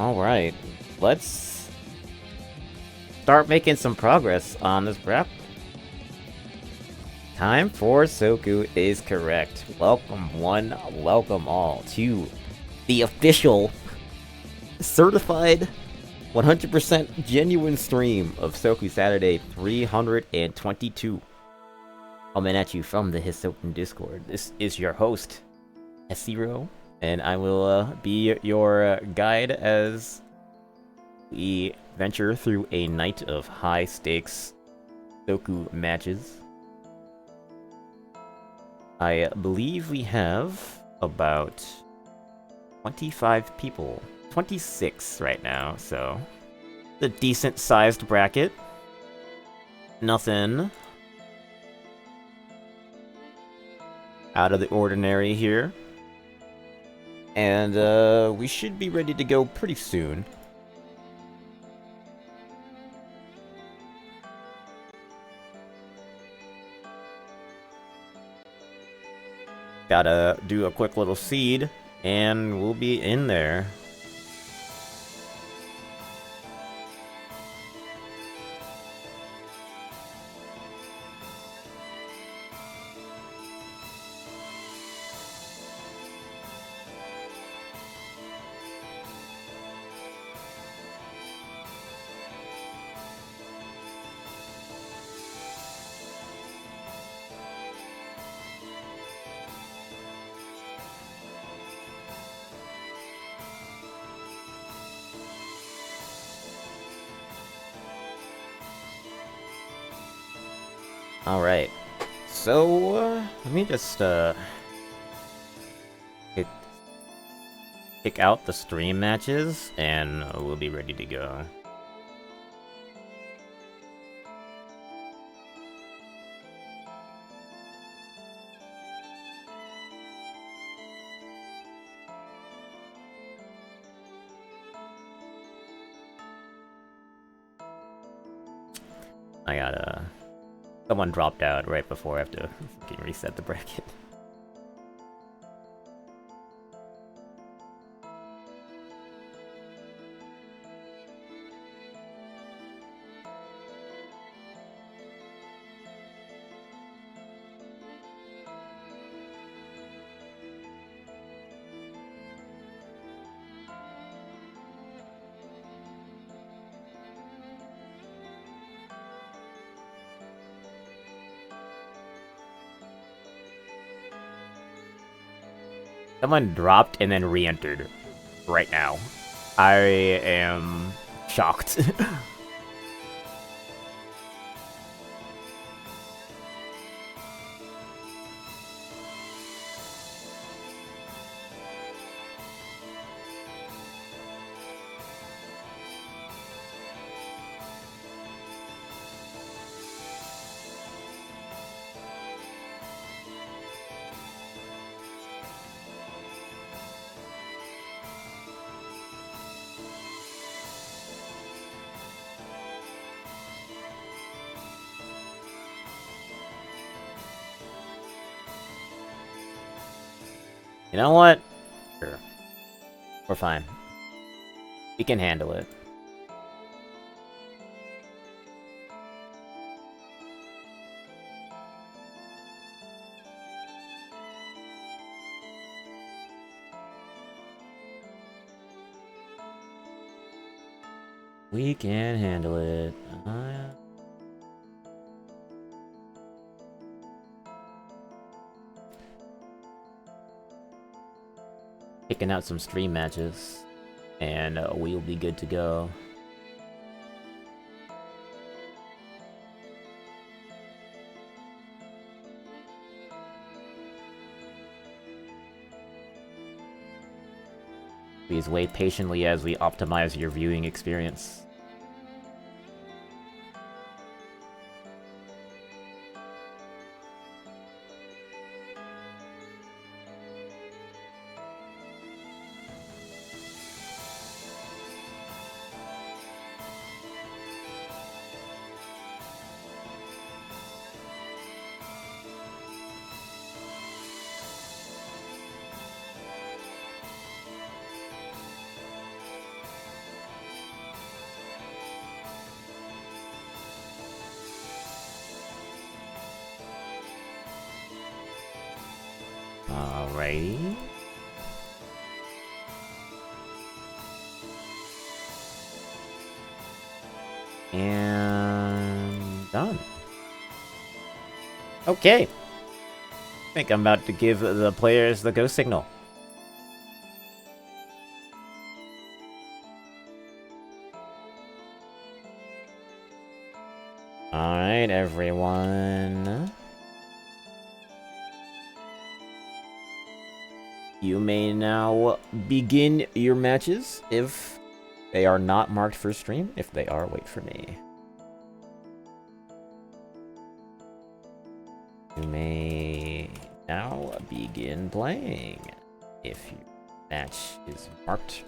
Alright, let's start making some progress on this prep. Time for Soku is correct. Welcome one, welcome all to the official, certified, 100% genuine stream of Soku Saturday 322. Coming at you from the Hisoten Discord. This is your host, S0, and I will be your guide as we venture through a night of high-stakes Soku matches. I believe we have about 25 people. 26 right now, so a decent-sized bracket. Nothing out of the ordinary here. And we should be ready to go pretty soon. Gotta do a quick little seed, and we'll be in there. Alright, so, let me just, pick out the stream matches, and we'll be ready to go. I gotta... Someone dropped out right before I have to fucking reset the bracket. Someone dropped and then re-entered right now. I am shocked. You know what? Sure. We're fine. We can handle it. We can handle it. Picking out some stream matches, and we'll be good to go. Please wait patiently as we optimize your viewing experience. Alrighty. And done. Okay. I think I'm about to give the players the go signal. Alright, everyone. You may now begin your matches if they are not marked for stream. If they are, wait for me. You may now begin playing. If your match is marked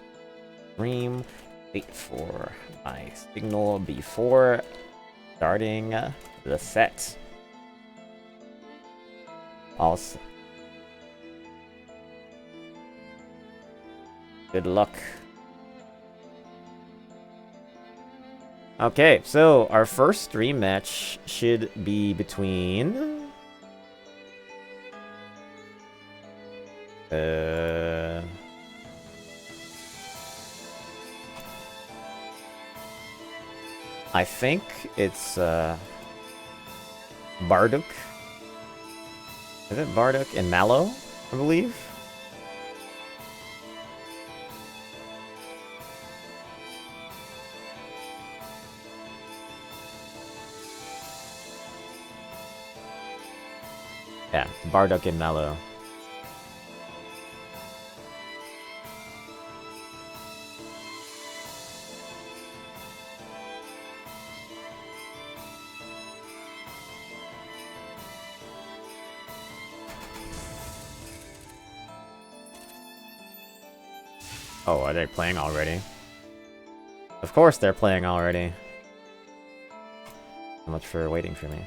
stream, wait for my signal before starting the set. Also, good luck. Okay, so our first stream match should be between... I think it's Bardock. Is it Bardock and Mallow, I believe? Yeah, Bardock and Mallow. Oh, are they playing already? Of course they're playing already. So much for waiting for me.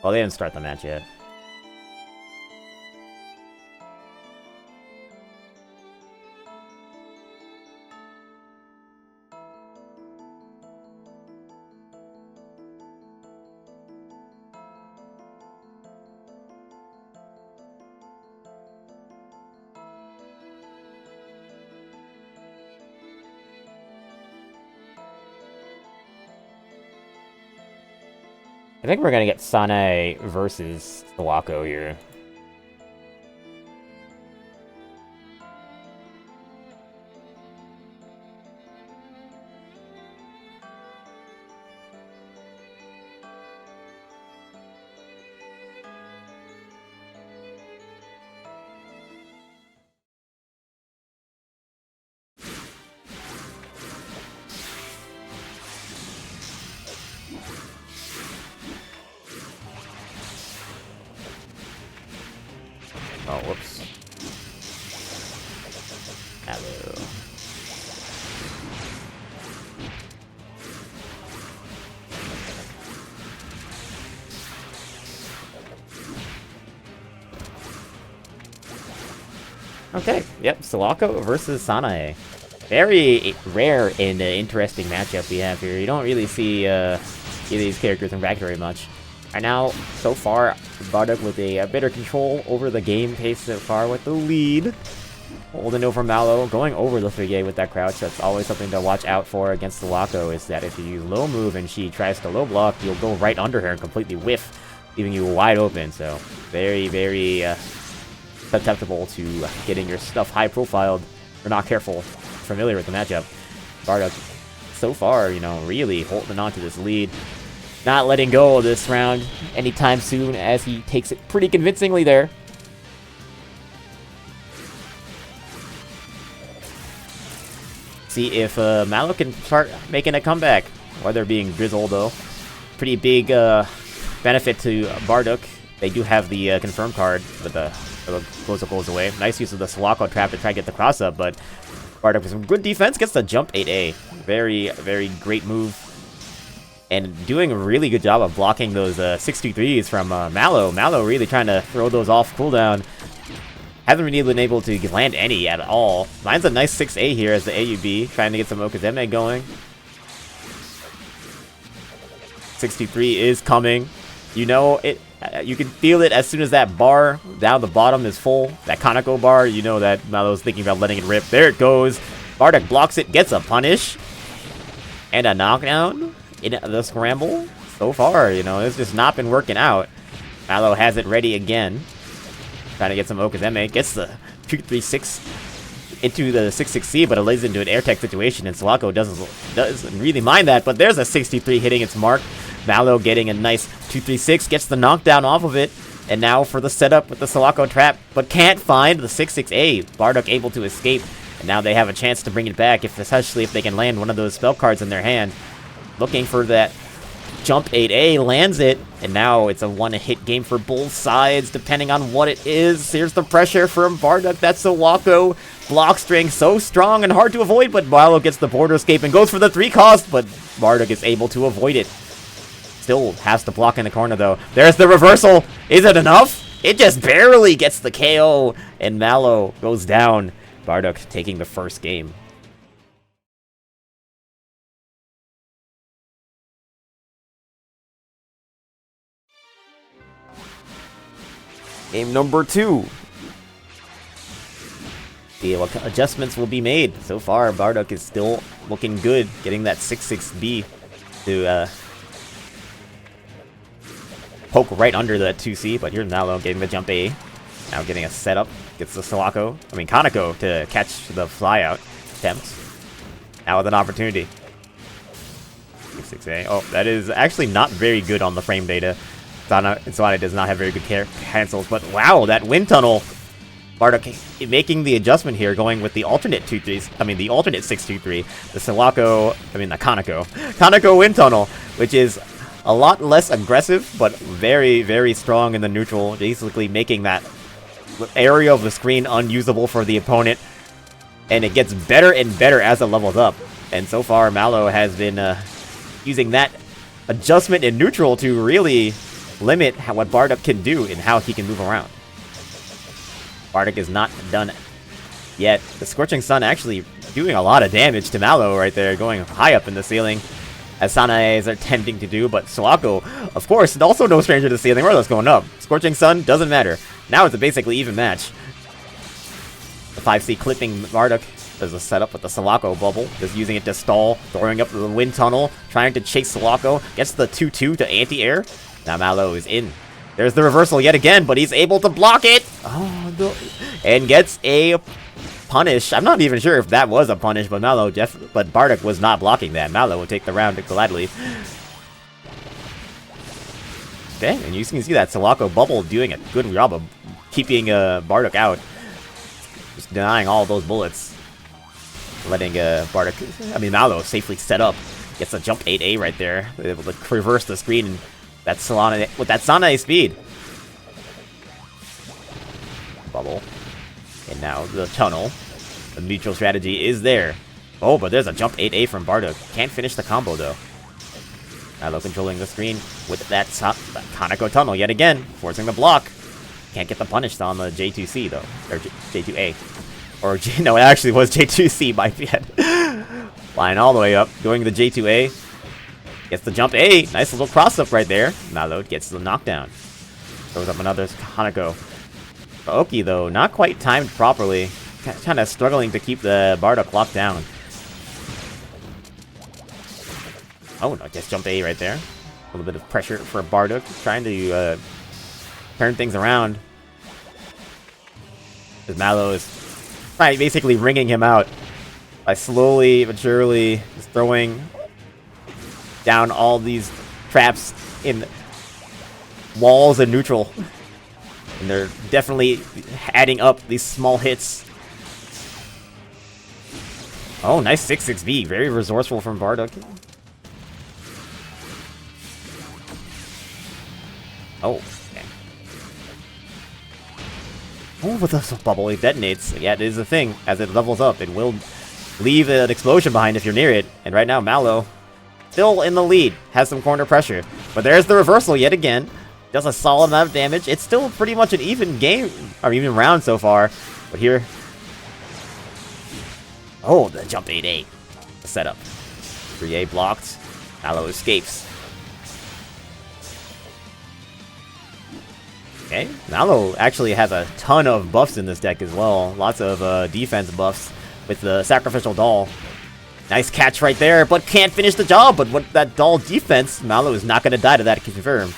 Well, they didn't start the match yet. I think we're gonna get Sane versus Sawako here. Oh, whoops. Hello. Okay, yep, Sawako versus Sanae. Very rare and interesting matchup we have here. You don't really see either of these characters interact very much. Right now, so far, Bardock with a better control over the game pace so far with the lead. Holding over Mallow, going over the 3A with that crouch. That's always something to watch out for against Sawako, is that if you use low move and she tries to low block, you'll go right under her and completely whiff, leaving you wide open. So, very, very susceptible to getting your stuff high-profiled. If you're not careful, familiar with the matchup. Bardock, so far, you know, really holding on to this lead. Not letting go of this round anytime soon, as he takes it pretty convincingly there. See if Mallow can start making a comeback. While they're being drizzled, though. Pretty big benefit to Bardock. They do have the confirm card, but the close-up goes away. Nice use of the Sawako trap to try to get the cross-up, but Bardock with some good defense gets the jump 8A. Very, very great move. And doing a really good job of blocking those 6-2-3s from Mallow. Mallow really trying to throw those off cooldown. Haven't really been able to land any at all. Mine's a nice 6A here as the AUB, trying to get some Okazeme going. 6-2-3 is coming. You know it. You can feel it as soon as that bar down the bottom is full. That Kaneko bar, you know that Malo's thinking about letting it rip. There it goes. Bardock blocks it, gets a punish. And a knockdown in the scramble. So far, you know, it's just not been working out. Malo has it ready again. Trying to get some Okazeme. Gets the 236 into the 6-6C, but it lays into an air tech situation, and Soku doesn't really mind that, but there's a 63 hitting its mark. Malo getting a nice 236, gets the knockdown off of it, and now for the setup with the Soku trap, but can't find the 6-6A. Bardock able to escape, and now they have a chance to bring it back, especially if they can land one of those spell cards in their hand. Looking for that jump 8A, lands it, and now it's a one-hit game for both sides, depending on what it is. Here's the pressure from Bardock. That's Soku. Block string so strong and hard to avoid, but Malo gets the border escape and goes for the 3 cost, but Bardock is able to avoid it. Still has to block in the corner, though. There's the reversal. Is it enough? It just barely gets the KO, and Malo goes down. Bardock taking the first game. Game number 2. See what adjustments will be made. So far, Bardock is still looking good, getting that 6-6B to poke right under the 2C, but here's Malo getting the jump A. Now getting a setup, gets the Kaneko to catch the flyout attempt. Now with an opportunity. 6-6A. Oh, that is actually not very good on the frame data. Swana does not have very good cancels, but wow, that wind tunnel. Bardock making the adjustment here, going with the alternate 2-3s. I mean, the alternate 6-2-3. The Kaneko wind tunnel, which is a lot less aggressive, but very, very strong in the neutral, basically making that area of the screen unusable for the opponent. And it gets better and better as it levels up. And so far, Malo has been using that adjustment in neutral to really limit what Bardock can do and how he can move around. Bardock is not done yet. The Scorching Sun actually doing a lot of damage to Malo right there, going high up in the ceiling, as Sanae's are tending to do, but Soku, of course, also no stranger to the ceiling. Where that's going up. Scorching Sun doesn't matter. Now it's a basically even match. The 5C clipping Bardock. There's a setup with the Soku bubble, just using it to stall, throwing up the wind tunnel, trying to chase Soku, gets the 2-2 to anti-air. Now Malo is in. There's the reversal yet again, but he's able to block it! Oh, no. And gets a punish. I'm not even sure if that was a punish, but Bardock was not blocking that. Malo will take the round gladly. Okay, and you can see that Soku bubble doing a good job of keeping Bardock out. Just denying all those bullets. Letting Malo safely set up. Gets a jump 8A right there. Able to reverse the screen and with that Sanae speed. Bubble. And now the tunnel. The neutral strategy is there. Oh, but there's a jump 8A from Bardock. Can't finish the combo, though. Malo controlling the screen with that Kaneko tunnel yet again. Forcing the block. Can't get the punish on the J2C, though. Or J2A. Or, no, it actually was J2C, my bad. Flying all the way up. Going to the J2A. Gets the jump A. Nice little cross-up right there. Malo gets the knockdown. Throws up another Kaneko. Oki, though, not quite timed properly. Kind of struggling to keep the Bardock locked down. Oh, no, just jump A right there. A little bit of pressure for Bardock. Trying to turn things around. As Malo is basically ringing him out by slowly but surely just throwing down all these traps in walls and neutral. And they're definitely adding up these small hits. Oh, nice 6-6B. Very resourceful from Bardock. Oh, okay. Oh, with the bubble, it detonates. Yeah, it is a thing. As it levels up, it will leave an explosion behind if you're near it. And right now, Malo still in the lead. Has some corner pressure. But there's the reversal yet again. Does a solid amount of damage. It's still pretty much an even game, or even round so far. But here... Oh, the jump 8-8. The setup. 3A blocked. Malo escapes. Okay, Mallow actually has a ton of buffs in this deck as well. Lots of defense buffs with the Sacrificial Doll. Nice catch right there, but can't finish the job. But with that Doll defense, Mallow is not going to die to that, confirm.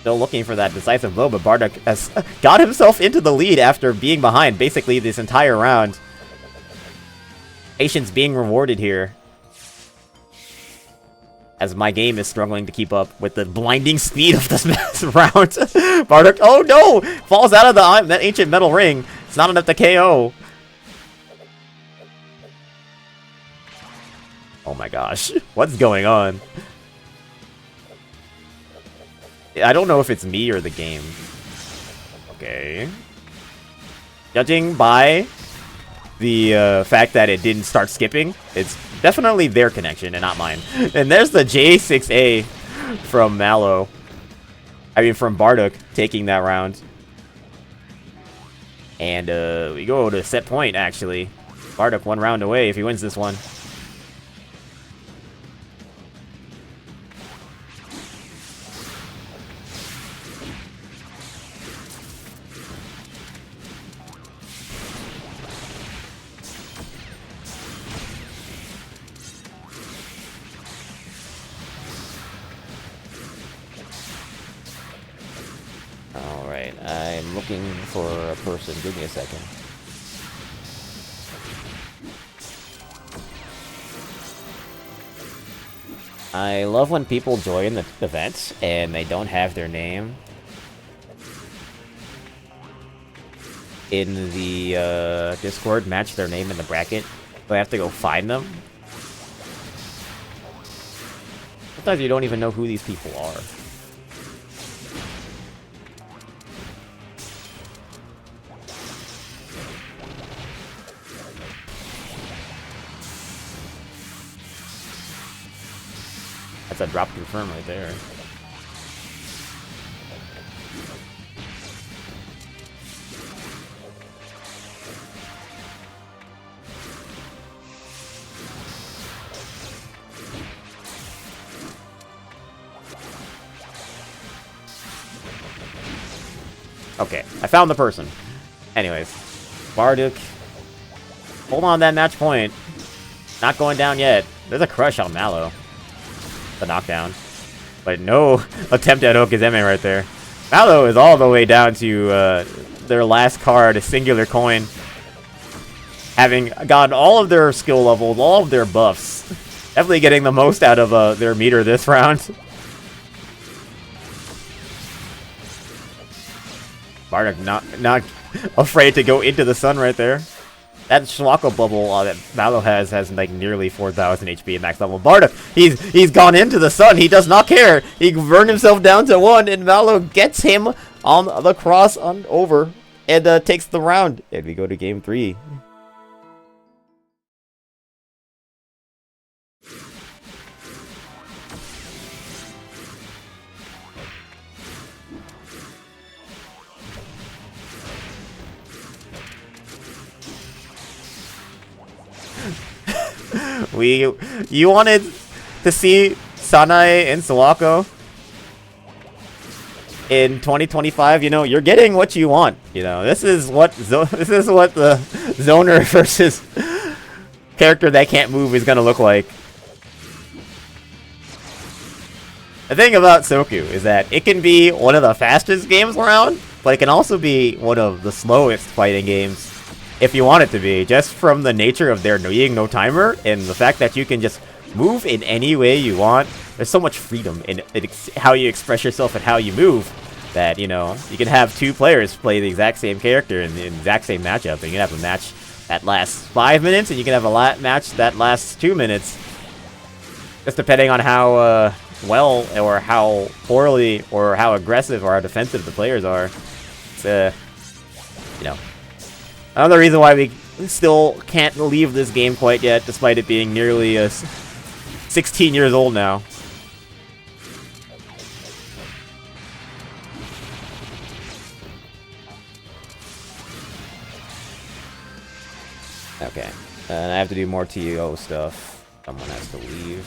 Still looking for that decisive blow, but Bardock has got himself into the lead after being behind basically this entire round. Patience being rewarded here, as my game is struggling to keep up with the blinding speed of this round. Bardock, oh no! Falls out of that ancient metal ring. It's not enough to KO. Oh my gosh, what's going on? I don't know if it's me or the game. Okay. Judging by the fact that it didn't start skipping, it's definitely their connection and not mine. And there's the J6A from Mallow. I mean, from Bardock taking that round. And we go to set point, actually. Bardock 1 round away if he wins this one. Alright, I'm looking for a person. Give me a second. I love when people join the event and they don't have their name in the Discord, match their name in the bracket, so I have to go find them. Sometimes you don't even know who these people are. That's a drop confirm right there. Okay, I found the person. Anyways, Bardock, hold on that match point. Not going down yet. There's a crush on Mallow. The knockdown. But no attempt at Okizeme right there. Mallow is all the way down to their last card, a singular coin. Having gotten all of their skill levels, all of their buffs. Definitely getting the most out of their meter this round. Bardock not afraid to go into the sun right there. That Shwaka bubble that Mallow has like nearly 4,000 HP at max level. Bardock, he's gone into the sun. He does not care. He burned himself down to 1, and Mallow gets him on the cross on over and takes the round. And we go to game 3. You wanted to see Sanae and Sawako in 2025. You know, you're getting what you want. You know, this is what the Zoner versus character that can't move is gonna look like. The thing about Soku is that it can be one of the fastest games around, but it can also be one of the slowest fighting games. If you want it to be, just from the nature of there being no timer, and the fact that you can just move in any way you want. There's so much freedom in how you express yourself and how you move, that, you know, you can have 2 players play the exact same character in the exact same matchup, and you can have a match that lasts 5 minutes, and you can have a match that lasts 2 minutes. Just depending on how well, or how poorly, or how aggressive, or how defensive the players are. It's, you know, another reason why we still can't leave this game quite yet, despite it being nearly 16 years old now. Okay, and I have to do more TO stuff. Someone has to leave.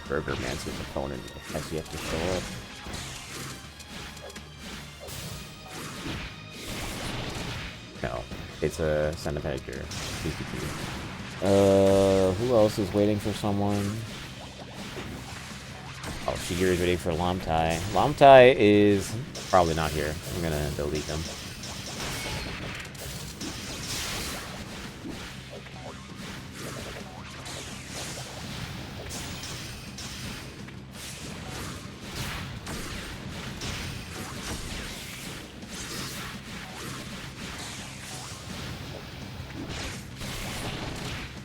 Burger Mancer's opponent has yet to show up. No, it's a Sanitizer. Who else is waiting for someone? Oh, Shigeru's waiting for Lamtai. Lamtai is probably not here. I'm gonna delete him.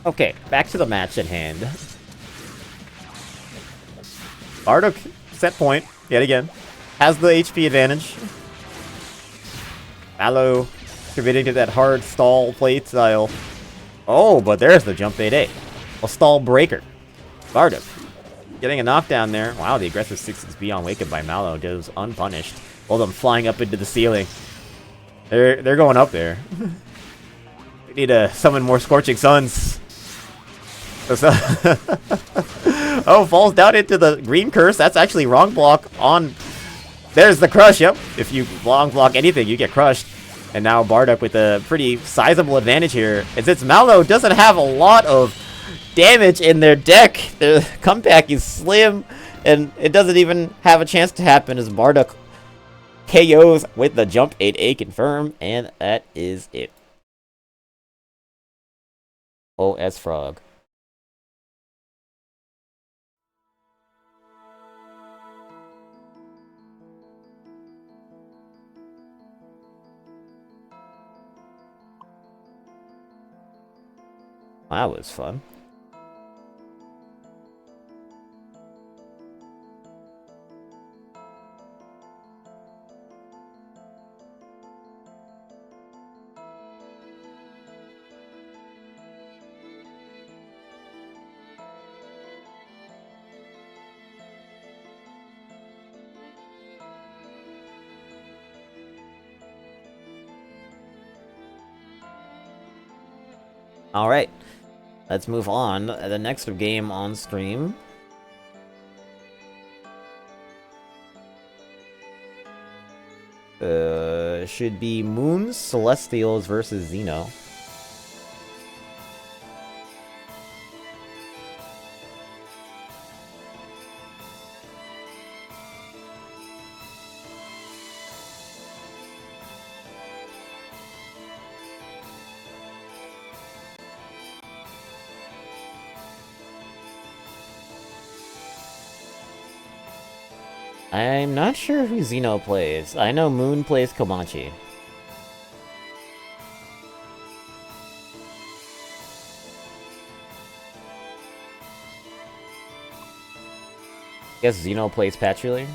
Okay, back to the match at hand. Bardock, set point, yet again. Has the HP advantage. Mallow committing to that hard stall plate style. Oh, but there's the jump 8A. A stall breaker. Bardock getting a knockdown there. Wow, the aggressive 6-6B on Wake Up by Mallow goes unpunished. All them flying up into the ceiling. They're going up there. We need to summon more Scorching Suns. Oh, falls down into the green curse. That's actually wrong block on... There's the crush, yep. If you long block anything, you get crushed. And now Bardock with a pretty sizable advantage here. And since Mallow doesn't have a lot of damage in their deck, the comeback is slim. And it doesn't even have a chance to happen as Bardock KOs with the jump 8A confirm. And that is it. OS Frog. That was fun. All right. Let's move on. The next game on stream should be Moons Celestials versus Xeno. I'm not sure who Xeno plays. I know Moon plays Komachi. Guess Xeno plays Patchouli.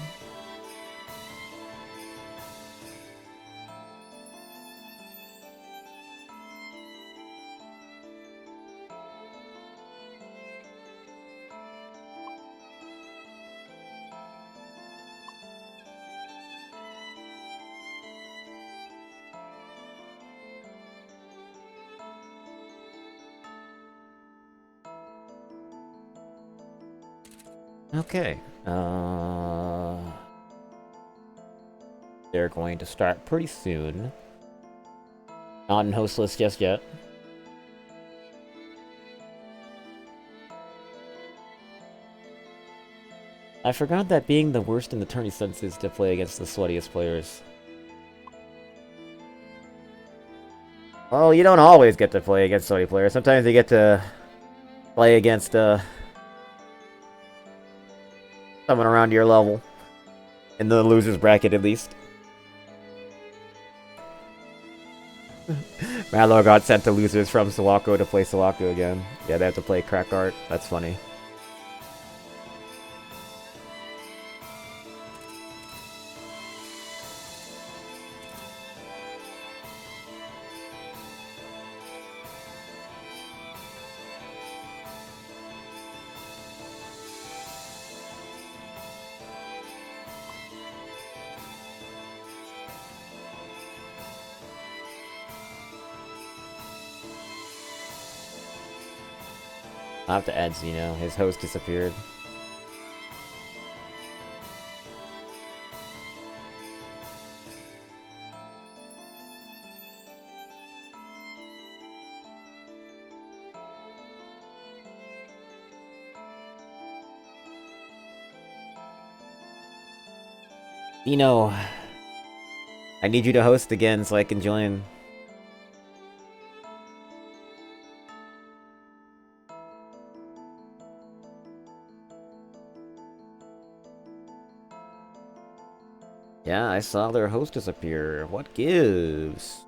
Okay. They're going to start pretty soon. Not in host list just yet. I forgot that being the worst in the tourney sense is to play against the sweatiest players. Well, you don't always get to play against sweaty players. Sometimes you get to play against, someone around your level. In the loser's bracket, at least. Mallow got sent to losers from Sawako to play Sawako again. Yeah, they have to play Crack Art. That's funny. I'll have to add Xeno. His host disappeared. You know, I need you to host again so I can join. Yeah, I saw their hostess appear. What gives?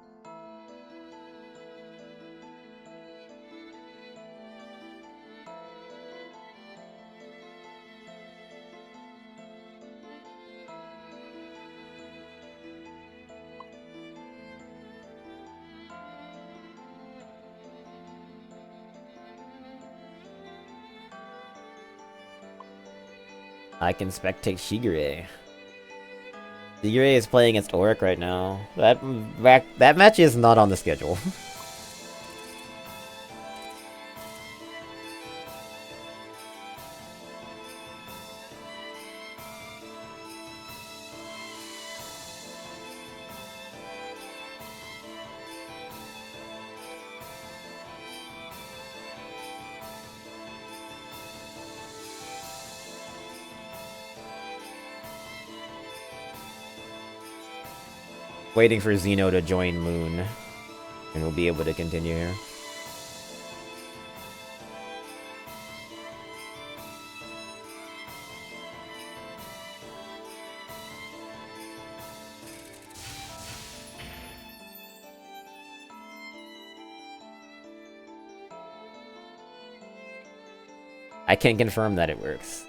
I can spectate Shigure. Shigure is playing against Oric right now. That match is not on the schedule. Waiting for Xeno to join Moon, and we'll be able to continue here. I can confirm that it works.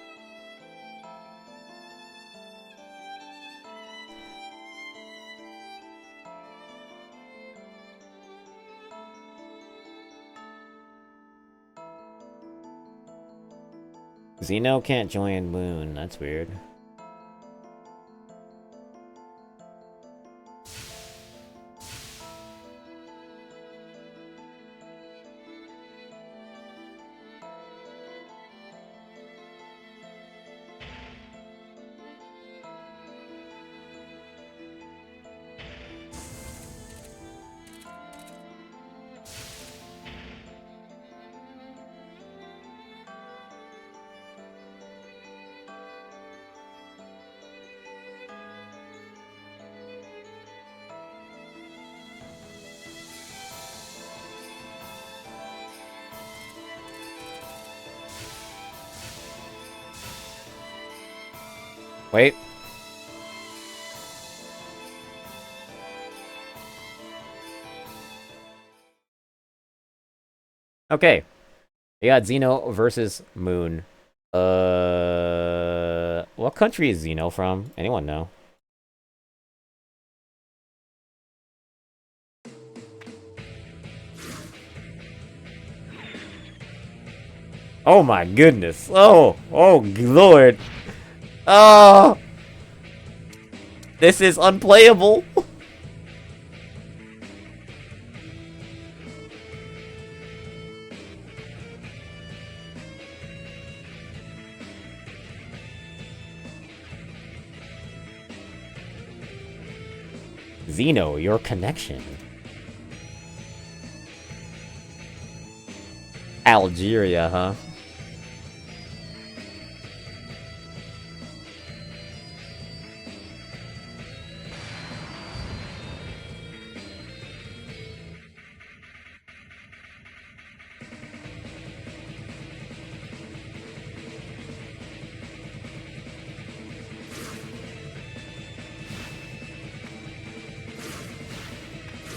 Xeno can't join Moon, that's weird. Wait. Okay. We got Xeno versus Moon. What country is Xeno from? Anyone know? Oh my goodness. Oh lord. Oh! This is unplayable! Xeno, your connection. Algeria, huh?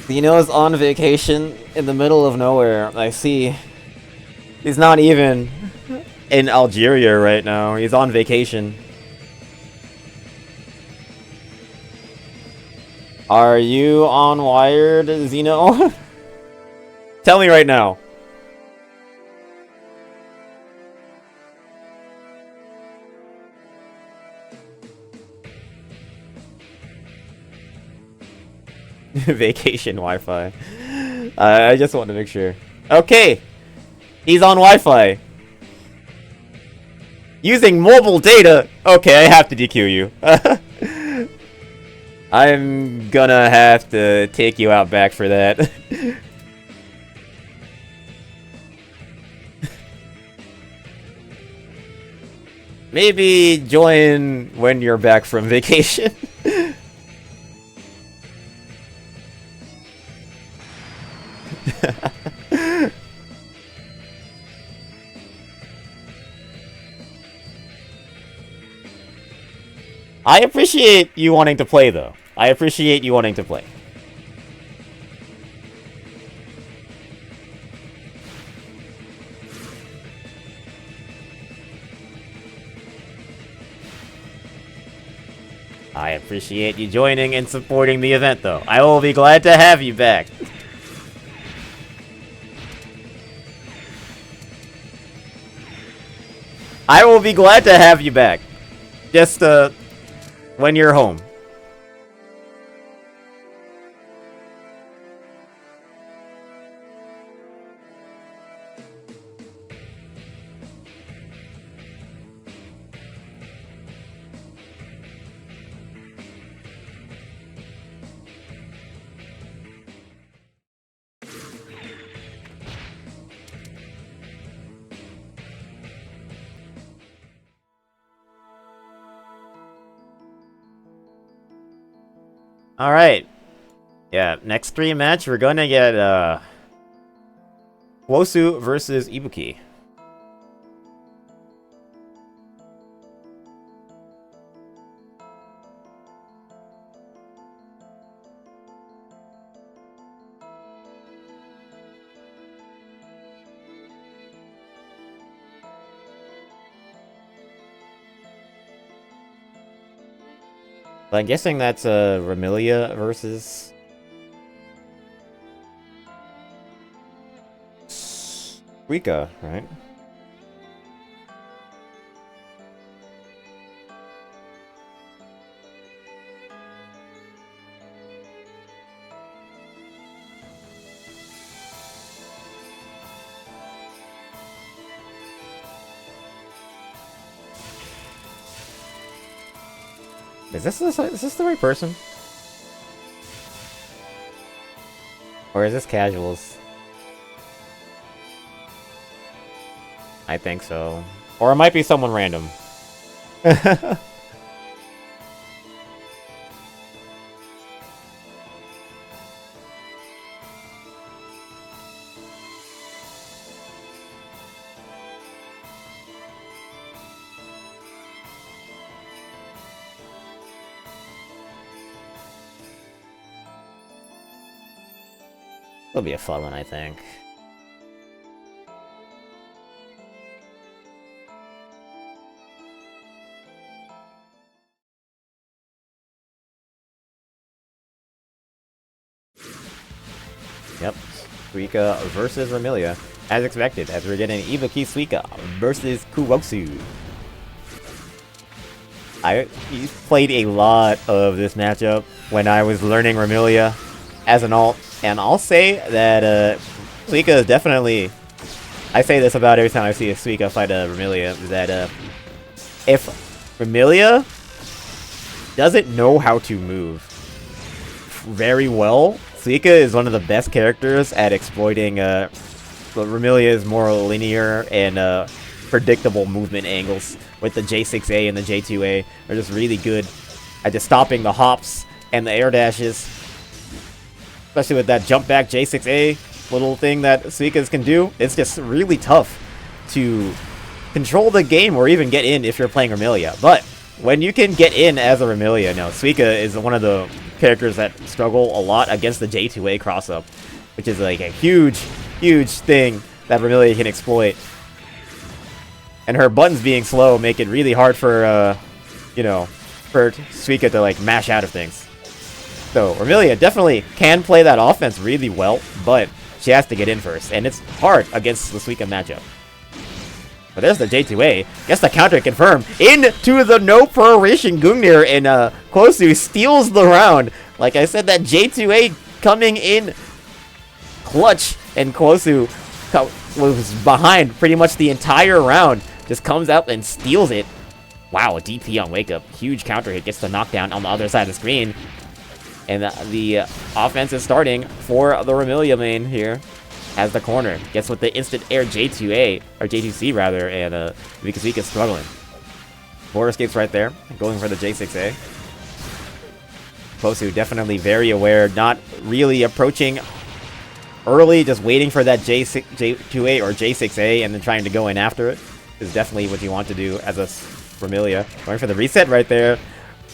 Xeno's on vacation in the middle of nowhere. I see. He's not even in Algeria right now. He's on vacation. Are you on Wired, Xeno? Tell me right now. Vacation Wi-Fi. I just want to make sure. Okay! He's on Wi-Fi! Using mobile data! Okay, I have to DQ you. I'm gonna have to take you out back for that. Maybe join when you're back from vacation. I appreciate you wanting to play, though. I appreciate you wanting to play. I appreciate you joining and supporting the event, though. I will be glad to have you back. I will be glad to have you back. Just, when you're home. Alright. Yeah, next stream match, we're gonna get, Wosu versus Ibuki. I'm guessing that's Remilia versus Suika, right? Is this the right person? Or is this casuals? I think so. Or it might be someone random. It'll be a fun one, I think. Yep, Suika versus Remilia, as expected, as we're getting Ibuki Suika versus Kuwosu. I played a lot of this matchup when I was learning Remilia as an alt, and I'll say that Suika is definitely... I say this about every time I see a Suika fight a Remilia, that if Remilia doesn't know how to move very well, Suika is one of the best characters at exploiting Remilia's more linear and predictable movement angles with the J6A and the J2A. They're just really good at just stopping the hops and the air dashes. Especially with that jump back J6A little thing that Suikas can do. It's just really tough to control the game or even get in if you're playing Remilia. But when you can get in as a Remilia, now Suika is one of the characters that struggle a lot against the J2A cross-up, which is like a huge, huge thing that Remilia can exploit. And her buttons being slow make it really hard for, you know, for Suika to like mash out of things. So Remilia definitely can play that offense really well, but she has to get in first, and it's hard against the Suika matchup. But there's the J2A. Gets the counter confirmed. Into the no proration Gungnir, and Kwosu steals the round. Like I said, that J2A coming in clutch, and Kwosu was behind pretty much the entire round. Just comes out and steals it. Wow, a DP on Wake Up. Huge counter hit. Gets the knockdown on the other side of the screen. And the offense is starting for the Remilia main here as the corner. Gets with the instant air J2A, or J2C rather, and Suika's struggling. Border escapes right there, going for the J6A. Kosu definitely very aware, not really approaching early, just waiting for that J2A or J6A and then trying to go in after it is definitely what you want to do as a Vermilia. Going for the reset right there.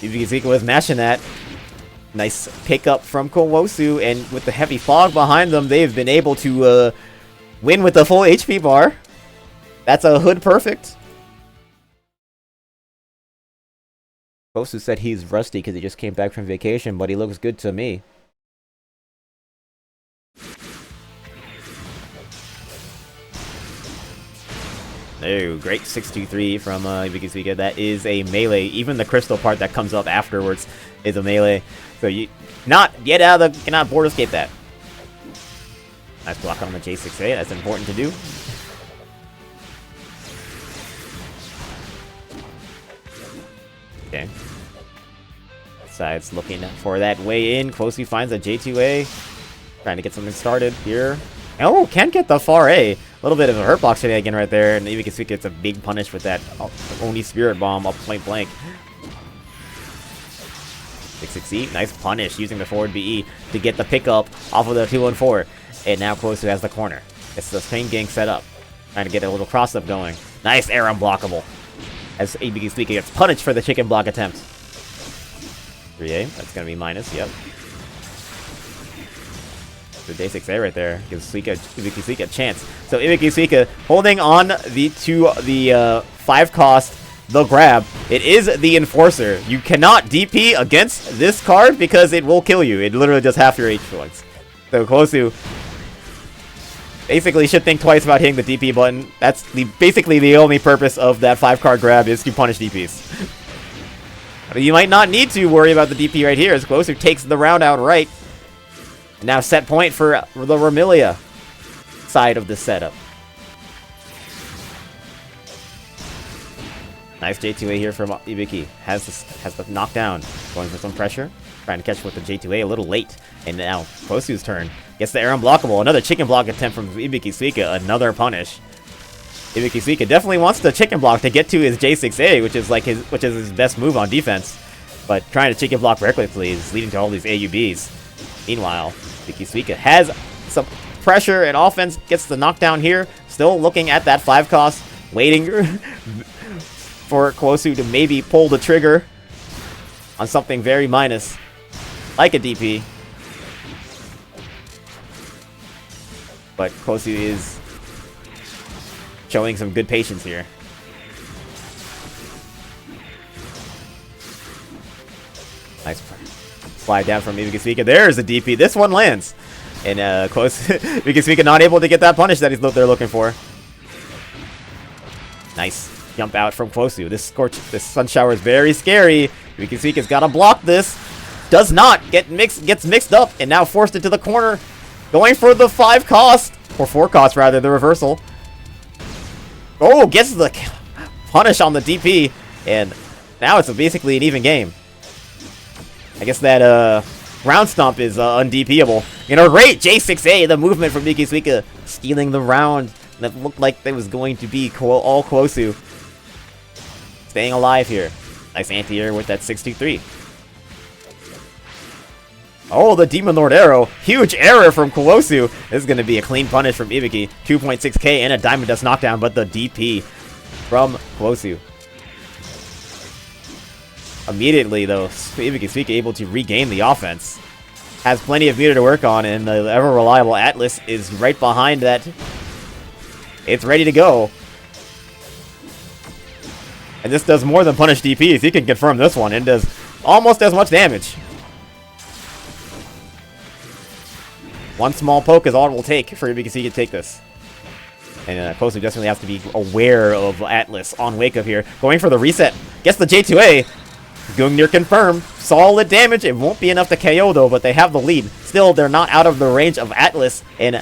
Ibiki was mashing that. Nice pickup from Kowosu, and with the heavy fog behind them, they've been able to win with the full HP bar. That's a hood perfect. Kowosu said he's rusty because he just came back from vacation, but he looks good to me. Oh, great 623 from Ibiki. That is a melee. Even the crystal part that comes up afterwards is a melee. So you cannot border escape that. Nice block on the J6A. That's important to do. Okay. Side's looking for that way in. Kowosu finds a J2A. Trying to get something started here. Oh, can't get the far A. A little bit of a hurt box today again right there. And Ibiki gets a big punish with that Oni Spirit Bomb up point blank. 6-6-E. Nice punish using the forward BE to get the pickup off of the 2-1-4. And now Kowosu has the corner. It's the same gang set up. Trying to get a little cross up going. Nice air unblockable. As Ibiki gets punished for the chicken block attempt. 3A. That's going to be minus. Yep. The J6A right there gives Ibiki a chance. So Ibiki holding on to the 5 cost, the grab. It is the Enforcer. You cannot DP against this card because it will kill you. It literally does half your HP points. So Kowosu basically should think twice about hitting the DP button. That's basically the only purpose of that 5-card grab is to punish DPs. You might not need to worry about the DP right here as Kowosu takes the round outright. Now set point for the Vermilia side of the setup. Nice J2A here from Ibiki. Has the knockdown. Going for some pressure. Trying to catch with the J2A a little late. And now Kowosu's turn. Gets the air unblockable. Another chicken block attempt from Ibiki. Another punish. Ibiki definitely wants the chicken block to get to his J6A, which is his best move on defense. But trying to chicken block recklessly is leading to all these AUBs. Meanwhile, Ibiki has some pressure and offense, gets the knockdown here. Still looking at that 5 cost, waiting for Kowosu to maybe pull the trigger on something very minus, like a DP. But Kowosu is showing some good patience here. Nice slide down from Ibiki. There's a DP. This one lands. And Ibiki not able to get that punish that they're looking for. Nice jump out from Kowosu. This Sun Shower is very scary. Ibiki-has got to block this. Does not. Gets mixed up and now forced into the corner. Going for the 5 cost. Or 4 cost rather, the reversal. Oh, gets the punish on the DP. And now it's basically an even game. I guess that ground stomp is undPable. You know, great J6A, the movement from Ibiki stealing the round that looked like it was going to be all Kowosu. Staying alive here. Nice anti-air with that 6-2-3. Oh, the Demon Lord arrow. Huge error from Kowosu. This is going to be a clean punish from Ibiki. 2.6k and a Diamond Dust knockdown, but the DP from Kowosu. Immediately, though, Ibiki able to regain the offense. Has plenty of meter to work on, and the ever-reliable Atlas is right behind that. It's ready to go. And this does more than punish DPs. He can confirm this one. It does almost as much damage. One small poke is all it will take for Ibiki to take this. And Kowosu definitely has to be aware of Atlas on Wake Up here. Going for the reset. Gets the J2A. Going near confirm. Solid damage. It won't be enough to KO though, but they have the lead. Still, they're not out of the range of Atlas. And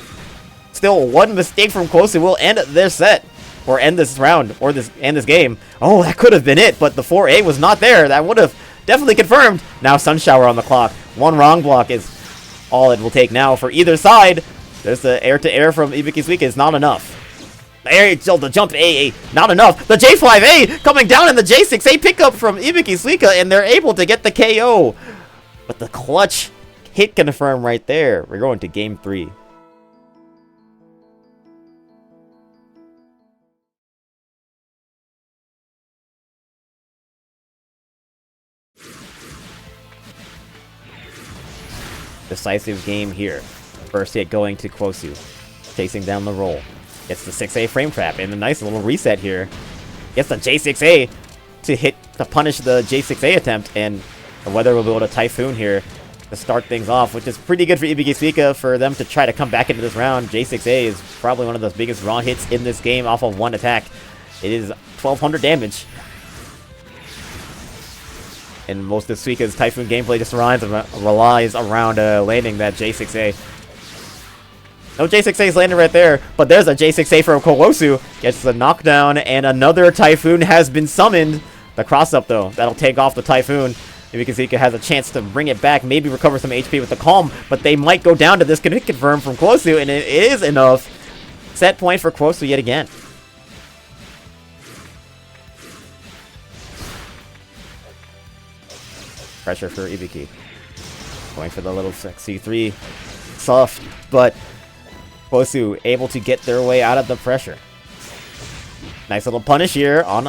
still, one mistake from Kowosu will end their set. Or end this round. Or end this game. Oh, that could have been it, but the 4A was not there. That would have definitely confirmed. Now Sun Shower on the clock. One wrong block is all it will take now for either side. There's the air-to-air from Ibiki is not enough. There, so the jump AA, not enough. The J5A coming down in the J6A pickup from Hisoutensoku, and they're able to get the KO. But the clutch hit confirm right there. We're going to game 3. Decisive game here. First hit going to Kwosu. Chasing down the roll. Gets the 6A frame trap and a nice little reset here. Gets the J6A to punish the J6A attempt, and the weather will be able to Typhoon here to start things off, which is pretty good for Hisoutensoku for them to try to come back into this round. J6A is probably one of the biggest raw hits in this game off of one attack. It is 1200 damage. And most of Suika's Typhoon gameplay just relies around landing that J6A. No J6A's landed right there, but there's a J6A from Kwosu. Gets the knockdown, and another Typhoon has been summoned. The cross-up, though, that'll take off the Typhoon. Hisoutensoku has a chance to bring it back, maybe recover some HP with the Calm, but they might go down to this confirm from Kwosu, and it is enough. Set point for Kwosu yet again. Pressure for Ibiki. Going for the little sexy 3. Soft, but Kwosu able to get their way out of the pressure. Nice little punish here on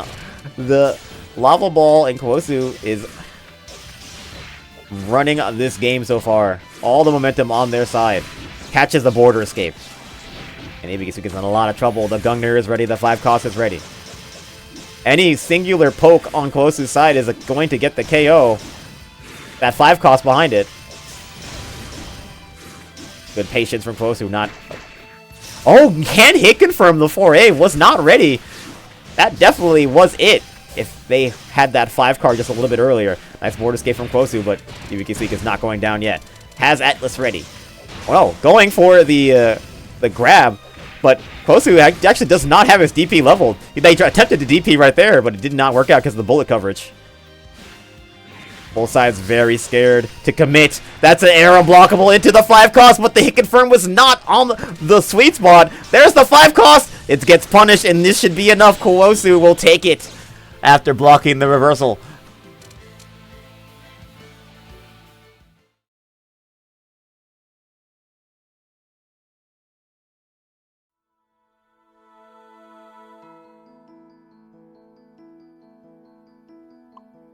the lava ball, and Kwosu is running this game so far. All the momentum on their side. Catches the border escape. And Ibiki is in a lot of trouble. The Gungnir is ready. The 5 cost is ready. Any singular poke on Kwosu's side is going to get the KO. That 5 cost behind it. Good patience from Kwosu. Not. Oh, can hit confirm. The 4A was not ready. That definitely was it. If they had that 5 card just a little bit earlier. Nice board escape from Kwosu, but Hisoutensoku is not going down yet. Has Atlas ready. Oh, going for the grab, but Kwosu actually does not have his DP leveled. They attempted to DP right there, but it did not work out because of the bullet coverage. Both sides very scared to commit. That's an arrow blockable into the 5 cost, but the hit confirm was not on the sweet spot. There's the 5 cost. It gets punished, and this should be enough. Kwosu will take it after blocking the reversal.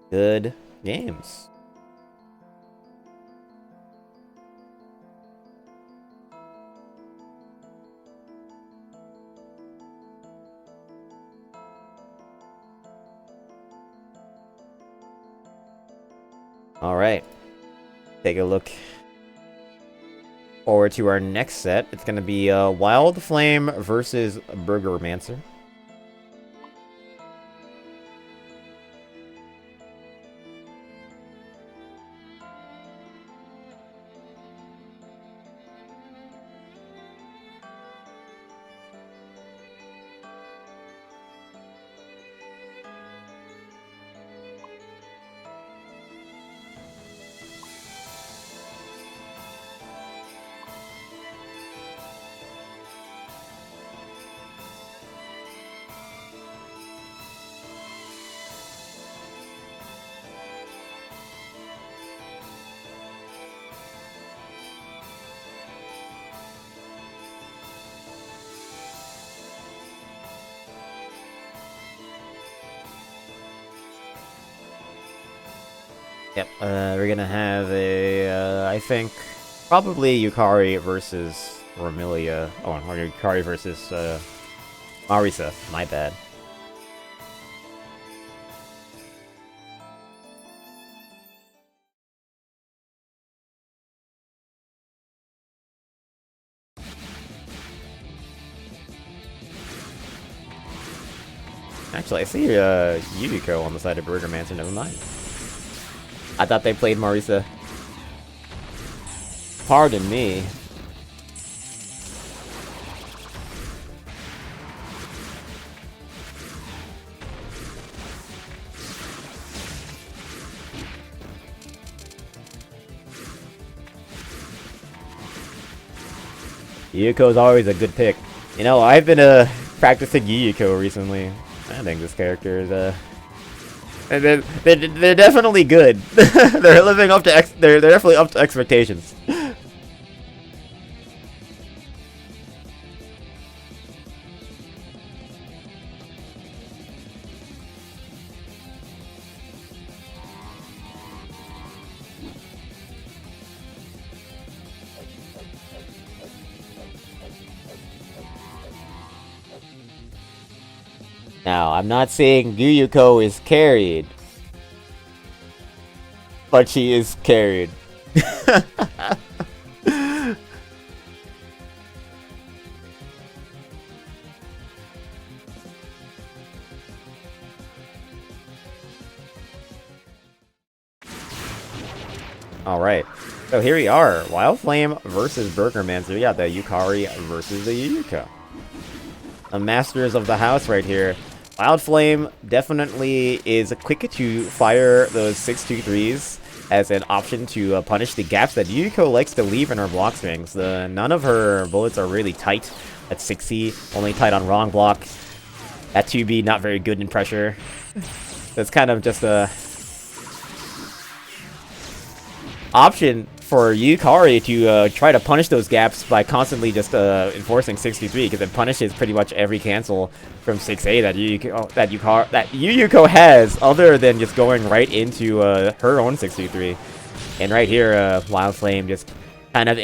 Good games. All right. Take a look forward to our next set. It's going to be Wild Flame versus Burgermancer. Yep, we're gonna have a, I think, probably Yukari versus Romilia. Oh, or Yukari versus, Marisa. My bad. Actually, I see, Yuriko on the side of Burgermancer. Never mind. I thought they played Marisa. Pardon me. Yuko is always a good pick. You know, I've been practicing Yuyuko recently. I think this character is they're definitely good. They're living up to they're definitely up to expectations. Now, I'm not saying Yuyuko is carried, but she is carried. Alright, so here we are. Wild Flame versus Burgerman. So we got the Yukari versus the Yuyuko. The masters of the house right here. Wild Flame definitely is quick to fire those 6-2-3s as an option to punish the gaps that Yuyuko likes to leave in her block swings. None of her bullets are really tight at 6C, only tight on wrong block. At 2B, not very good in pressure. That's kind of just a option for Yukari to try to punish those gaps by constantly just enforcing 63, because it punishes pretty much every cancel from 6A that Yuyuko has, other than just going right into her own 63. And right here, Wild Flame just kind of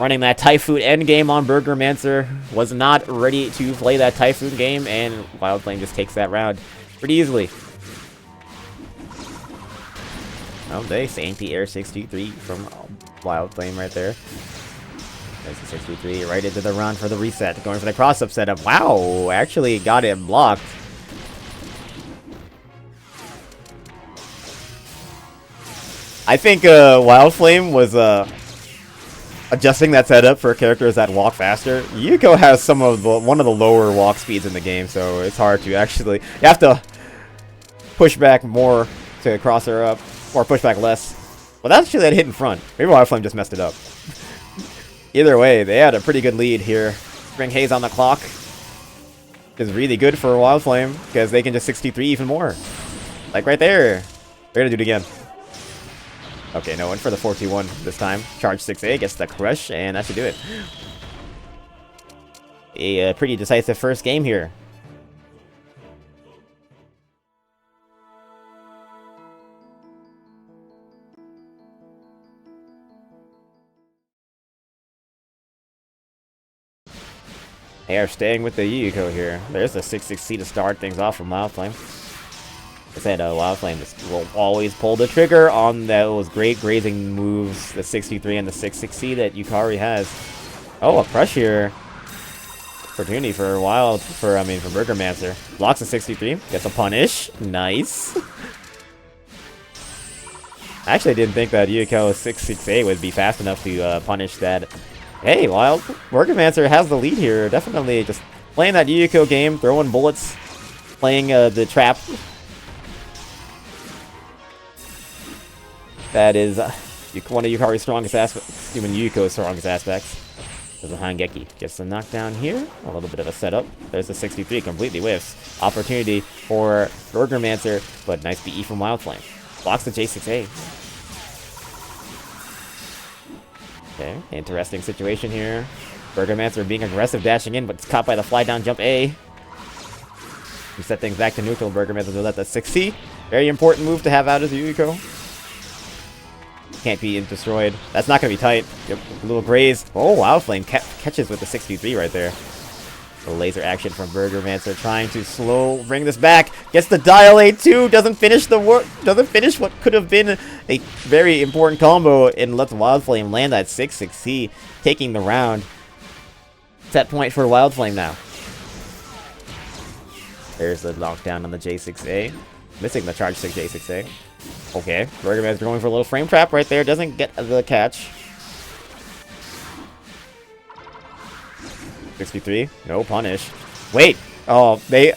running that Typhoon endgame on Burgermancer. Was not ready to play that Typhoon game, and Wild Flame just takes that round pretty easily. Oh, nice anti-air 6-2-3 from Wild Flame right there. There's the 6-2-3 right into the run for the reset. Going for the cross-up setup. Wow, actually got it blocked. I think Wild Flame was adjusting that setup for characters that walk faster. Yuko has one of the lower walk speeds in the game, so it's hard to actually... You have to push back more to cross her up. Or push back less. Well, that's actually that hit in front. Maybe Wild Flame just messed it up. Either way, they had a pretty good lead here. Spring Haze on the clock is really good for Wild Flame, because they can just 63 even more. Like right there. They're gonna do it again. Okay, no, went for the 4-2-1 this time. Charge 6A, gets the crush, and that should do it. A pretty decisive first game here. They are staying with the Yuyuko here. There's a 6-6C to start things off from Wild Flame. I said Wild Flame will always pull the trigger on those great grazing moves, the 63 and the 6-6C that Yukari has. Oh, a crush here. Opportunity for Burgermancer. Blocks a 63, gets a punish. Nice. I actually didn't think that Yuyuko 6-6A would be fast enough to punish that. Hey, Burgermancer has the lead here. Definitely just playing that Yuyuko game, throwing bullets, playing the trap. That is one of Yukari's strongest aspects, even Yuyuko's strongest aspects. There's a Hangeki. Gets the knockdown here. A little bit of a setup. There's the 63, completely whiffs. Opportunity for Burgermancer, but nice BE from Wild Flame. Blocks the J6A. Okay, interesting situation here. Burgermancer being aggressive, dashing in, but it's caught by the fly down jump A. We set things back to neutral. Burgermancer will let that 6C. Very important move to have out as Yuyuko. Can't be destroyed. That's not going to be tight. Yep, a little graze. Oh, Wild Flame catches with the 63 right there. The laser action from Burgermancer trying to bring this back. Gets the dial A2. Doesn't finish what could have been a very important combo, and lets Wild Flame land that 6-6C, taking the round. Set point for Wild Flame now. There's the knockdown on the J6A. Missing the charge 6 J6A. Okay, Burgermancer going for a little frame trap right there. Doesn't get the catch. 63, no punish. Wait, oh, they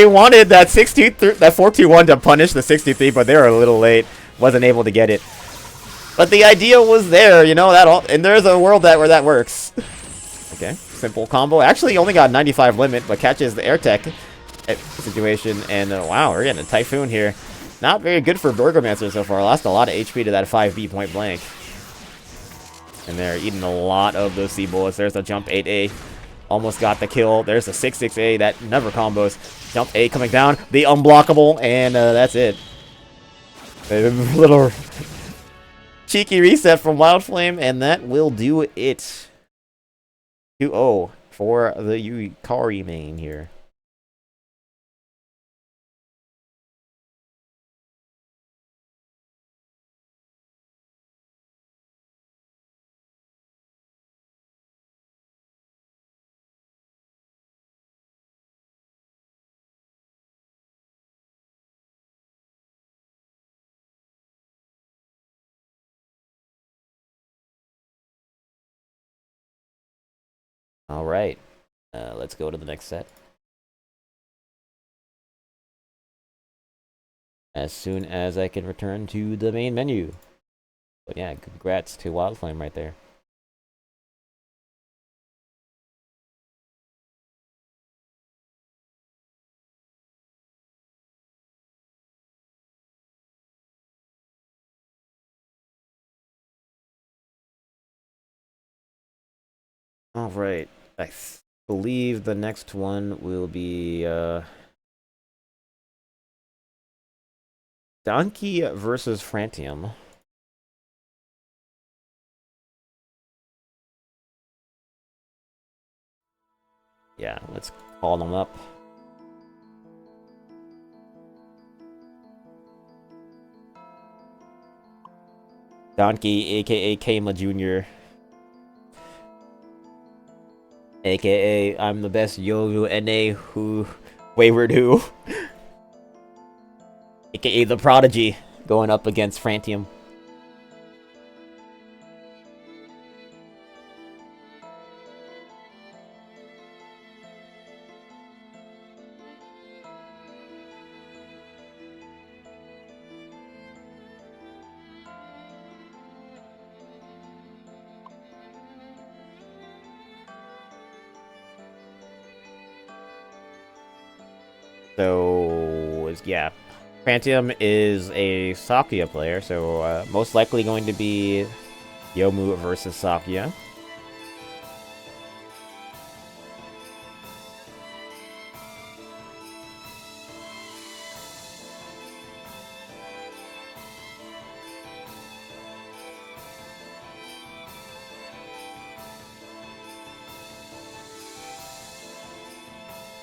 wanted that 4-2-1 to punish the 63, but they were a little late. Wasn't able to get it. But the idea was there, you know, and there's a world where that works. Okay, simple combo. Actually, only got 95 limit, but catches the air tech situation. And wow, we're getting a Typhoon here. Not very good for Burgomancer so far. Lost a lot of HP to that 5B point blank. And they're eating a lot of those C bullets. There's a jump 8A. Almost got the kill. There's a 6-6A that never combos. Jump A coming down. The unblockable. And that's it. A little cheeky reset from Wild Flame. And that will do it. 2-0 for the Yukari main here. All right, let's go to the next set. As soon as I can return to the main menu. But yeah, congrats to Wildflame right there. All right, I believe the next one will be Donkey versus Frantium. Yeah, let's call them up. Donkey, aka Kama Jr. AKA I'm the best Yoru NA who Wayward Who. AKA the Prodigy going up against Frantium. So, yeah, Frantium is a Sakuya player, so most likely going to be Yomu versus Sakuya.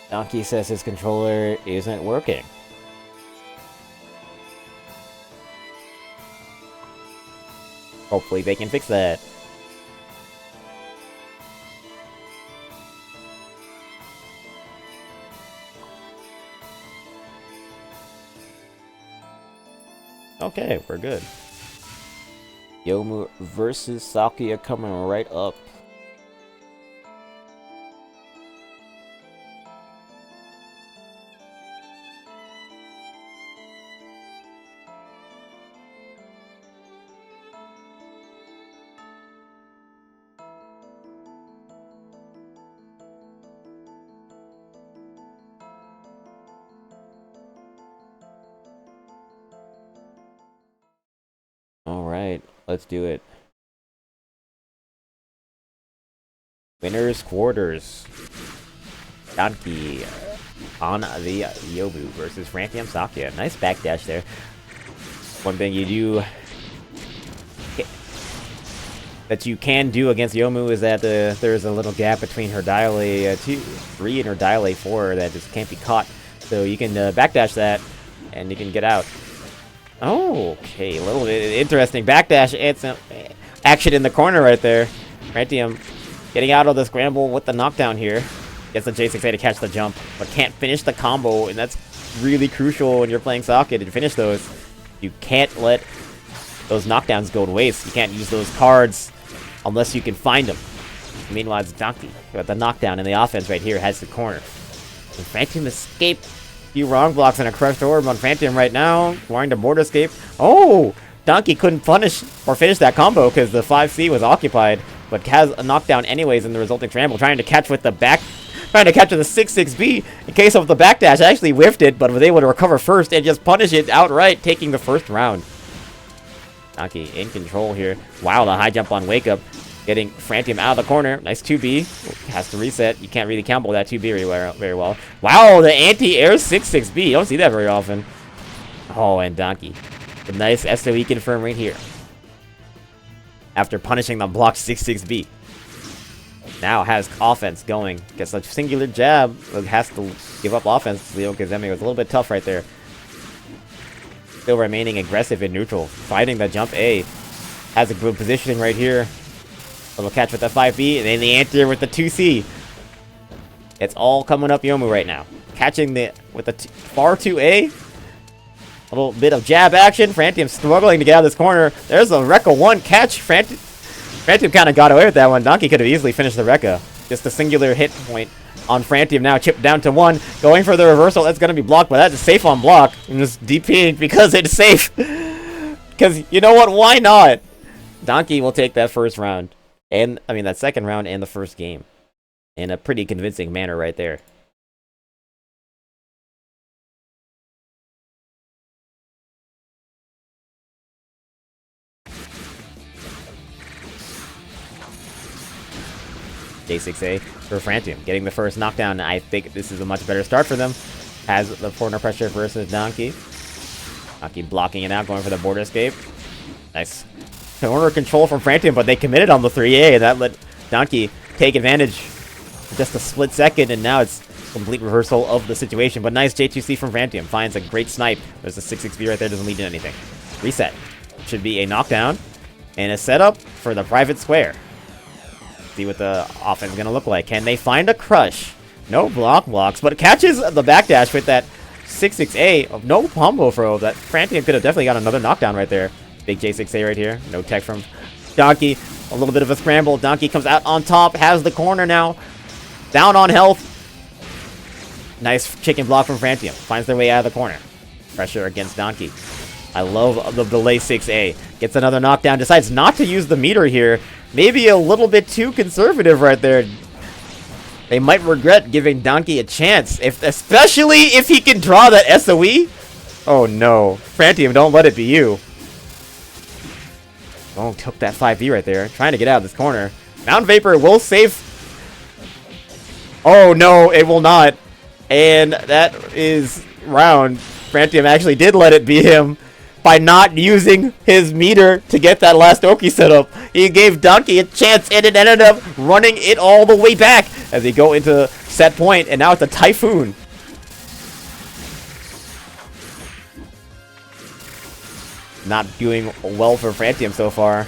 Donkey says his controller isn't working. Hopefully they can fix that. Okay, we're good. Yomu versus Sakuya coming right up. Alright, let's do it. Winner's quarters. Donkey on the Yobu versus Frantium Sakuya. Nice backdash there. One thing you do that you can do against Yomu is that there's a little gap between her dial A3 and her dial A4 that just can't be caught. So you can backdash that and you can get out. Oh, okay, a little bit interesting backdash. It's action in the corner right there. Frantium getting out of the scramble with the knockdown here. Gets the J6A to catch the jump, but can't finish the combo, and that's really crucial when you're playing Socket to finish those. You can't let those knockdowns go to waste. You can't use those cards unless you can find them. Meanwhile, it's Donkey. Got the knockdown in the offense right here, has the corner. And Frantium escaped. Few wrong blocks and a crushed orb on Frantium right now. Wanting to board escape. Oh! Donkey couldn't punish or finish that combo because the 5C was occupied. but has a knockdown anyways in the resulting scramble, trying to catch with the 6-6B in case of the backdash. Actually whiffed it, but was able to recover first and just punish it outright, taking the first round. Donkey in control here. Wow, the high jump on wake up, getting Frantium out of the corner. Nice 2B. Has to reset. You can't really combo that 2B very well. Wow, the anti-air 6-6B. You don't see that very often. Oh, and Donkey. A nice SOE confirm right here. After punishing the blocked 6-6B. Now has offense going. Gets a singular jab. Has to give up offense. Leo Kazemi was a little bit tough right there. Still remaining aggressive in neutral. Fighting the jump A. Has a good positioning right here. Little catch with the 5B. And then the anti-air with the 2C. It's all coming up Yomu right now. Catching with the far 2A. A little bit of jab action. Frantium struggling to get out of this corner. There's a Rekka 1 catch. Frantium kind of got away with that one. Donkey could have easily finished the Rekka. Just a singular hit point on Frantium now. Chipped down to 1. Going for the reversal. That's going to be blocked, but that's safe on block. And just DPing because it's safe. Because you know what? Why not? Donkey will take that first round. And, I mean, that second round and the first game. In a pretty convincing manner right there. J6A for Frantium, getting the first knockdown. I think this is a much better start for them. Has the corner pressure versus Donkey. Donkey blocking it out, going for the border escape. Nice corner control from Frantium, but they committed on the 3A, and that let Donkey take advantage for just a split second, and now it's complete reversal of the situation. But nice J2C from Frantium. Finds a great snipe. There's a 6-6B right there, doesn't lead to anything. Reset. Should be a knockdown, and a setup for the private square. See what the offense is going to look like. Can they find a crush? No blocks, but catches the backdash with that 6-6A. No combo throw. That Frantium could have definitely got another knockdown right there. Big J6A right here. No tech from Donkey. A little bit of a scramble. Donkey comes out on top. Has the corner now. Down on health. Nice chicken block from Frantium. Finds their way out of the corner. Pressure against Donkey. I love the delay 6A. Gets another knockdown. Decides not to use the meter here. Maybe a little bit too conservative right there. They might regret giving Donkey a chance. Especially if he can draw that SOE. Oh no. Frantium, don't let it be you. Oh, took that 5B right there. Trying to get out of this corner. Mountain Vapor will save. Oh no, it will not. And that is round. Frantium actually did let it be him by not using his meter to get that last Oki setup. He gave Donkey a chance, and it ended up running it all the way back as they go into set point, and now it's a Typhoon. Not doing well for Frantium so far.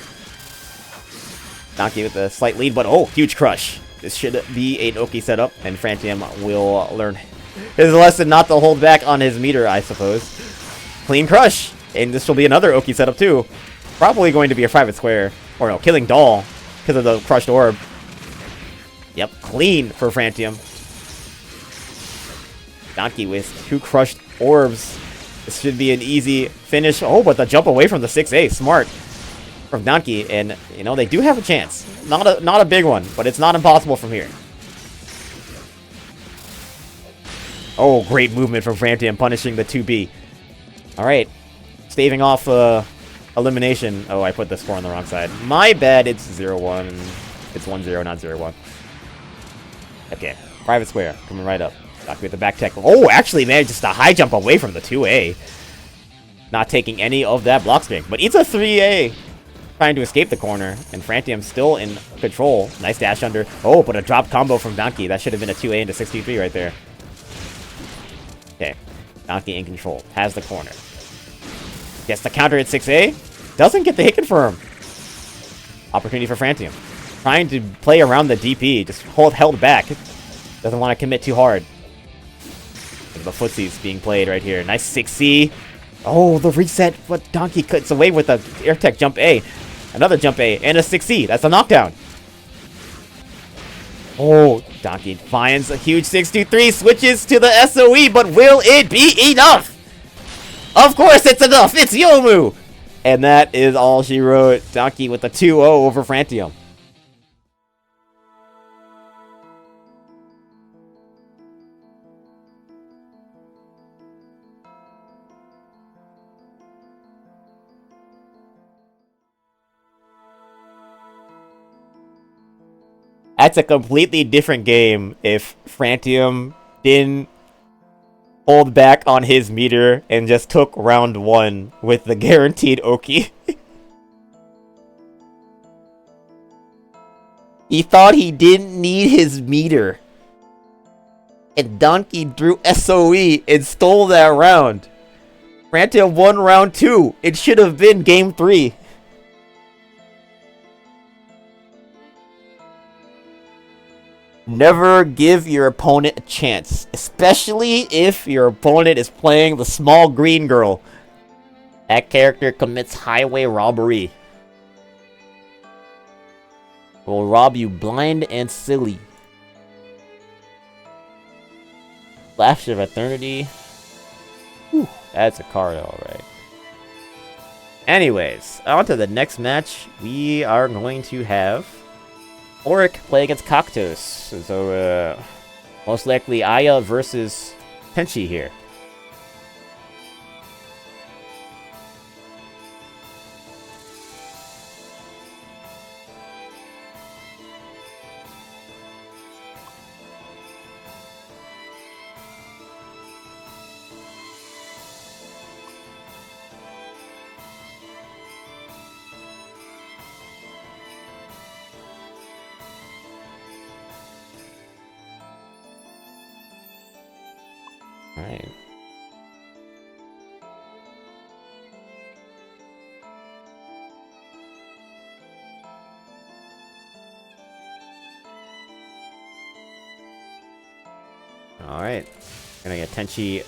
Donkey with a slight lead, but oh, huge crush. This should be an Oki setup, and Frantium will learn his lesson not to hold back on his meter, I suppose. Clean crush. And this will be another Oki setup too. Probably going to be a private square. Or no, killing Doll because of the crushed orb. Yep, clean for Frantium. Donkey with 2 crushed orbs. This should be an easy finish. Oh, but the jump away from the 6A. Smart from Donkey. And, you know, they do have a chance. Not a big one, but it's not impossible from here. Oh, great movement from Frantium, punishing the 2B. Alright. Staving off elimination. Oh, I put the score on the wrong side. My bad, it's 0-1. It's 1-0, not 0-1. Okay, private square, coming right up. Donkey with the back tech. Oh, actually managed just a high jump away from the 2A. Not taking any of that block strength, but it's a 3A. Trying to escape the corner, and Frantium still in control. Nice dash under. Oh, but a drop combo from Donkey. That should have been a 2A into 63 right there. Okay, Donkey in control. Has the corner. Gets the counter at 6A. Doesn't get the hit confirm. Opportunity for Frantium. Trying to play around the DP. Just held back. Doesn't want to commit too hard. The footsies being played right here. Nice 6C. Oh, the reset. But Donkey cuts away with the air tech jump A. Another jump A. And a 6C. That's a knockdown. Oh, Donkey finds a huge 6-2-3. Switches to the SOE. But will it be enough? Of course it's enough! It's Yomu! And that is all she wrote. Donkey with a 2-0 over Frantium. That's a completely different game if Frantium didn't hold back on his meter and just took round 1 with the guaranteed Oki. He thought he didn't need his meter. And Donkey drew SOE and stole that round. Frantium won round 2. It should have been game 3. Never give your opponent a chance, especially if your opponent is playing the small green girl. That character commits highway robbery. Will rob you blind and silly. Flash of Eternity. Whew, that's a card, alright. Anyways, on to the next match. We are going to have Auric play against Cactus. So, most likely Aya versus Tenchi here. Alright. Alright. Gonna get Tenchi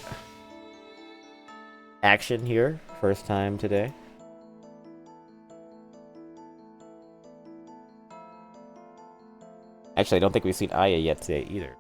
action here. First time today. Actually, I don't think we've seen Aya yet today either.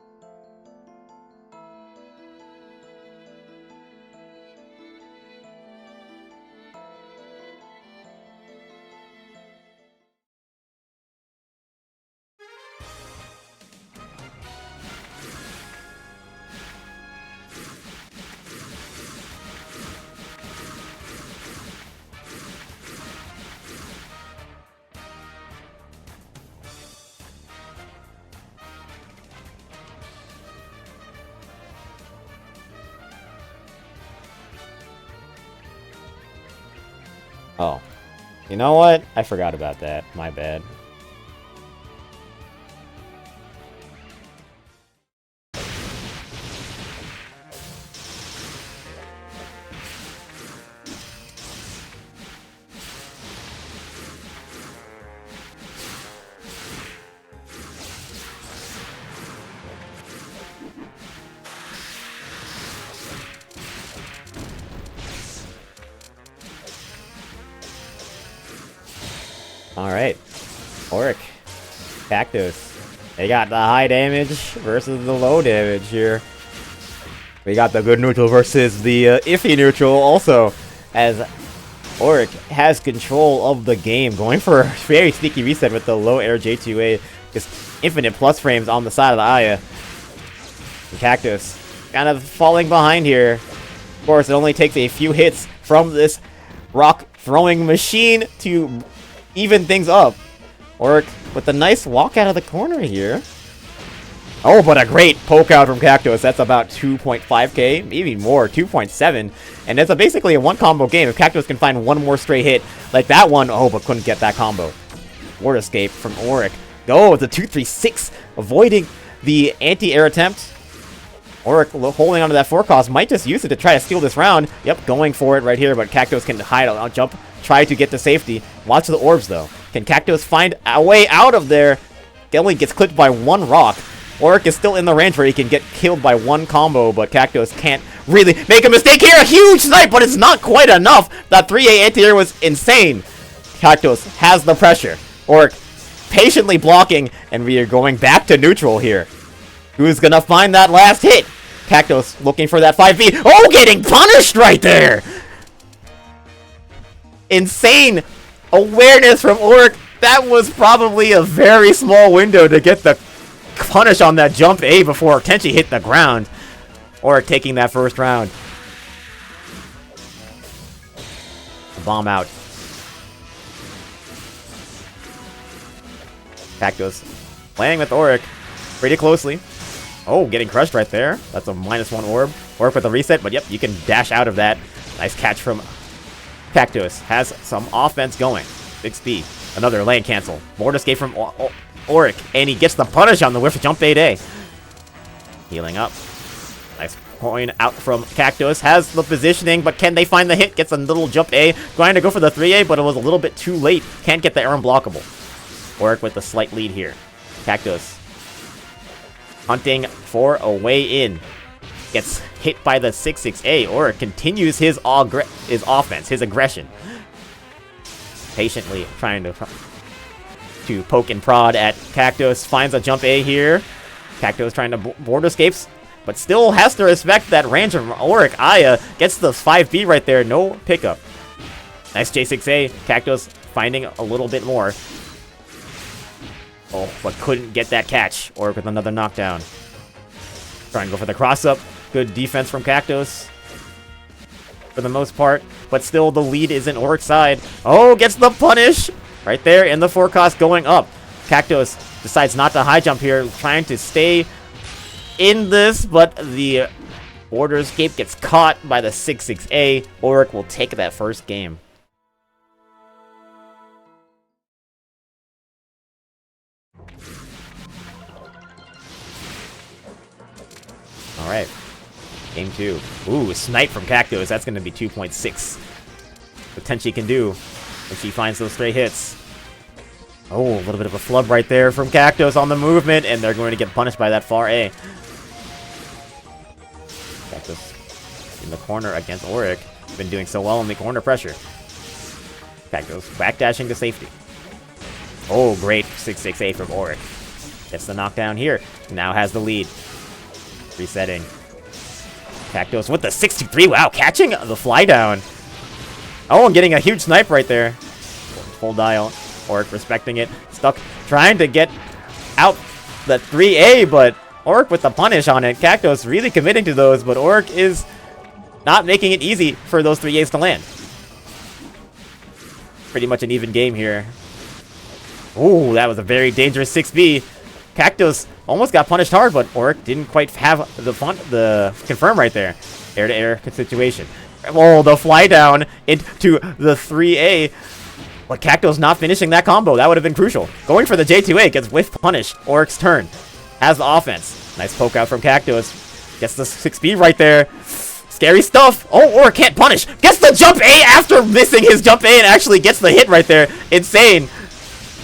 Oh. You know what? I forgot about that. My bad. Alright. Auric. Cactus. They got the high damage versus the low damage here. We got the good neutral versus the iffy neutral also, as Auric has control of the game, going for a very sneaky reset with the low air J2A. Just infinite plus frames on the side of the Aya. And Cactus kind of falling behind here. Of course, it only takes a few hits from this rock throwing machine to even things up. Auric with a nice walk out of the corner here. Oh, but a great poke out from Cactus. That's about 2.5k, maybe more, 2.7. And it's basically a one combo game. If Cactus can find one more straight hit like that one, oh, but couldn't get that combo. Ward escape from Auric. Oh, it's a 2-3-6, avoiding the anti-air attempt. Auric holding onto that forecast, might just use it to try to steal this round. Yep, going for it right here, but Cactus can hide, jump, try to get to safety. Watch the orbs, though. Can Cactus find a way out of there? Only gets clipped by one rock. Auric is still in the range where he can get killed by one combo, but Cactus can't really make a mistake here. A huge snipe, but it's not quite enough. That 3A anti-air was insane. Cactus has the pressure. Auric patiently blocking, and we are going back to neutral here. Who's gonna find that last hit? Cactus looking for that 5B. Oh, getting punished right there! Insane awareness from Auric. That was probably a very small window to get the punish on that jump A before Tenchi hit the ground. Auric taking that first round. Bomb out. Cactus Playing with Auric pretty closely. Oh, getting crushed right there. That's a -1 orb. Auric with a reset, but yep, you can dash out of that. Nice catch from Cactus. Has some offense going. Big speed. Another lane cancel. Board escape from Auric, and he gets the punish on the whiff jump 8A. Healing up. Nice coin out from Cactus. Has the positioning, but can they find the hit? Gets a little jump A. Going to go for the 3A, but it was a little bit too late. Can't get the air unblockable. Auric with the slight lead here. Cactus hunting for a way in. Gets hit by the 6-6A. Auric continues his offense, his aggression. Patiently trying to poke and prod at Cactus. Finds a jump A here. Cactus trying to board escapes, but still has to respect that range from Auric. Aya gets the 5B right there. No pickup. Nice J6A. Cactus finding a little bit more. Oh, but couldn't get that catch. Auric with another knockdown. Trying to go for the cross-up. Good defense from Cactus for the most part, but still the lead is in Auric's side. Oh, gets the punish right there in the forecast going up. Cactus decides not to high jump here, trying to stay in this, but the border escape gets caught by the 6-6A. Auric will take that first game. All right. Game 2. Ooh, snipe from Cactus. That's going to be 2.6. What Tenchi can do if she finds those stray hits. Oh, a little bit of a flub right there from Cactus on the movement, and they're going to get punished by that far A. Cactus in the corner against Auric. Been doing so well in the corner pressure. Cactus backdashing to safety. Oh, great 6-6A from Auric. Gets the knockdown here. Now has the lead. Resetting. Cactus with the 63. Wow, catching the fly down. Oh, and getting a huge snipe right there. Full dial. Auric respecting it. Stuck trying to get out the 3A, but Auric with the punish on it. Cactus really committing to those, but Auric is not making it easy for those 3As to land. Pretty much an even game here. Ooh, that was a very dangerous 6B. Cactus almost got punished hard, but Auric didn't quite have the confirm right there. Air-to-air situation. Oh, the fly down into the 3A. But Cactus not finishing that combo. That would have been crucial. Going for the J2A gets whiff punish. Auric's turn. Has the offense. Nice poke out from Cactus. Gets the 6B right there. Scary stuff. Oh, Auric can't punish. Gets the jump A after missing his jump A and actually gets the hit right there. Insane.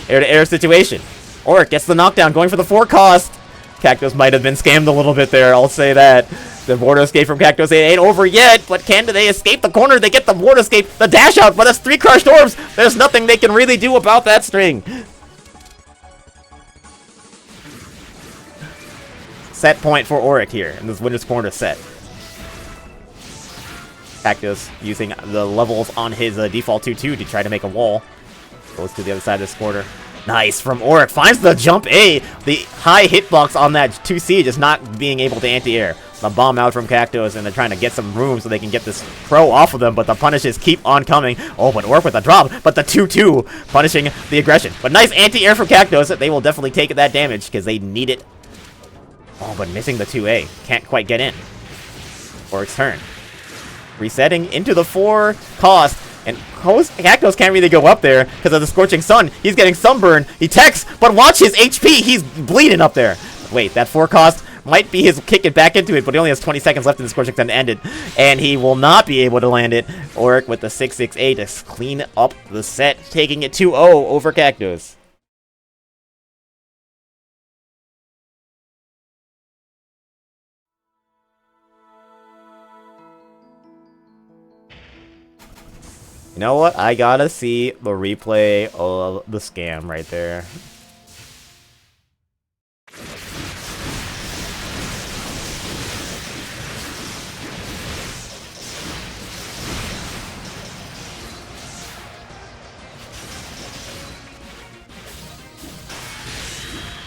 Air-to-air situation. Auric gets the knockdown, going for the forecast. Cactus might have been scammed a little bit there, I'll say that. The border escape from Cactus ain't over yet, but can they escape the corner? They get the border escape, the dash out, but that's 3 crushed orbs. There's nothing they can really do about that string. Set point for Auric here in this winner's corner set. Cactus using the levels on his default 2-2 to try to make a wall. Goes to the other side of this quarter. Nice from Auric. Finds the jump A. The high hitbox on that 2C just not being able to anti-air. The bomb out from Cactus, and they're trying to get some room so they can get this pro off of them, but the punishes keep on coming. Oh, but Auric with the drop, but the 2-2 punishing the aggression. But nice anti-air from Cactus. They will definitely take that damage because they need it. Oh, but missing the 2A. Can't quite get in. Auric's turn. Resetting into the 4 cost. And Cactus can't really go up there because of the scorching sun. He's getting sunburn. He techs, but watch his HP. He's bleeding up there. Wait, that 4 cost might be his kick it back into it, but he only has 20 seconds left in the scorching sun to end it. And he will not be able to land it. Auric with the 6-6A to clean up the set, taking it 2-0 over Cactus. You know what? I gotta see the replay of the scam right there.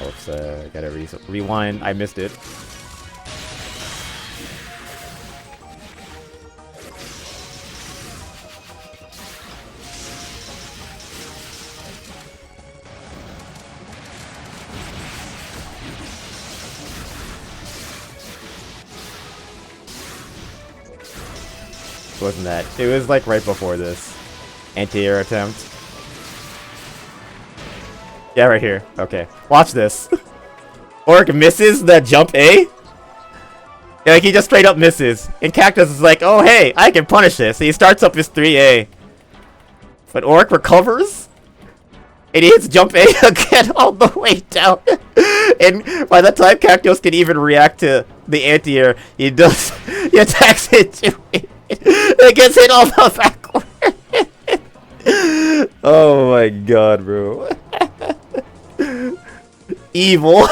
Oops, gotta rewind. I missed it. wasn't that? It was like right before this. Anti-air attempt. Yeah, right here. Okay. Watch this. Orc misses the jump A. Yeah, like he just straight up misses. And Cactus is like, oh hey, I can punish this. So he starts up his 3A. But Orc recovers. And he hits jump A again all the way down. And by the time Cactus can even react to the anti-air, he attacks it too. It gets hit all the backward. Oh my god, bro. Evil.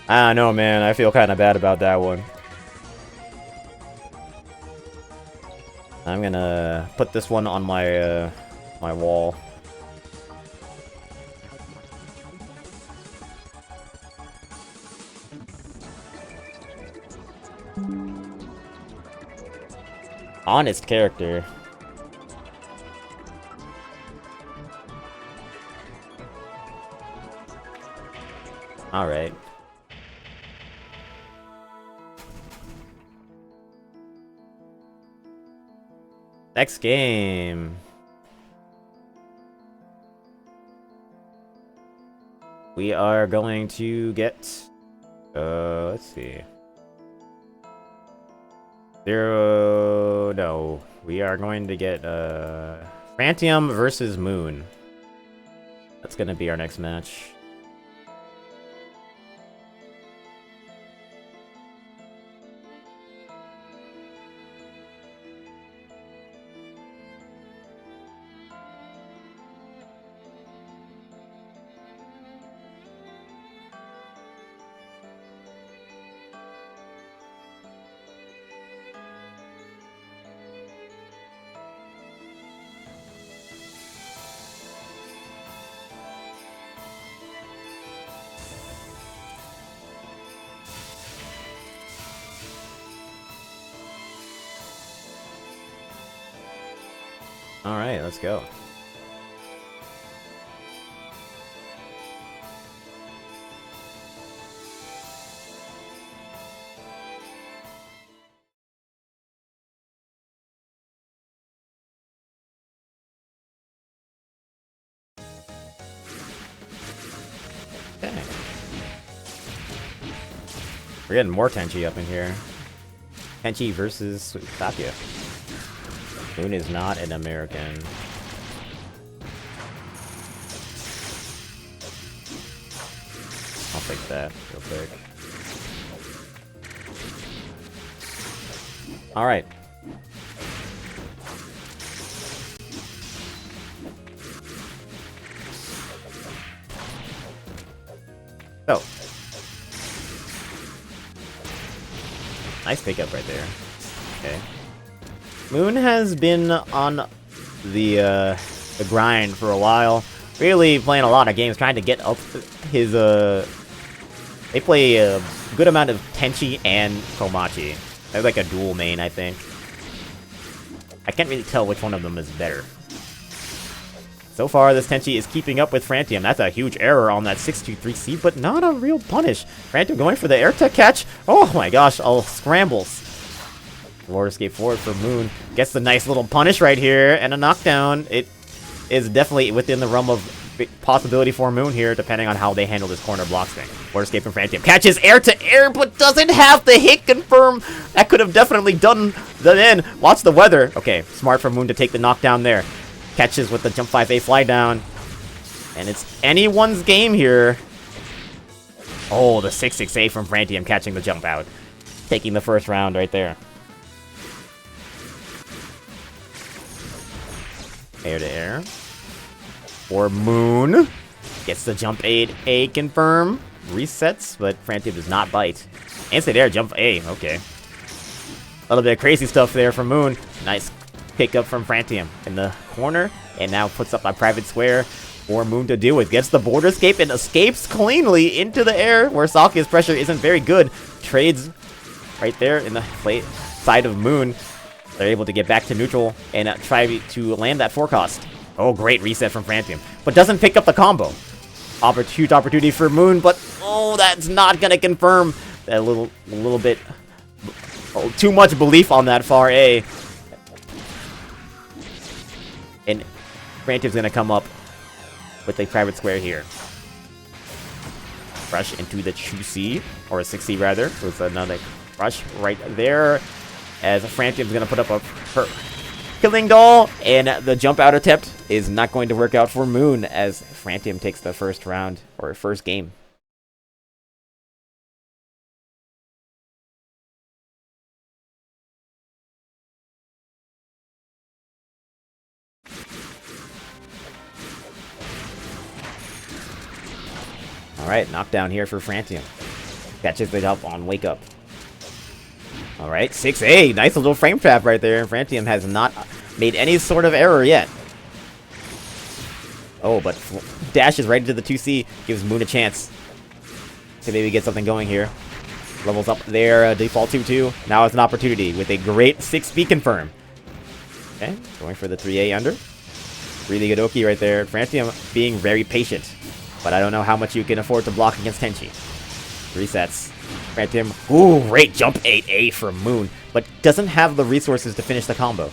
I don't know, man. I feel kind of bad about that one. I'm gonna put this one on my my wall. Honest character. All right. Next game. We are going to get let's see. No. We are going to get Frantium versus Moon. That's gonna be our next match. Alright, let's go. Okay. We're getting more Tenchi up in here. Tenchi versus Sakya. Moon is not an American. I'll fix that real quick. Alright. So. Nice pickup right there. Okay. Moon has been on the grind for a while. Really playing a lot of games, trying to get up his, They play a good amount of Tenchi and Komachi. They're like a dual main, I think. I can't really tell which one of them is better. So far, this Tenchi is keeping up with Frantium. That's a huge error on that 623C, but not a real punish. Frantium going for the air tech catch. Oh my gosh, all scrambles. Forward escape forward for Moon. Gets the nice little punish right here, and a knockdown. It is definitely within the realm of possibility for Moon here, depending on how they handle this corner block thing. Forward escape from Frantium. Catches air to air, but doesn't have the hit confirm. That could have definitely done the in. Watch the weather. Okay, smart for Moon to take the knockdown there. Catches with the jump 5A fly down. And it's anyone's game here. Oh, the 6-6A from Frantium catching the jump out. Taking the first round right there. Air to air. For Moon. Gets the jump 8A confirm. Resets, but Frantium does not bite. Instant air, jump A. Okay. A little bit of crazy stuff there from Moon. Nice pick up from Frantium in the corner. And now puts up a private square for Moon to deal with. Gets the border escape and escapes cleanly into the air where Sakuya's pressure isn't very good. Trades right there in the side of Moon. They're able to get back to neutral and try to land that forecast. Oh, great reset from Frantium. But doesn't pick up the combo. Huge opportunity for Moon, but oh, that's not going to confirm. That little bit... Oh, too much belief on that far A. And Frantium's going to come up with a private square here. Rush into the 2C, or a 6C rather, with another rush right there. As Frantium's gonna put up a killing doll, and the jump out attempt is not going to work out for Moon as Frantium takes the first round, or first game. Alright, knockdown here for Frantium. Catches it up on Wake Up. Alright, 6A. Nice little frame trap right there. And Frantium has not made any sort of error yet. Oh, but dashes right into the 2C. Gives Moon a chance to maybe get something going here. Levels up there. Default 2-2. Now it's an opportunity with a great 6B confirm. Okay, going for the 3A under. Really good Oki right there. Frantium being very patient. But I don't know how much you can afford to block against Tenchi. Resets. Frantium. Ooh, great jump 8A for Moon. But doesn't have the resources to finish the combo.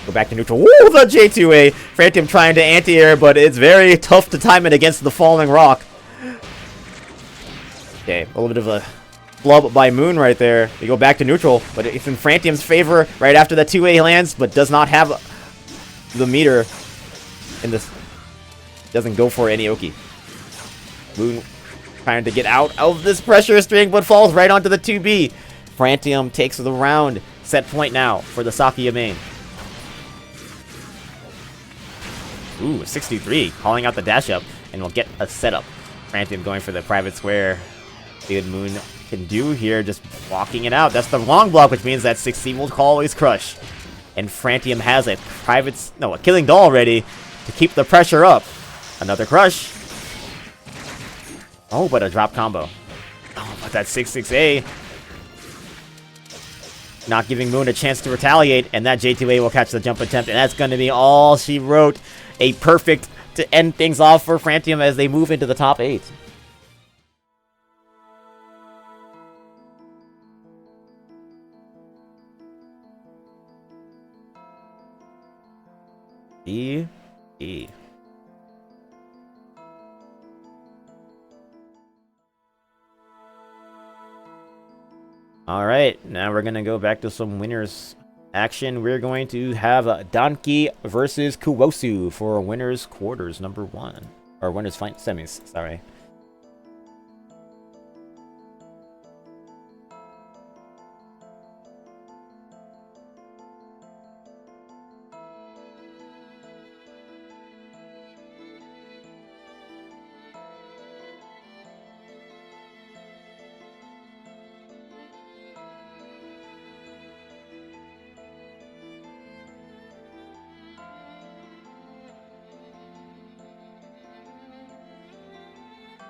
Go back to neutral. Ooh, the J2A. Frantium trying to anti-air, but it's very tough to time it against the falling rock. Okay, a little bit of a flub by Moon right there. We go back to neutral, but it's in Frantium's favor right after that 2A lands, but does not have the meter in this. Doesn't go for any Oki. Moon trying to get out of this pressure string, but falls right onto the 2B. Frantium takes the round. Set point now for the Sakuya main. Ooh, 63. Calling out the dash up, and we'll get a setup. Frantium going for the private square. Good Moon can do here, just blocking it out. That's the long block, which means that 6C will always crush. And Frantium has a a killing doll ready to keep the pressure up. Another crush. Oh, but a drop combo. Oh, but that 6-6A. Not giving Moon a chance to retaliate, and that J2A will catch the jump attempt, and that's going to be all she wrote. A perfect to end things off for Frantium as they move into the top 8. E. Alright, now we're going to go back to some winners action. We're going to have Danki versus Kuwosu for winners quarters number 1. Or winners semis, sorry.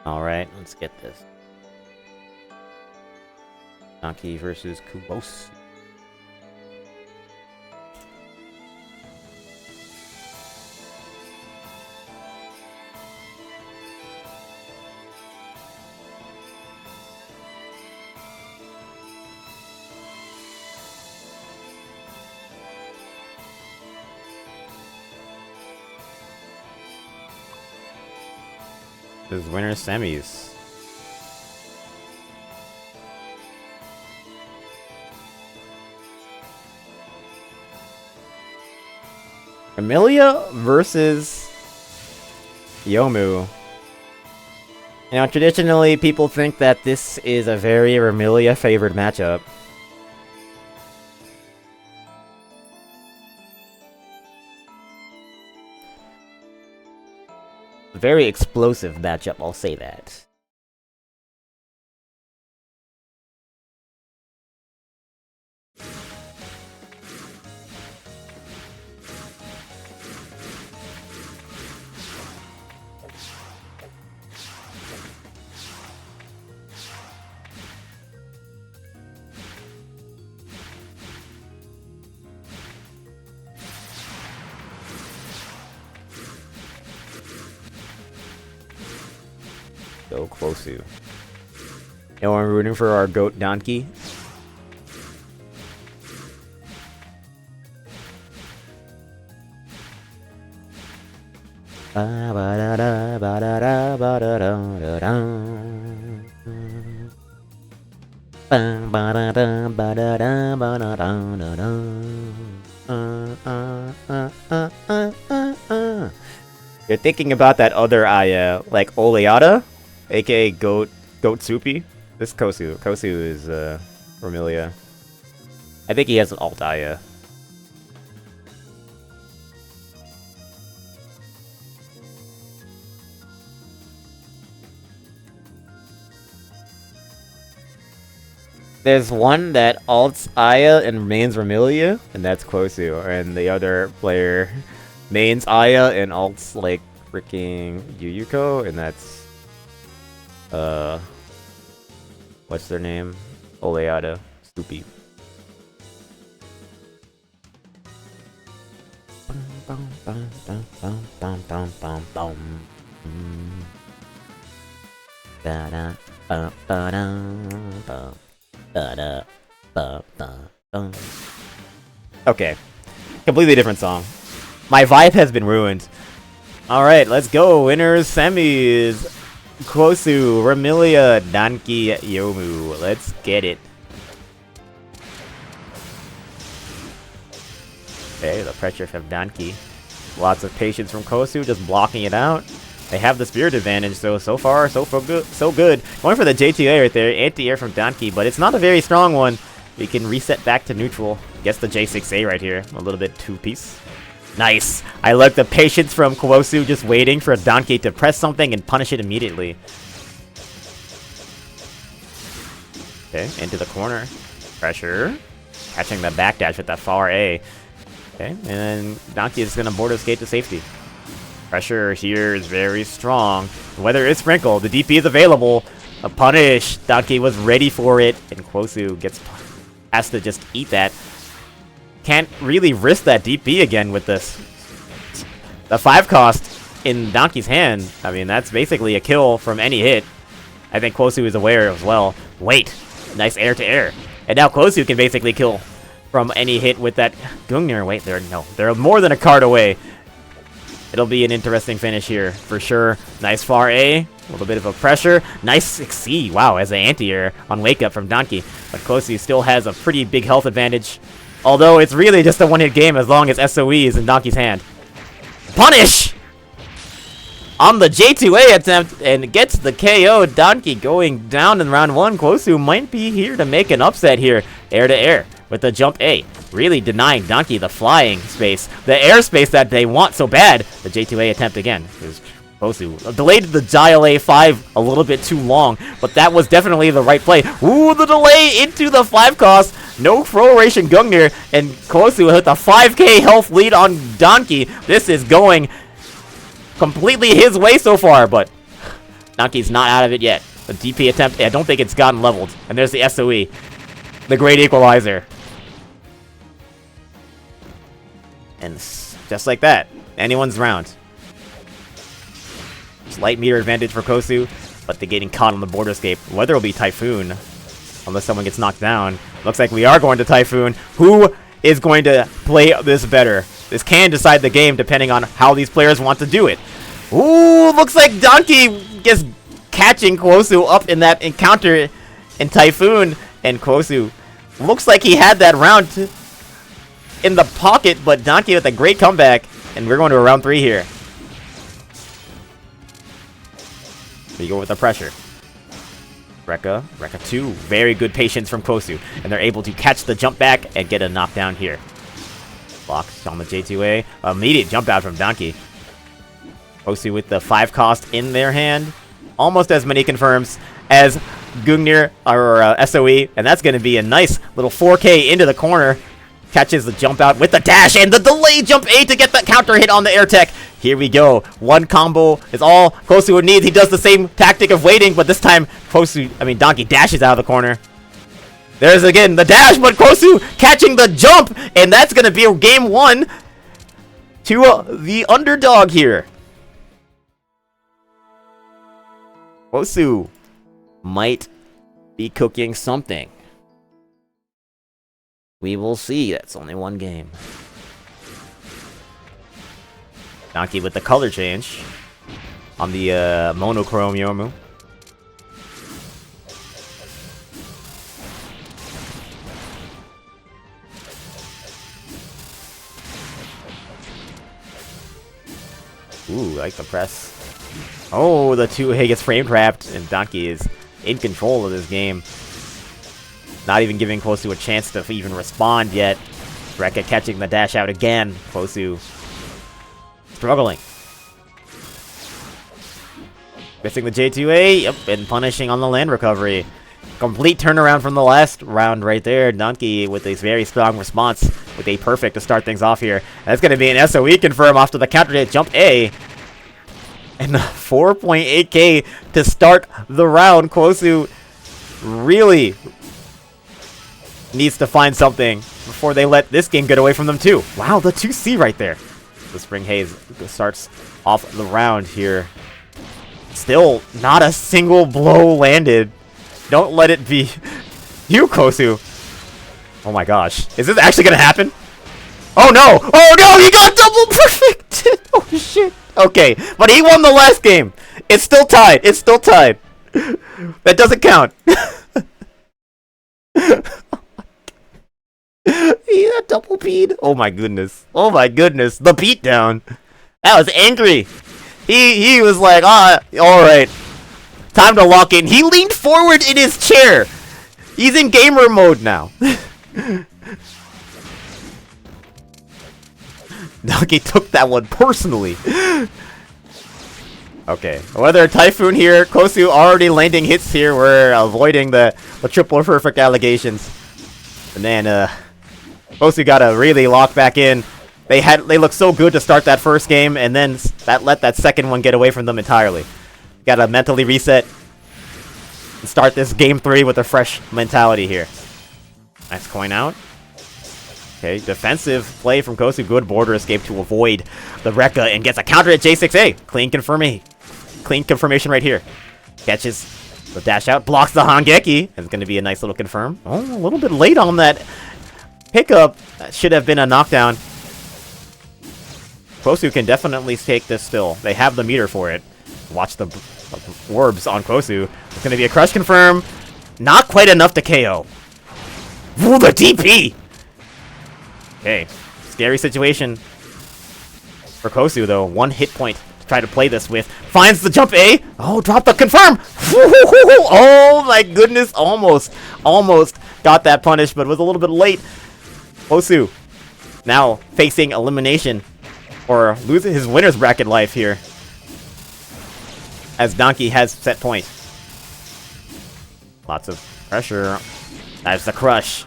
Alright, let's get this. Danki versus Kuwosu. This is winner semis. Emilia versus Yomu. You know, traditionally people think that this is a very Emilia favored matchup. Very explosive matchup, I'll say that. Go Closu. And we're rooting for our goat Donkey. You're thinking about that other Aya, like Oleata, aka Goat Soupy. This Kosu. Kosu is Vermilia. I think he has an alt Aya. There's one that alts Aya and mains Vermilia, and that's Kosu. And the other player mains Aya and alts like freaking Yuyuko, and that's what's their name? Oleata. Stoopy. Okay. Completely different song. My vibe has been ruined. Alright, let's go. Winners, semis. Kosu, Vermilia, Danki, Yomu. Let's get it. Okay, the pressure from Danki. Lots of patience from Kosu, just blocking it out. They have the spirit advantage, so far, so good. Going for the JTA right there, anti-air from Danki, but it's not a very strong one. We can reset back to neutral. Gets the J6A right here, a little bit two-piece. Nice! I like the patience from Kosu, just waiting for Danki to press something and punish it immediately. Okay, into the corner. Pressure. Catching the backdash with that far A. Okay, and then Danki is going to border skate to safety. Pressure here is very strong. The weather is sprinkled. The DP is available. A punish. Danki was ready for it. And Kosu has to just eat that. Can't really risk that DP again with this. The 5 cost in Danki's hand. I mean, that's basically a kill from any hit. I think Kosu is aware as well. Wait. Nice air to air. And now Kosu can basically kill from any hit with that Gungnir. Wait, they're more than a card away. It'll be an interesting finish here, for sure. Nice far A, a little bit of a pressure. Nice 6C, wow, as an anti-air on Wake Up from Danki. But Kosu still has a pretty big health advantage. Although it's really just a one-hit game as long as SOE is in Danki's hand. Punish! On the J2A attempt, and gets the KO. Danki going down in round 1. Kosu might be here to make an upset here. Air to air with the jump A. Really denying Danki the flying space. The airspace that they want so bad. The J2A attempt again. Kosu delayed the dial A5 a little bit too long, but that was definitely the right play. Ooh, the delay into the 5 cost. No Froration Gungnir, and Kosu with a 5k health lead on Danki. This is going completely his way so far, but Danki's not out of it yet. The DP attempt, I don't think it's gotten leveled. And there's the SOE. The great equalizer. And just like that, anyone's round. Slight meter advantage for Kosu, but they're getting caught on the border escape. Weather will be Typhoon, unless someone gets knocked down. Looks like we are going to Typhoon. Who is going to play this better? This can decide the game depending on how these players want to do it. Ooh, looks like Danki gets catching Kosu up in that encounter in Typhoon. And Kosu looks like he had that round in the pocket, but Danki with a great comeback. And we're going to a round 3 here. We go with the pressure. Rekka 2. Very good patience from Kosu. And they're able to catch the jump back and get a knockdown here. Blocks on the J2A. Immediate jump out from Danki. Kosu with the 5 cost in their hand. Almost as many confirms as Gungnir or SOE. And that's going to be a nice little 4K into the corner. Catches the jump out with the dash and the delay jump A to get the counter hit on the air tech. Here we go. One combo is all Kosu would need. He does the same tactic of waiting, but this time Danki dashes out of the corner. There's again the dash, but Kosu catching the jump, and that's going to be game 1 to the underdog here. Kosu might be cooking something. We will see. That's only one game. Donkey with the color change on the monochrome Yomu. Ooh, I like the press. Oh, the Touhou gets frame trapped, and Donkey is in control of this game. Not even giving Kosu a chance to even respond yet. Rekka catching the dash out again. Kosu struggling. Missing the J2A, yep, and punishing on the land recovery. Complete turnaround from the last round right there. Donkey with a very strong response with a perfect to start things off here. That's going to be an SOE confirm after the counter hit jump A. And 4.8k to start the round. Kosu really needs to find something before they let this game get away from them too. Wow, the 2C right there. The Spring Haze starts off the round here. Still not a single blow landed. Don't let it be you, Kosu. Oh my gosh. Is this actually gonna happen? Oh no! Oh no! He got double perfected! Oh shit. Okay, but he won the last game. It's still tied. It's still tied. That doesn't count. He got double beat. Oh my goodness. Oh my goodness. The beatdown. That was angry. He was like, ah, alright. Time to lock in. He leaned forward in his chair. He's in gamer mode now. Donkey took that one personally. Okay, whether Typhoon here, Kosu already landing hits here. We're avoiding the triple perfect allegations. And then Kosu got to really lock back in. They looked so good to start that first game, and then let that second one get away from them entirely. Got to mentally reset and start this game 3 with a fresh mentality here. Nice coin out. Okay, defensive play from Kosu. Good border escape to avoid the Rekka and gets a counter at J6A. Clean confirmation right here. Catches the dash out, blocks the Hangeki. It's going to be a nice little confirm. Oh, a little bit late on that pickup. That should have been a knockdown. Kosu can definitely take this still. They have the meter for it. Watch the orbs on Kosu. It's going to be a crush confirm. Not quite enough to KO. Ooh, the DP! Okay, scary situation for Kosu though. 1 hit point to try to play this with. Finds the jump A. Oh, drop the confirm. Oh my goodness, almost got that punish, but was a little bit late. Kosu now facing elimination or losing his winner's bracket life here, as Donkey has set point. Lots of pressure. That's the crush.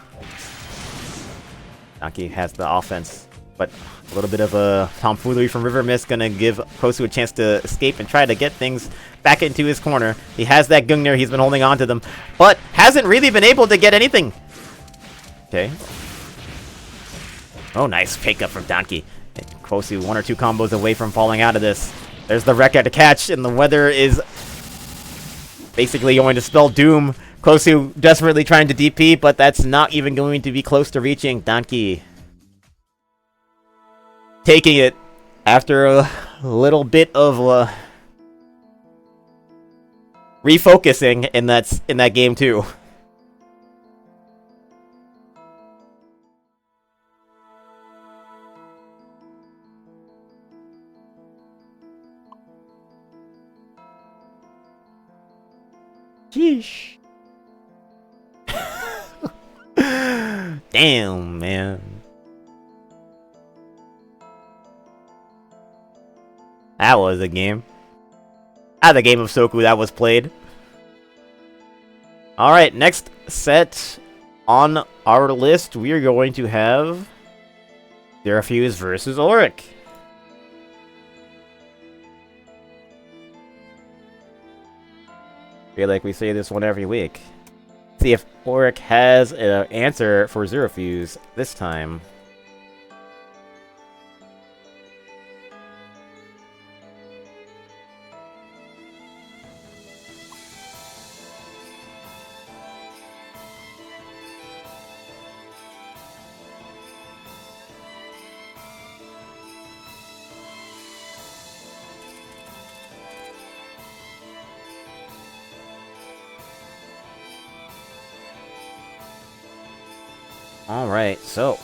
Donkey has the offense, but a little bit of a tomfoolery from River Mist gonna give Kosu a chance to escape and try to get things back into his corner. He has that Gungnir, he's been holding on to them, but hasn't really been able to get anything. Okay. Oh, nice pick up from Donkey. Kosu 1 or 2 combos away from falling out of this. There's the Rekka to catch, and the weather is basically going to spell doom. Kosu desperately trying to DP, but that's not even going to be close to reaching. Donkey taking it after a little bit of refocusing in that game too. Sheesh. Damn, man. That was a game. That was a game of Soku that was played. Alright, next set on our list, we are going to have Syrafuse versus Auric. I feel like we say this one every week. See if Auric has an answer for Syrafuse this time. Alright, so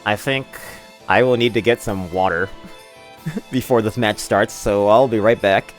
I think I will need to get some water before this match starts, so I'll be right back.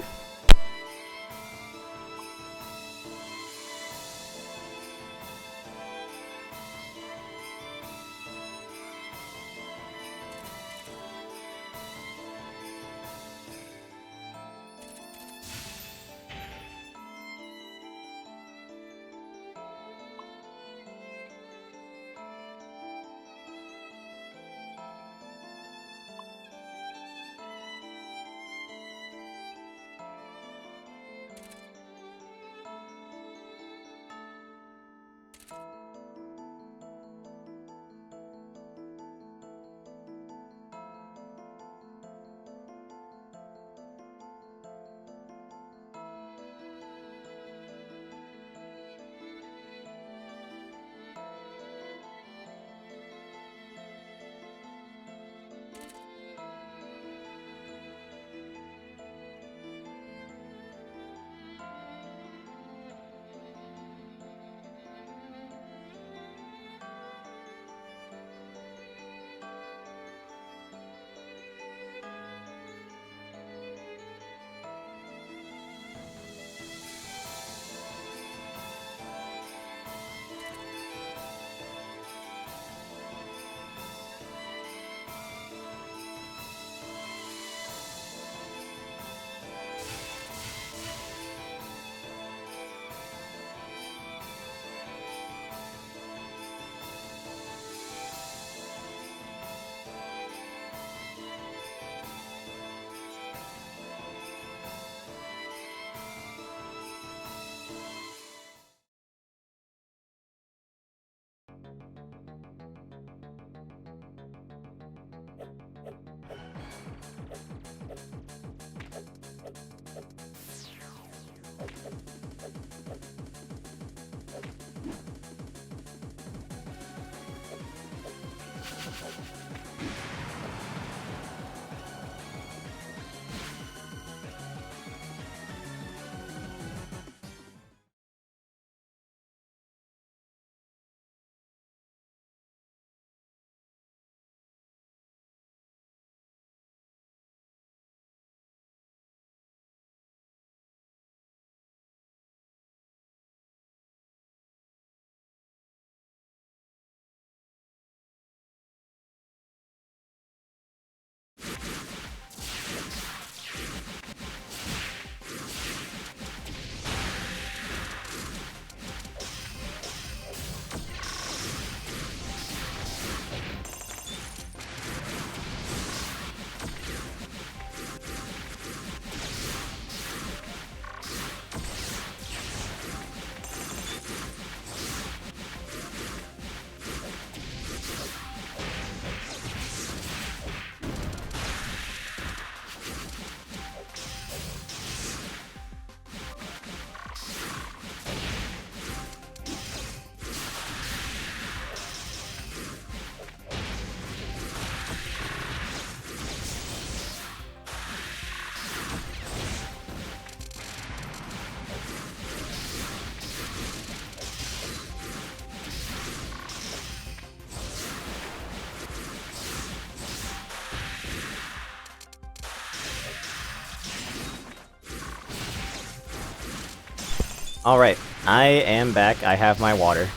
Alright, I am back. I have my water.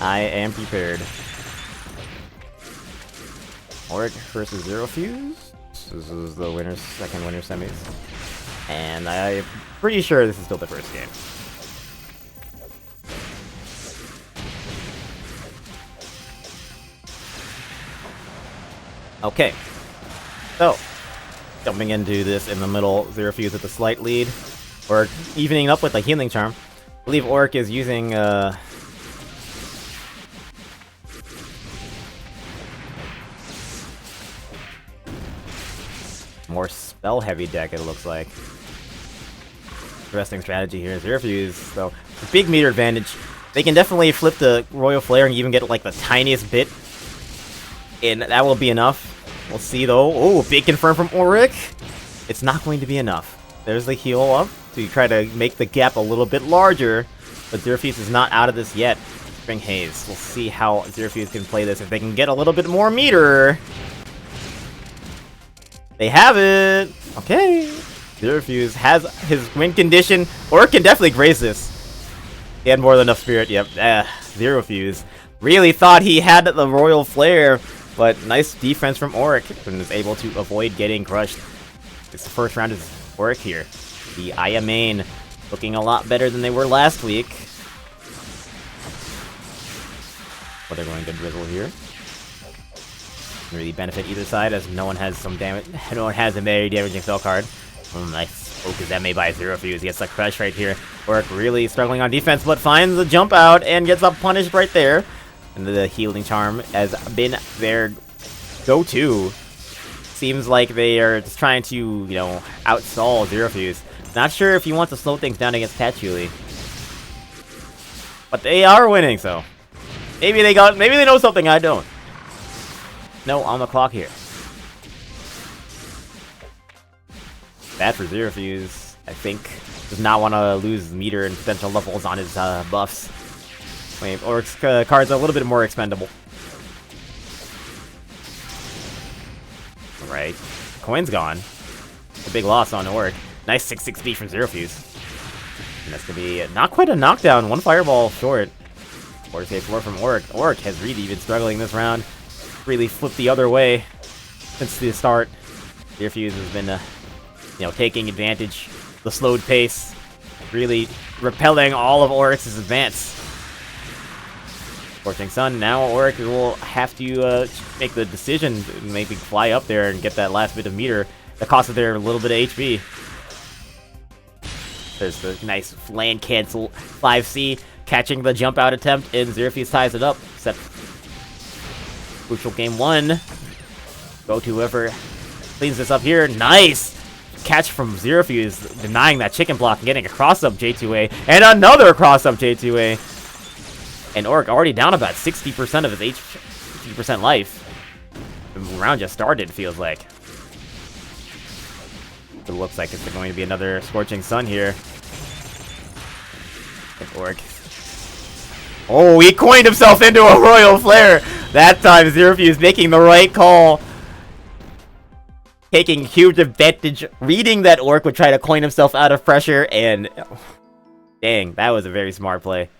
I am prepared. Auric versus Zero Fuse. This is the winner's second winner semis. And I'm pretty sure this is still the first game. Okay. So, jumping into this in the middle, Zero Fuse with a slight lead. Or evening up with a healing charm. I believe Auric is using more spell heavy deck, it looks like. Interesting strategy here. Zero Fuse, so big meter advantage. They can definitely flip the Royal Flare and even get like the tiniest bit. And that will be enough. We'll see though. Oh, big confirm from Auric. It's not going to be enough. There's the heal up to try to make the gap a little bit larger, but Zero Fuse is not out of this yet. Spring Haze. We'll see how Zero Fuse can play this if they can get a little bit more meter. They have it! Okay. Zero Fuse has his win condition, or can definitely graze this. He had more than enough spirit, yep. Zero Fuse. Really thought he had the Royal Flare, but nice defense from Auric, and is able to avoid getting crushed. This first round is Auric here. The Aya main looking a lot better than they were last week. But they're going to drizzle here. Really benefit either side as no one has some damage. No one has a very damaging spell card. Nice focus that made by Zero Fuse. Gets the crush right here. Auric really struggling on defense, but finds the jump out and gets up punished right there. And the healing charm has been their go-to. Seems like they are just trying to, you know, outstall Zero Fuse. Not sure if he wants to slow things down against Patchouli. But they are winning, so maybe they know something I don't. No, on the clock here. Bad for Zero Fuse, I think. Does not want to lose meter and potential levels on his buffs. Wait, Auric's card's a little bit more expendable. Alright. Coin's gone. A big loss on Auric. Nice 6-6 speed from Zero Fuse. And that's going to be not quite a knockdown. One fireball short. 4 from Auric. Auric has really been struggling this round. Really flipped the other way since the start. Zero Fuse has been, you know, taking advantage. The slowed pace. Really repelling all of Auric's advance. Scorching Sun. Now Auric will have to make the decision to maybe fly up there and get that last bit of meter. The cost of their little bit of HP. There's the nice land cancel 5C, catching the jump out attempt, and Zero Fuse ties it up. Set crucial game 1. Go to whoever cleans this up here. Nice catch from Zero Fuse, denying that chicken block and getting a cross-up J2A, and another cross-up J2A. And Auric already down about 60% of his 50% life. The round just started, feels like. It looks like it's going to be another Scorching Sun here. Auric. Oh, he coined himself into a Royal Flare! That time, Zero Fuse making the right call. Taking huge advantage, reading that Auric would try to coin himself out of pressure, and... dang, that was a very smart play.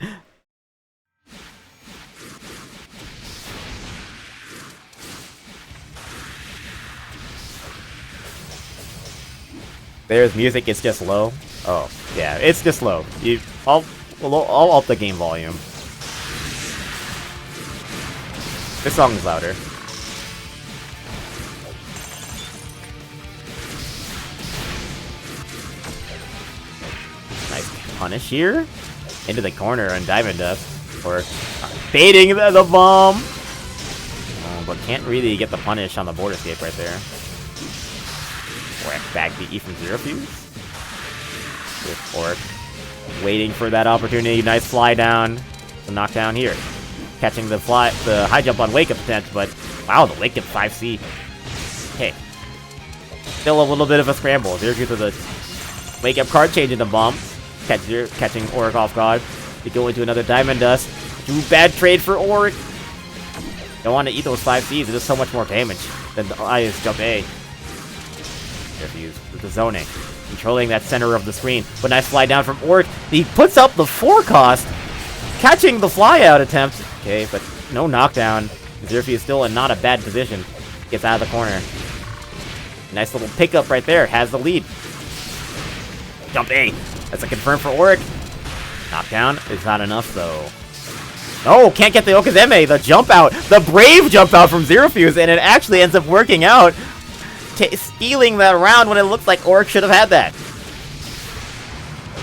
There's music, it's just low. Oh, yeah, it's just low. I'll up the game volume. This song is louder. Nice punish here. Into the corner on Diamond Dust. Or baiting the bomb. But can't really get the punish on the border escape right there. Back the E from Zero Fuse. With Auric waiting for that opportunity. Nice fly down. The knockdown here. Catching the high jump on wake up attempt, but wow, the wake up 5C. Okay. Still a little bit of a scramble. Zero Fuse with a wake up card change into bomb. Catching Auric off guard. They go into another Diamond Dust. Bad trade for Auric. Don't want to eat those 5Cs. It does so much more damage than the Aya's jump A. With the zoning, controlling that center of the screen. But nice fly down from Auric. He puts up the 4 cost, catching the fly out attempt. Okay, but no knockdown. Zero Fuse is still in not a bad position. Gets out of the corner. Nice little pickup right there. Has the lead. Jump A. That's a confirm for Auric. Knockdown is not enough though. No, can't get the Okazeme. The jump out. The brave jump out from Zero Fuse, and it actually ends up working out. Stealing that round when it looks like Auric should have had that.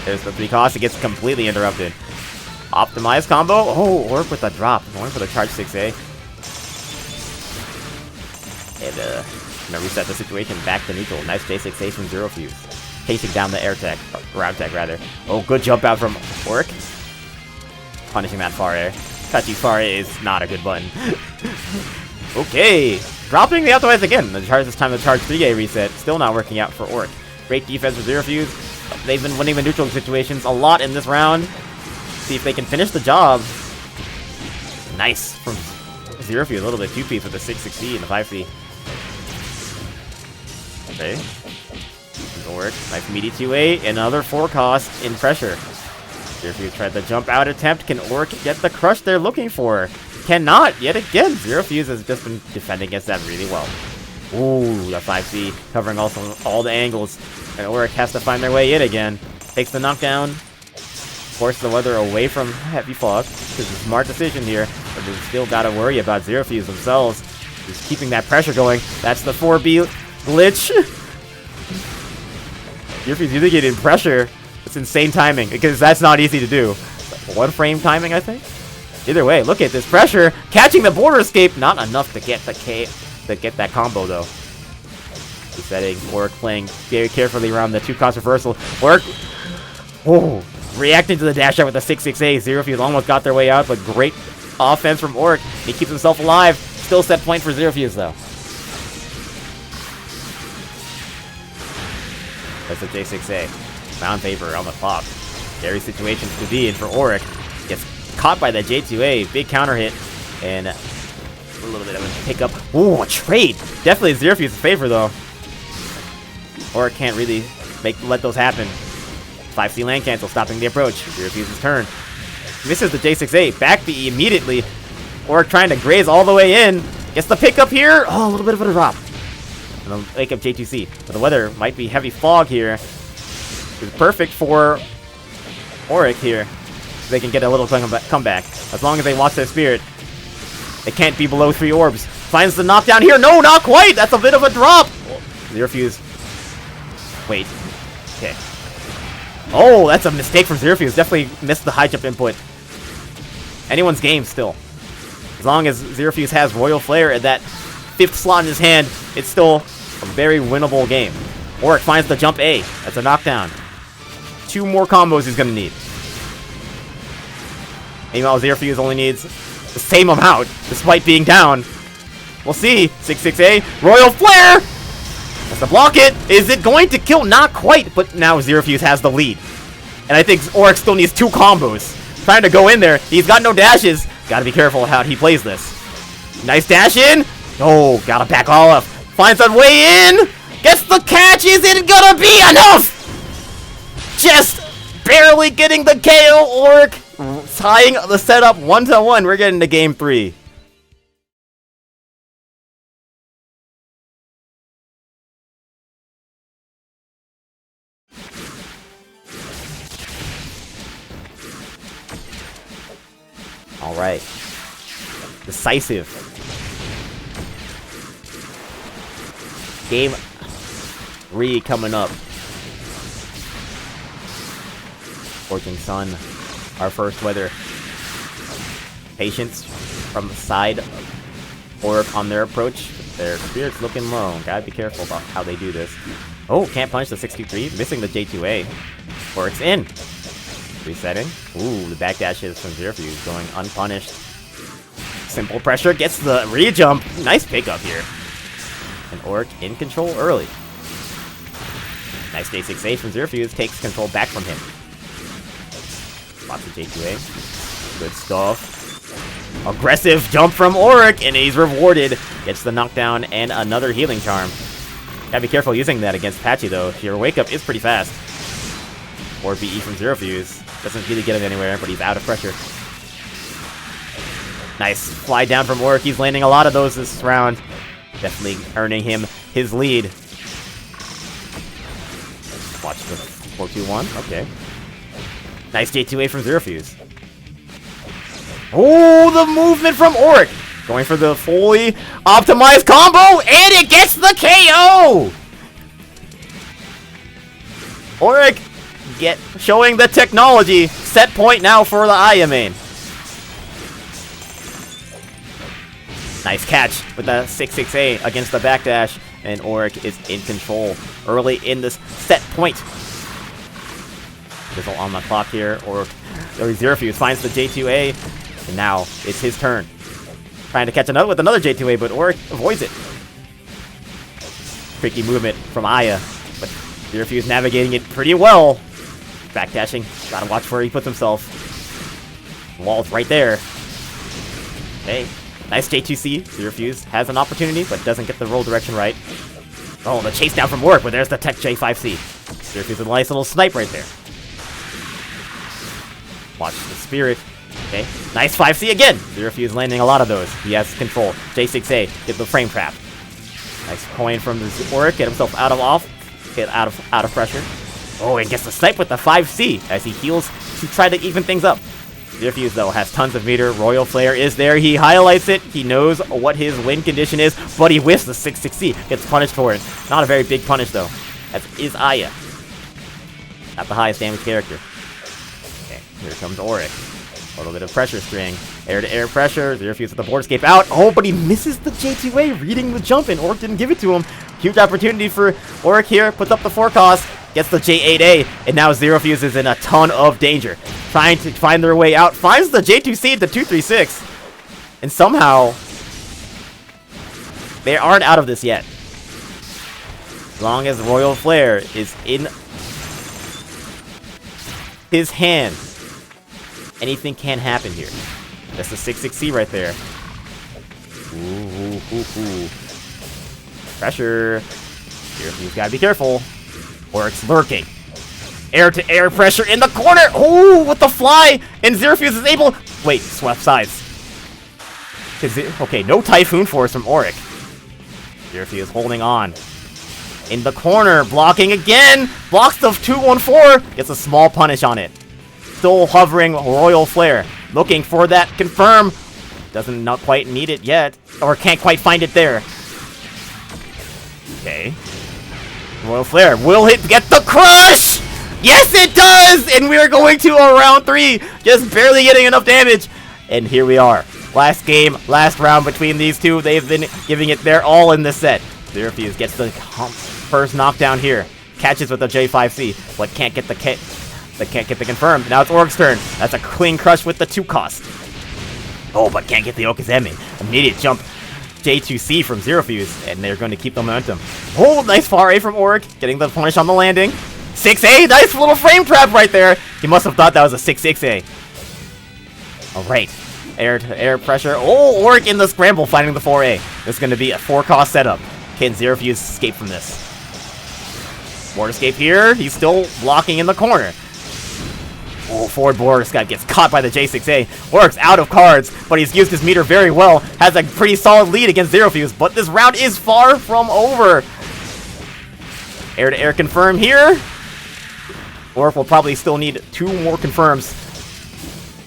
There's the 3 cost. It gets completely interrupted. Optimized combo. Oh, Auric with the drop. Going for the charge 6A. And gonna reset the situation back to neutral. Nice J6A from Zero Fuse. Chasing down the air tech. Ground tech, rather. Oh, good jump out from Auric. Punishing that far air. Touchy far air is not a good button. Okay. Dropping the optimize again. This time the charge 3A reset. Still not working out for Auric. Great defense for Zero Fuse. They've been winning the neutral situations a lot in this round. See if they can finish the job. Nice from Zero Fuse, a little bit 2P for the 660 and the 5C. Okay. Oric, nice meaty 2A, another 4 cost in pressure. Zero Fuse tried the jump out attempt. Can Oric get the crush they're looking for? Cannot, yet again. Zero Fuse has just been defending against that really well. Ooh, the 5C covering also all the angles. And Oric has to find their way in again. Takes the knockdown. Force the weather away from heavy fog. This is a smart decision here. But they still gotta worry about Zero Fuse themselves. Just keeping that pressure going. That's the 4B glitch. Zero Fuse using it in pressure. It's insane timing, because that's not easy to do. 1 frame timing, I think? Either way, look at this pressure. Catching the border escape. Not enough to get the to get that combo, though. Resetting. Oric playing very carefully around the 2-cost reversal. Oric. Oh, reacting to the dash out with the 668. Zero Fuse almost got their way out, but great offense from Oric. He keeps himself alive. Still set point for Zero Fuse, though. That's a J6A. Found favor on the clock. Scary situations to be in for Oric. Gets caught by that J2A. Big counter hit. And a little bit of a pickup. Ooh, a trade. Definitely Zero Fuse's favor, though. Oric can't really let those happen. 5C land cancel, stopping the approach. Zero Fuse's turn. Misses the J6A. Back B immediately. Oric trying to graze all the way in. Gets the pickup here. Oh, a little bit of a drop. And then wake up J2C. But the weather might be heavy fog here. It's perfect for Oric here. They can get a little comeback. As long as they watch their spirit. They can't be below 3 orbs. Finds the knockdown here. No, not quite. That's a bit of a drop. Zero Fuse. Wait. Okay. Oh, that's a mistake from Zero Fuse. Definitely missed the high jump input. Anyone's game still. As long as Zero Fuse has Royal Flare at that 5th slot in his hand, it's still a very winnable game. Oric finds the jump A. That's a knockdown. 2 more combos he's gonna need. Meanwhile, Zero Fuse only needs the same amount, despite being down. We'll see. 6-6A. Royal Flare! Has to block it. Is it going to kill? Not quite, but now Zero Fuse has the lead. And I think Oric still needs 2 combos. Trying to go in there. He's got no dashes. Gotta be careful how he plays this. Nice dash in. Oh, gotta back all up. Finds a way in. Gets the catch. Is it gonna be enough? Just barely getting the KO. Oric tying the setup 1-1. We're getting to game 3. All right. Decisive. Game 3 coming up. Forging Sun, our first weather. Patience from the side or on their approach. Their spirit's looking low. Gotta be careful about how they do this. Oh, can't punch the 623. Missing the J2A. Oric's in. Resetting. Ooh, the backdashes from Zero Fuse going unpunished. Simple pressure gets the re-jump. Nice pickup here. And Oric in control early. Nice J6A from Zero Fuse. Takes control back from him. Lots of J2A. Good stuff. Aggressive jump from Oric, and he's rewarded. Gets the knockdown and another healing charm. Gotta be careful using that against Patchy, though. Your wake-up is pretty fast. Or BE from Zero Fuse. Doesn't really get him anywhere, but he's out of pressure. Nice fly down from Oric. He's landing a lot of those this round. Definitely earning him his lead. Watch the 4-2-1. Okay. Nice J2A from Zero Fuse. Oh, the movement from Oric. Going for the fully optimized combo, and it gets the KO! Oric showing the technology. Set point now for the Aya main. Nice catch with the 6-6A against the backdash, and Oric is in control early in this set point. Fizzle on the clock here, or Zero Fuse finds the J2A, and now it's his turn. Trying to catch another with another J2A, but Oric avoids it. Tricky movement from Aya, but Zero Fuse navigating it pretty well. Backdashing, gotta watch where he puts himself. Wall's right there. Hey, nice J2C. Zero Fuse has an opportunity, but doesn't get the roll direction right. Oh, the chase down from work, but there's the tech J5C. Zero Fuse with a nice little snipe right there. Watch the spirit. Okay, nice 5C again. Zero Fuse landing a lot of those. He has control. J6A, get the frame trap. Nice coin from the Auric, get himself out of pressure. Oh, and gets the snipe with the 5C as he heals to try to even things up. Zero Fuse, though, has tons of meter. Royal Flare is there. He highlights it. He knows what his win condition is, but he whiffs the 6-6C. Gets punished for it. Not a very big punish, though, as is Aya. Not the highest damage character. Okay, here comes Auric. A little bit of pressure string. Air-to-air pressure. Zero Fuse with the board escape out. Oh, but he misses the J2A, reading the jump, and Auric didn't give it to him. Huge opportunity for Auric here. Puts up the 4 cost. Gets the J8A, and now Zero Fuse is in a ton of danger. Trying to find their way out. Finds the J2C to 236. And somehow, they aren't out of this yet. As long as Royal Flare is in his hand, anything can happen here. That's the 6-6C right there. Ooh. Pressure. Zero Fuse gotta be careful. Auric's lurking. Air-to-air pressure in the corner. Oh, with the fly. And Zero Fuse is able... Wait, swap sides. Okay, no Typhoon Force from Auric. Zero Fuse holding on. In the corner, blocking again. Blocks the 2-1-4. Gets a small punish on it. Still hovering Royal Flare. Looking for that confirm. Doesn't not quite need it yet. Or can't quite find it there. Okay. Royal Flare will get the crush! Yes, it does! And we're going to a round 3. Just barely getting enough damage. And here we are. Last game, last round between these two. They've been giving it their all in this set. Zero Fuse gets the first knockdown here. Catches with the J5C, but can't get the confirmed. Now it's Auric's turn. That's a clean crush with the 2 cost. Oh, but can't get the Okazemi. Immediate jump. J2C from Zero Fuse, and they're going to keep the momentum. Oh, nice far A from Auric, getting the punish on the landing. 6A, nice little frame trap right there. He must have thought that was a 6-6A. Alright, air pressure. Oh, Auric in the scramble, finding the 4A. This is going to be a 4-cost setup. Can Zero Fuse escape from this? Board escape here, he's still blocking in the corner. Oh, forward board Scott gets caught by the J6A. Auric's out of cards, but he's used his meter very well. Has a pretty solid lead against Zero Fuse, but this round is far from over. Air-to-air confirm here. Auric will probably still need 2 more confirms.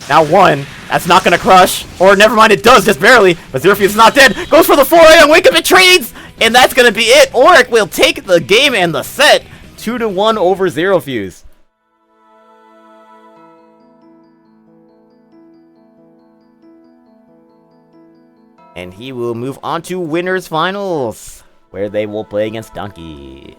Now 1. That's not going to crush. Or never mind, it does, just barely. But Zero Fuse is not dead. Goes for the 4A and Wake Up, it trades! And that's going to be it. Auric will take the game and the set. 2-1 over Zero Fuse. And he will move on to Winners Finals, where they will play against Donkey.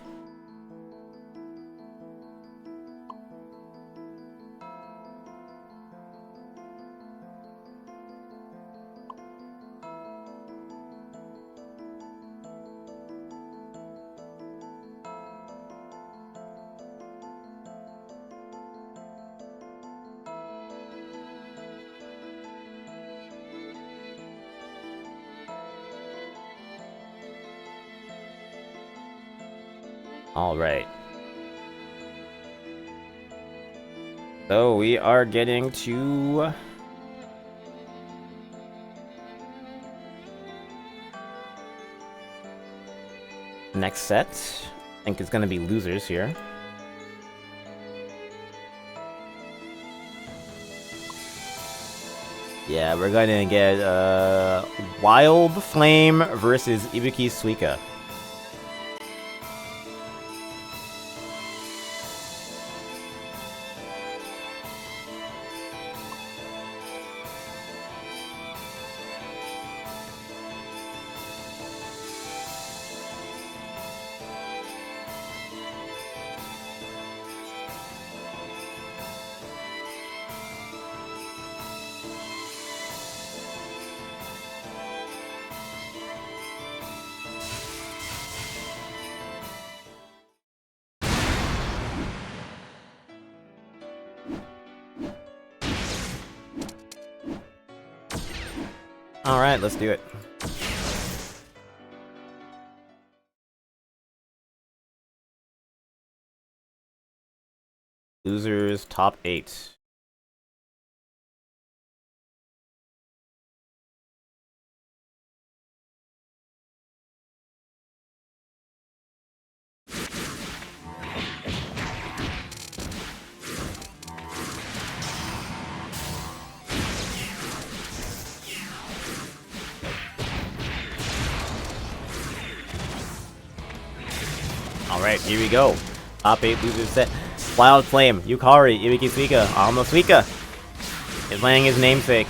Alright. So we are getting to next set. I think it's gonna be losers here. Yeah, we're gonna get Wild Flame versus Ibuki Suika. Alright, let's do it. Losers top 8. Alright, here we go. Top 8 losers set. Wild Flame, Yukari, Ibiki Suika, almost Suika is playing his namesake.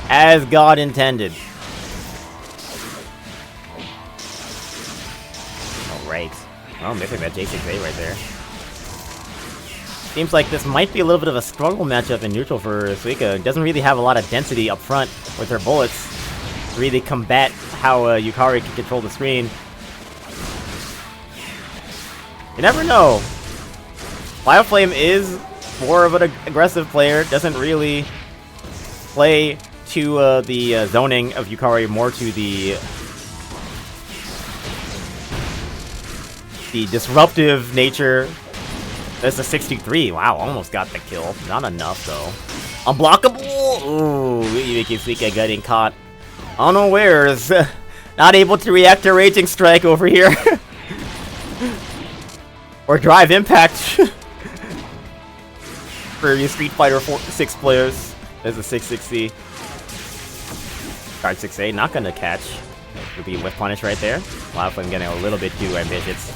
As God intended. Alright. Oh, missing that J6A right there. Seems like this might be a little bit of a struggle matchup in neutral for Suika. Doesn't really have a lot of density up front with her bullets to really combat how Yukari can control the screen. You never know. Wild Flame is more of an aggressive player, doesn't really play to the zoning of Yukari, more to the disruptive nature. There's a 63. Wow, almost got the kill. Not enough, though. Unblockable! Ooh, Ibiki Suika getting caught unawares. Not able to react to Raging Strike over here. Or Drive Impact. For you Street Fighter 6 players. There's a 660. Card 6A, not gonna catch. Would be Whiff Punish right there. Wild Flame getting a little bit too ambitious.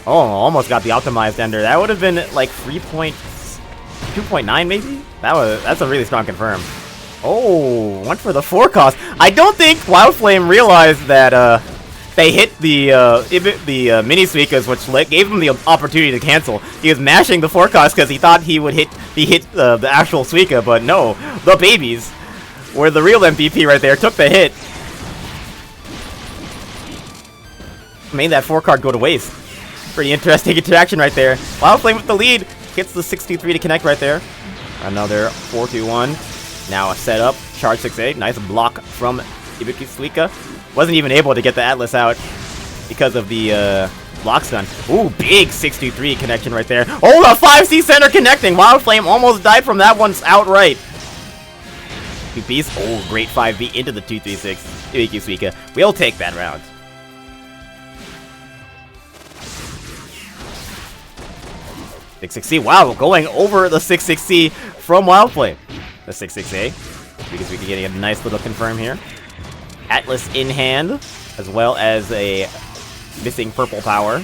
Oh, almost got the optimized ender. That would have been like 2.9 maybe? That's a really strong confirm. Oh, went for the forecast. I don't think Wild Flame realized that they hit the mini Suikas, which gave him the opportunity to cancel. He was mashing the forecast because he thought he hit the actual Suika, but no, the babies were the real MVP right there. Took the hit, made that 4-card go to waste. Pretty interesting interaction right there. Wild Flame with the lead, hits the 63 to connect right there. Another 4-2-1. Now a setup, charge 6-8, nice block from Ibiki Suika. Wasn't even able to get the Atlas out because of the block stun. Ooh, big 63 connection right there. Oh, the 5C center connecting. Wild Flame almost died from that one outright. 2-piece. Oh, great 5B into the 236. Ibiki Suika. We'll take that round. C. Wow, going over the 660 from Wild Flame. The 6-6A. Because we can get a nice little confirm here. Atlas in hand, as well as a missing purple power.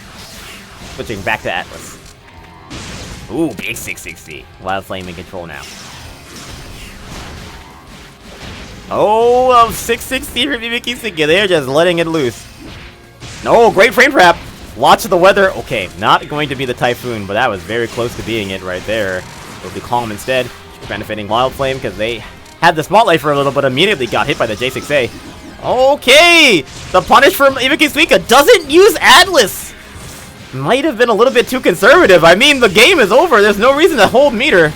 Switching back to Atlas. Ooh, big 660. Wild Flame in control now. Oh, 660 from Ibiki Suika. They're just letting it loose. No, great frame trap. Watch the weather. Okay, not going to be the Typhoon, but that was very close to being it right there. It'll be Calm instead, benefiting Wild Flame because they had the spotlight for a little, but immediately got hit by the J6A. Okay! The punish from Ibiki Suika doesn't use Atlas! Might have been a little bit too conservative. I mean, the game is over. There's no reason to hold meter.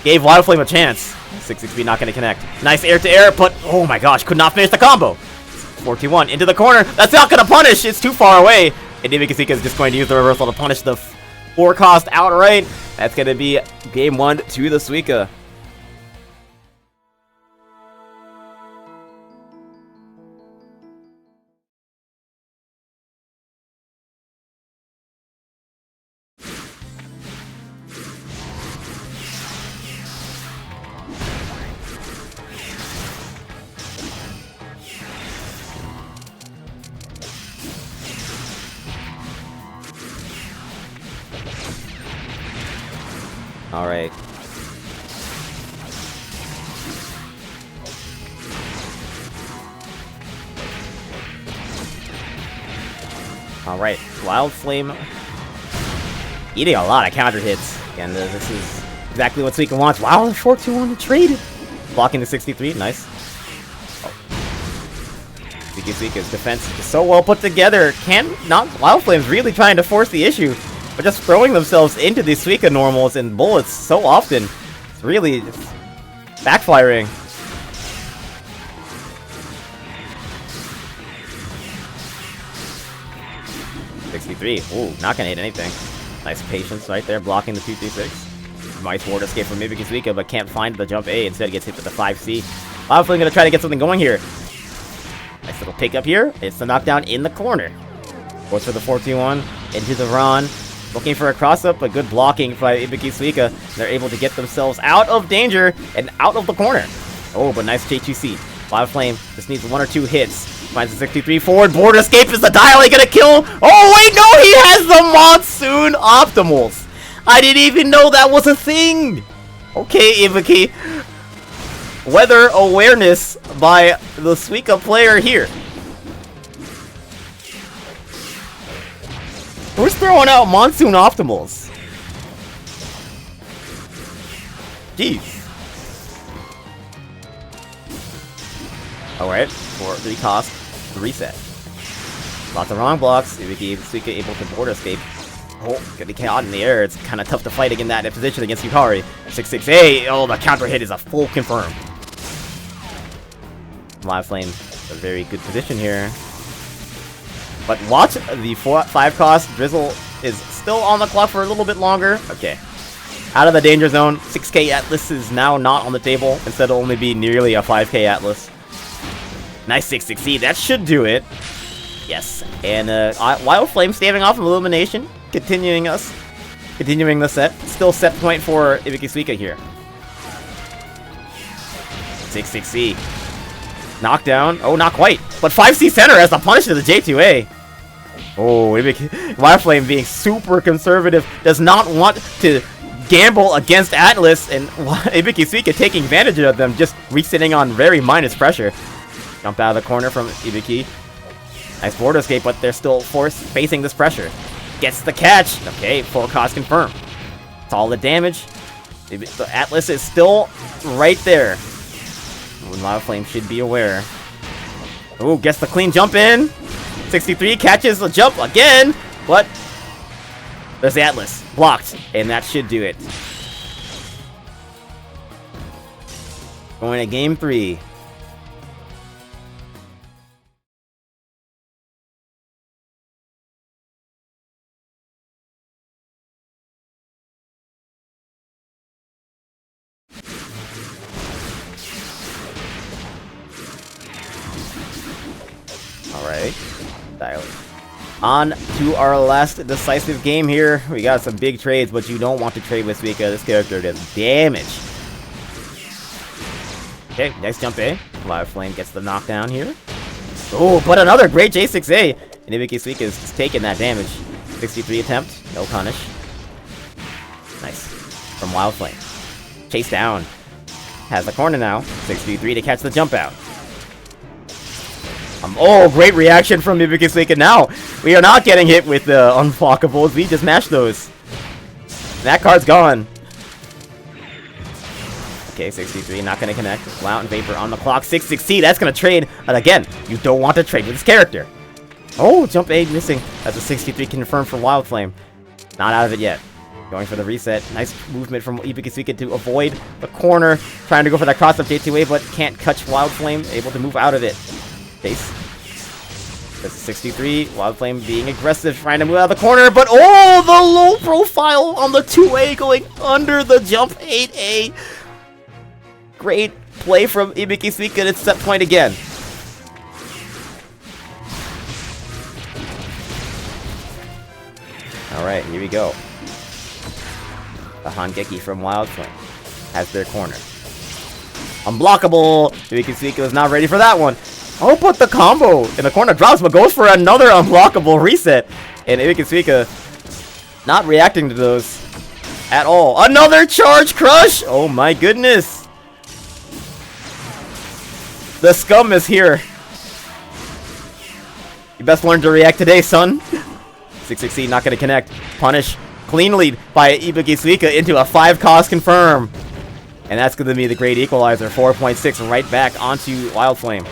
Gave Wild Flame a chance. 6-6B not going to connect. Nice air-to-air, but oh my gosh, could not finish the combo. 4-2-1 into the corner. That's not going to punish. It's too far away. And Ibiki Suika is just going to use the reversal to punish the 4-cost outright. That's going to be game 1 to the Suika. Alright. Alright, Wild Flame eating a lot of counter hits. And this is exactly what Suika wants. Wow, the 4-2-1 trade. Blocking the 63, nice. Oh. Suika's defense is so well put together. Wild Flame's really trying to force the issue. But just throwing themselves into these Suika normals and bullets so often. It's really backfiring. 63. Ooh, not gonna hit anything. Nice patience right there, blocking the 2-3-6. Nice ward escape from Hisoutensoku, but can't find the jump A. Instead, gets hit with the 5C. Obviously, gonna try to get something going here. Nice little pick up here. It's the knockdown in the corner. Goes for the 4-2-1 into the run. Looking for a cross-up, but good blocking by Hisoutensoku. They're able to get themselves out of danger and out of the corner. Oh, but nice J2C. Wild Flame just needs 1 or 2 hits. Finds the 63 forward. Board escape. Is the dial gonna kill? Oh, wait, no! He has the Monsoon Optimals! I didn't even know that was a thing! Okay, Ibuki. Weather awareness by the Suika player here. Who's throwing out Monsoon Optimals? Jeez. Alright, 3 cost, reset. Lots of wrong blocks. Suika able to board escape. Oh, getting caught in the air. It's kind of tough to fight in that position against Yukari. 6-6-8. Oh, the counter hit is a full confirm. Live Flame, a very good position here. But watch the 5 cost. Drizzle is still on the clock for a little bit longer. Okay. Out of the danger zone. 6k Atlas is now not on the table. Instead, it'll only be nearly a 5k Atlas. Nice 6-6-E. That should do it. Yes. And Wild Flame staving off Illumination. Continuing the set. Still set point for Hisoutensoku here. 6-6-E. Knockdown. Oh, not quite. But 5C center as the punish to the J2A. Oh, Wild Flame being super conservative. Does not want to gamble against Atlas. And Hisoutensoku taking advantage of them. Just resitting on very minus pressure. Jump out of the corner from Ibuki. Nice board escape, but they're still facing this pressure. Gets the catch. Okay, 4 cost confirmed. Solid damage. The Atlas is still right there. Wild Flame should be aware. Oh, gets the clean jump in. 63 catches the jump again, but there's the Atlas. Blocked, and that should do it. Going to game 3. Alright, dial it. On to our last decisive game here. We got some big trades, but you don't want to trade with Suika. This character does damage. Okay, nice jump A. Wild Flame gets the knockdown here. Oh, but another great J6A. And Hisoutensoku is just taking that damage. 63 attempt, no punish. Nice. From Wild Flame. Chase down. Has the corner now. 63 to catch the jump out. Oh, great reaction from Hisoutensoku now. We are not getting hit with the unblockables. We just mashed those. That card's gone. Okay, 63, not going to connect. Blount and Vapor on the clock. 6-6-C, that's going to trade. And again, you don't want to trade with this character. Oh, jump A missing. That's a 63 confirmed for Wild Flame. Not out of it yet. Going for the reset. Nice movement from Hisoutensoku to avoid the corner. Trying to go for that cross-up J2A, but can't catch Wild Flame. Able to move out of it. Chase. That's a 63. Wild Flame being aggressive, trying to move out of the corner, but oh, the low profile on the 2A going under the jump 8A. Great play from Hisoutensoku, and it's set point again. Alright, here we go. The Hangeki from Wild Flame has their corner. Unblockable! Hisoutensoku is not ready for that one. Oh, but the combo in the corner drops, but goes for another unblockable reset. And Hisoutensoku not reacting to those at all. Another charge crush! Oh my goodness! The scum is here. You best learn to react today, son. 6-6-C, not gonna connect. Punish. Clean lead by Hisoutensoku into a 5 cost confirm. And that's gonna be the great equalizer. 4.6 right back onto Wild Flame.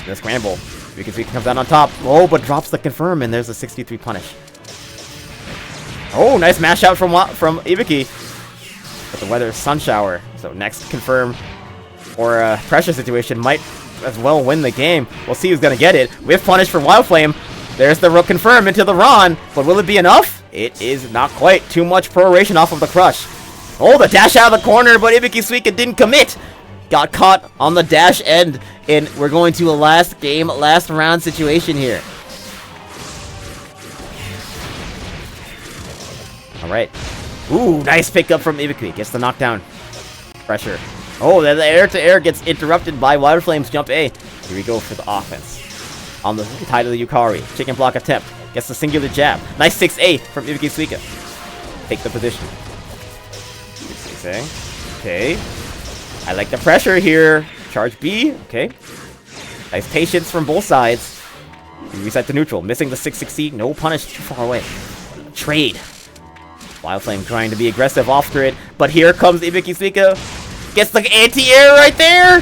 The scramble. Hisoutensoku comes out on top. Oh, but drops the confirm, and there's a 63 punish. Oh, nice mash out from Ibuki. But the weather sun shower. So next confirm or pressure situation might as well win the game. We'll see who's gonna get it. With punish for Wild Flame. There's the confirm into the Ron, but will it be enough? It is not quite. Too much proration off of the crush. Oh, the dash out of the corner, but Ibiki didn't commit. Got caught on the dash end, and we're going to a last game, last round situation here. Alright. Ooh, nice pickup from Ibiki. Gets the knockdown. Pressure. Oh, the air-to-air gets interrupted by Wild Flame's jump A. Here we go for the offense. On the tie to the Yukari. Chicken block attempt. Gets the singular jab. Nice 6A from Ibiki Suika. Take the position. 6A. Okay. I like the pressure here. Charge B. Okay. Nice patience from both sides. Reset to neutral. Missing the 660. No punish. Too far away. Trade. Wild Flame trying to be aggressive off grid. But here comes Ibiki Suika. Gets the anti-air right there.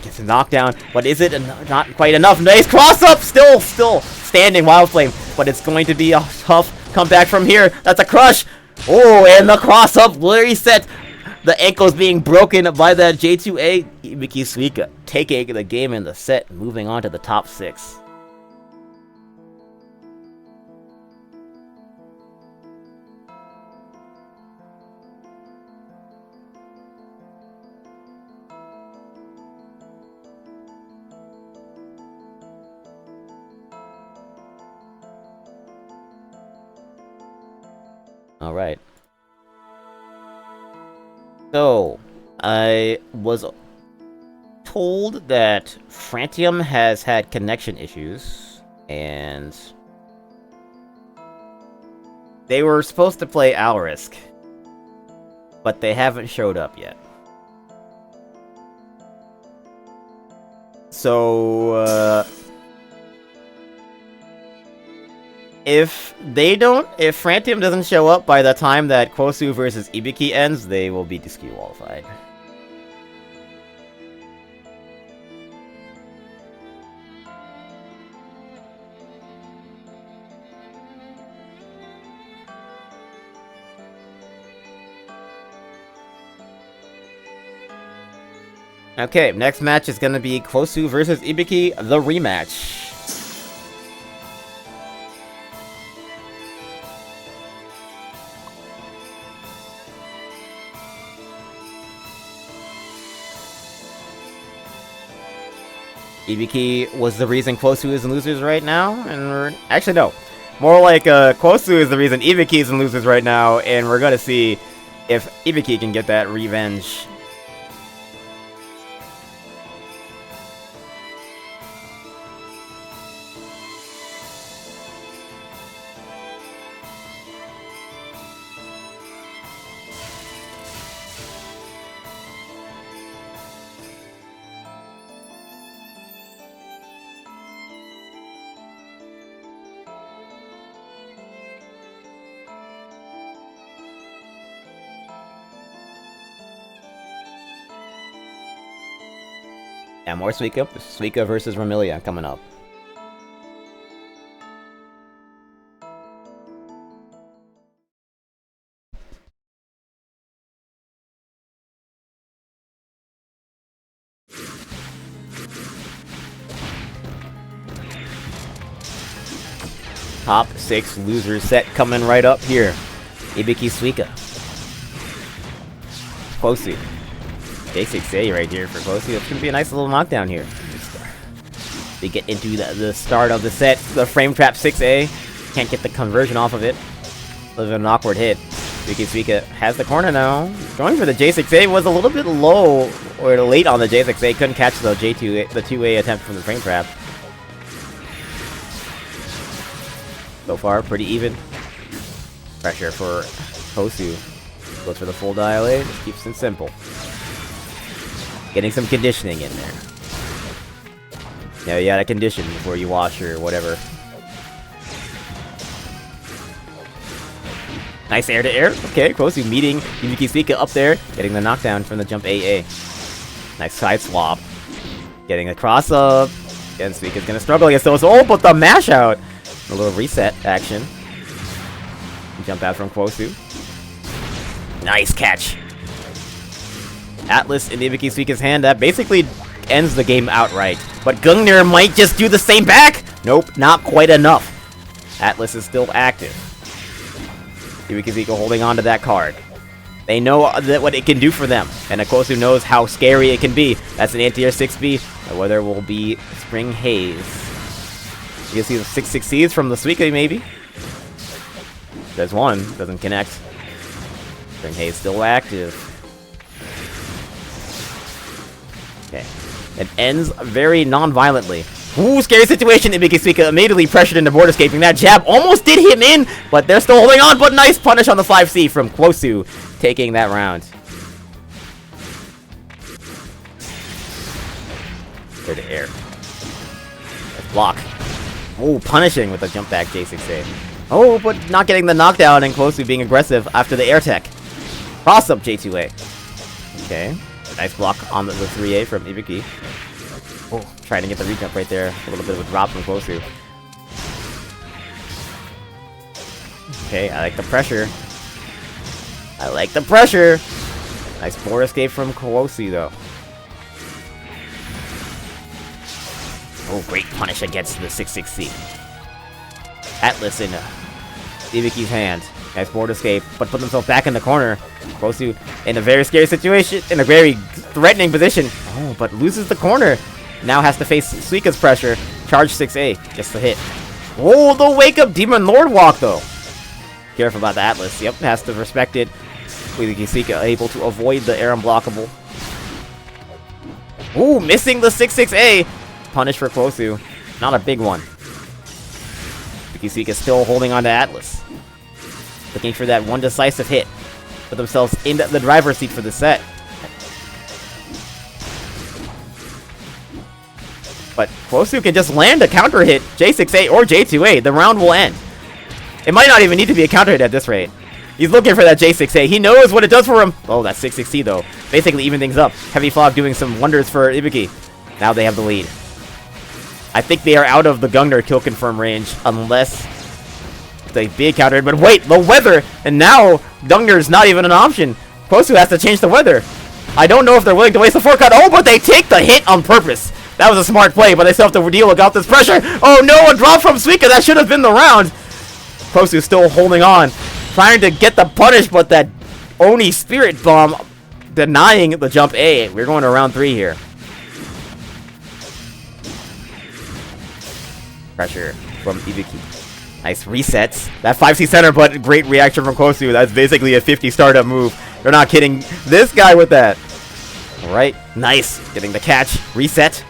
Gets a knockdown. But is it not quite enough? Nice cross up. Still standing Wild Flame. But it's going to be a tough comeback from here. That's a crush. Oh, and the cross up. Reset. The ankle's being broken by that J2A. Ibiki Suika taking the game in the set, moving on to the top 6. Alright. So, I was told that Frantium has had connection issues, and they were supposed to play Alrisk, but they haven't showed up yet. So, if Frantium doesn't show up by the time that Kwosu versus Ibiki ends, they will be disqualified. Okay, next match is gonna be Kwosu versus Ibiki, the rematch. Ibiki was the reason Kwosu is in losers right now, and we're... Actually, no. More like, Kwosu is the reason Ibiki is in losers right now, and we're gonna see if Ibiki can get that revenge. Yeah, more Suika versus Ramilia coming up. Top 6 loser set coming right up here. Ibiki Suika. Kwosu. J6A right here for Kwosu. It's gonna be a nice little knockdown here. They get into the start of the set. The frame trap 6A. Can't get the conversion off of it. A little bit of an awkward hit. Ibiki Suika has the corner now. Going for the J6A was a little bit low or late on the J6A. Couldn't catch the 2A attempt from the frame trap. So far, pretty even. Pressure for Kwosu. Goes for the full dial A. Just keeps it simple. Getting some conditioning in there. Yeah, you gotta condition before you wash or whatever. Nice air to air. Okay, Kwosu meeting Ibiki Suika up there. Getting the knockdown from the jump AA. Nice side swap. Getting a cross up. Again, Suika's gonna struggle against those. Oh, but the mash out. A little reset action. Jump out from Kwosu. Nice catch. Atlas in Ibiki Suika's hand. That basically ends the game outright. But Gungnir might just do the same back. Nope, not quite enough. Atlas is still active. Ibiki holding on to that card. They know that what it can do for them, and Kosu knows how scary it can be. That's an anti-air 6B. The weather will be Spring Haze. You can see the 6-6Cs from the Suika, maybe. There's one, doesn't connect. Spring Haze still active. Okay. It ends very non-violently. Ooh, scary situation. Ibiki Suika immediately pressured into board escaping. That jab almost did him in, but they're still holding on. But nice punish on the 5C from Kosu, taking that round. Air to air. Block. Oh, punishing with the jump back J6A. Oh, but not getting the knockdown and Kosu being aggressive after the air tech. Cross up J2A. Okay. Nice block on the 3A from Ibiki. Oh, trying to get the re-jump right there. A little bit of a drop from Kosu. Okay, I like the pressure. I like the pressure. Nice board escape from Kosu, though. Oh, great punish against the 6-6C. Atlas in Ibiki's hand. Nice board escape, but put themselves back in the corner. Kosu in a very scary situation, in a very threatening position. Oh, but loses the corner. Now has to face Suika's pressure. Charge 6A. Gets the hit. Oh, the wake up Demon Lord walk, though. Careful about the Atlas. Yep, has to respect it. Suika able to avoid the air unblockable. Ooh, missing the 6-6A. Punish for Kosu. Not a big one. Suika still holding on to Atlas. Looking for that one decisive hit. Put themselves in the driver's seat for the set. But Kosu can just land a counter hit, J6A or J2A. The round will end. It might not even need to be a counter hit at this rate. He's looking for that J6A. He knows what it does for him. Oh, that 6-6C, though. Basically even things up. Heavy Fog doing some wonders for Ibiki. Now they have the lead. I think they are out of the Gungnir kill confirm range unless they big counter. But wait, the weather! And now Gungnir is not even an option. Kosu has to change the weather. I don't know if they're willing to waste the 4-cut. Oh, but they take the hit on purpose. That was a smart play, but they still have to deal with this pressure. Oh no, a drop from Suika. That should have been the round. Kosu still holding on. Trying to get the punish, but that Oni Spirit Bomb denying the jump A. We're going to round 3 here. Pressure from Ibiki. Nice resets. That 5C center, but great reaction from Kosu. That's basically a 50 startup move. They're not kidding this guy with that. Alright, nice. Getting the catch. Reset.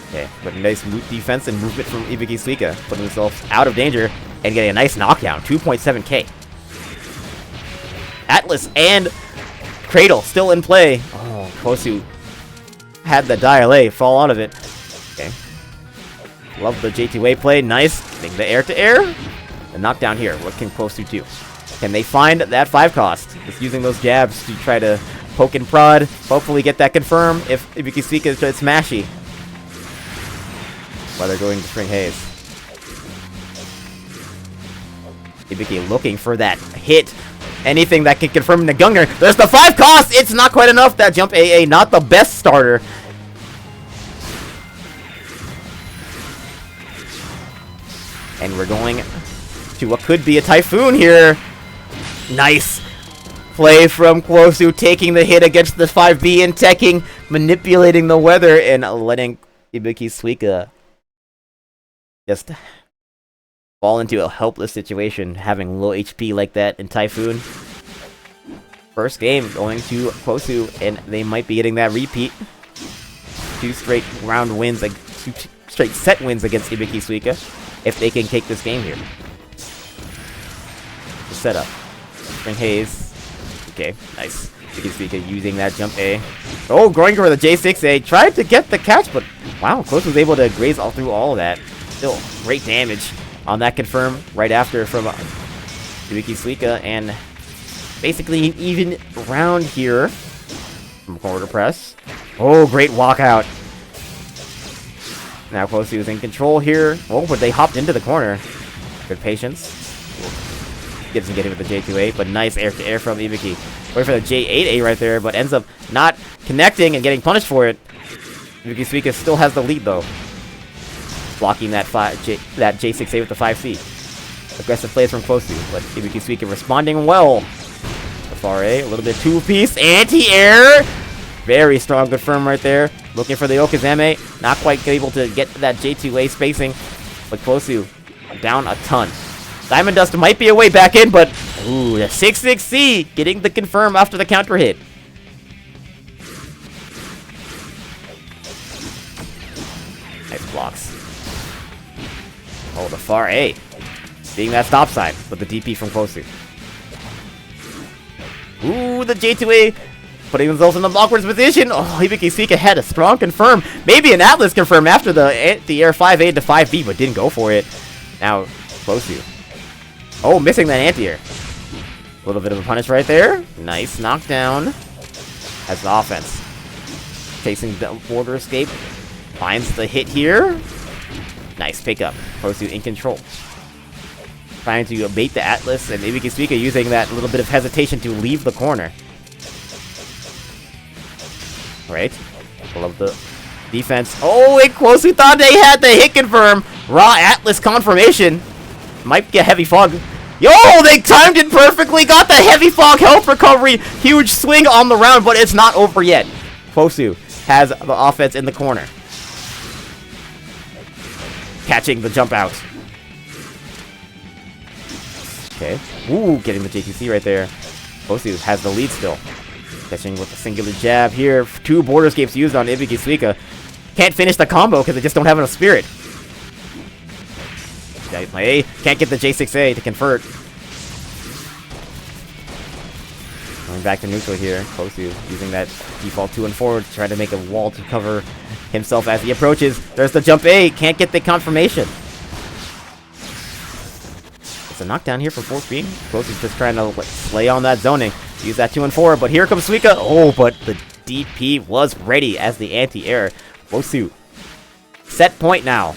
Okay, but nice defense and movement from Ibiki Suika. Putting himself out of danger and getting a nice knockdown. 2.7k. Atlas and Cradle still in play. Oh, Kosu had the dial A fall out of it. Okay. Love the J2A play. Nice. Getting the air-to-air. The knockdown here. What can Kosu do? Can they find that 5 cost? Just using those jabs to try to poke and prod. Hopefully get that confirmed if Ibiki Suika is smashy. While they're going to Spring Haze. Ibiki looking for that hit. Anything that can confirm the Gungnir. There's the 5 cost! It's not quite enough. That jump AA, not the best starter. And we're going to what could be a Typhoon here. Nice play from Kosu, taking the hit against the 5B and teching, manipulating the weather, and letting Ibiki Suika just fall into a helpless situation, having low HP like that in Typhoon. First game going to Kosu, and they might be getting that repeat. 2 straight round wins, like 2 straight set wins against Ibiki Suika, if they can take this game here. The setup. Spring Haze. Okay, nice. Ibiki Suika using that jump A. Oh, going for the J6A. Tried to get the catch, but wow, Kosu was able to graze all through all of that. Still, great damage on that confirm right after from Ibiki Suika, and basically an even round here from quarter press. Oh, great walkout. Now Kosu is in control here. Oh, but they hopped into the corner. Good patience. Doesn't get hit with the J2A, but nice air-to-air from Ibiki. Wait for the J8A right there, but ends up not connecting and getting punished for it. Ibiki Suika still has the lead, though. blocking that J6A with the 5C. Aggressive plays from Kosu, but Hisoutensoku responding well. The far A, a little bit two-piece, anti-air! Very strong confirm right there. Looking for the Okazame, not quite able to get that J2A spacing, but Kosu down a ton. Diamond Dust might be a way back in, but ooh, the 6-6C getting the confirm after the counter hit. Nice blocks. Oh, the far A. Seeing that stop sign with the DP from Kosu. Ooh, the J2A putting themselves in the awkward position. Oh, Hisoutensoku had a strong confirm. Maybe an Atlas confirm after the air 5A to 5B, but didn't go for it. Now, Kosu. Oh, missing that anti-air. A little bit of a punish right there. Nice knockdown. Has the offense. Chasing the border escape. Finds the hit here. Nice pickup. Kosu in control. Trying to bait the Atlas, and Hisoutensoku using that little bit of hesitation to leave the corner. Right. Love the defense. Oh, and Kosu thought they had the hit confirm. Raw Atlas confirmation. Might get heavy fog. Yo, they timed it perfectly. Got the heavy fog health recovery. Huge swing on the round, but it's not over yet. Kosu has the offense in the corner. Catching the jump out. Okay. Ooh, getting the JTC right there. Kosu has the lead still. Catching with a singular jab here. 2 border escapes used on Hisoutensoku. Can't finish the combo because they just don't have enough spirit. A can't get the J6A to convert. Going back to neutral here. Kosu using that default 2 and 4 to try to make a wall to cover himself as he approaches. There's the jump A. Can't get the confirmation. It's a knockdown here from full speed. Kosu's just trying to slay on that zoning. Use that 2 and 4, but here comes Suika. Oh, but the DP was ready as the anti-air. Kosu. Set point now.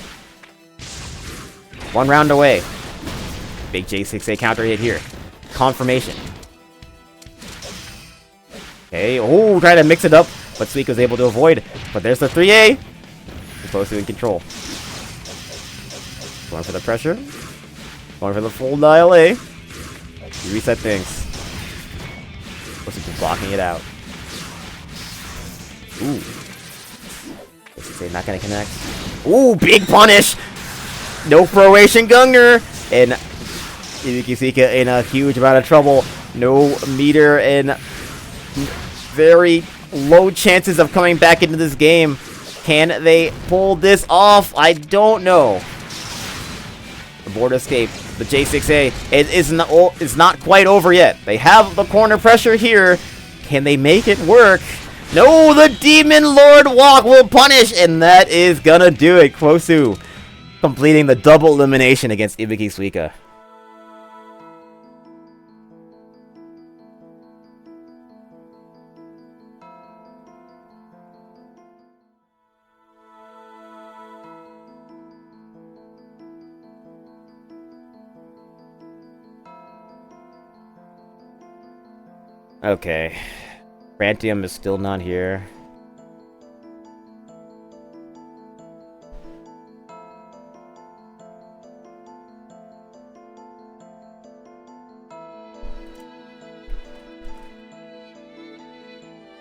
1 round away. Big J6A counter hit here. Confirmation. Okay, oh, trying to mix it up, but Suika was able to avoid. But there's the 3A. Kosu in control. Going for the pressure. Going for the full dial A. Reset things. Kosu just blocking it out. Ooh. J6A not gonna connect. Ooh, big punish! No Croatian Gunner! And Hisoutensoku in a huge amount of trouble. No meter and very low chances of coming back into this game. Can they pull this off? I don't know. The board escape. The J6A is not quite over yet. They have the corner pressure here. Can they make it work? No, the Demon Lord Walk will punish, and that is gonna do it. Kosu completing the double elimination against Hisoutensoku. Okay. Rantium is still not here.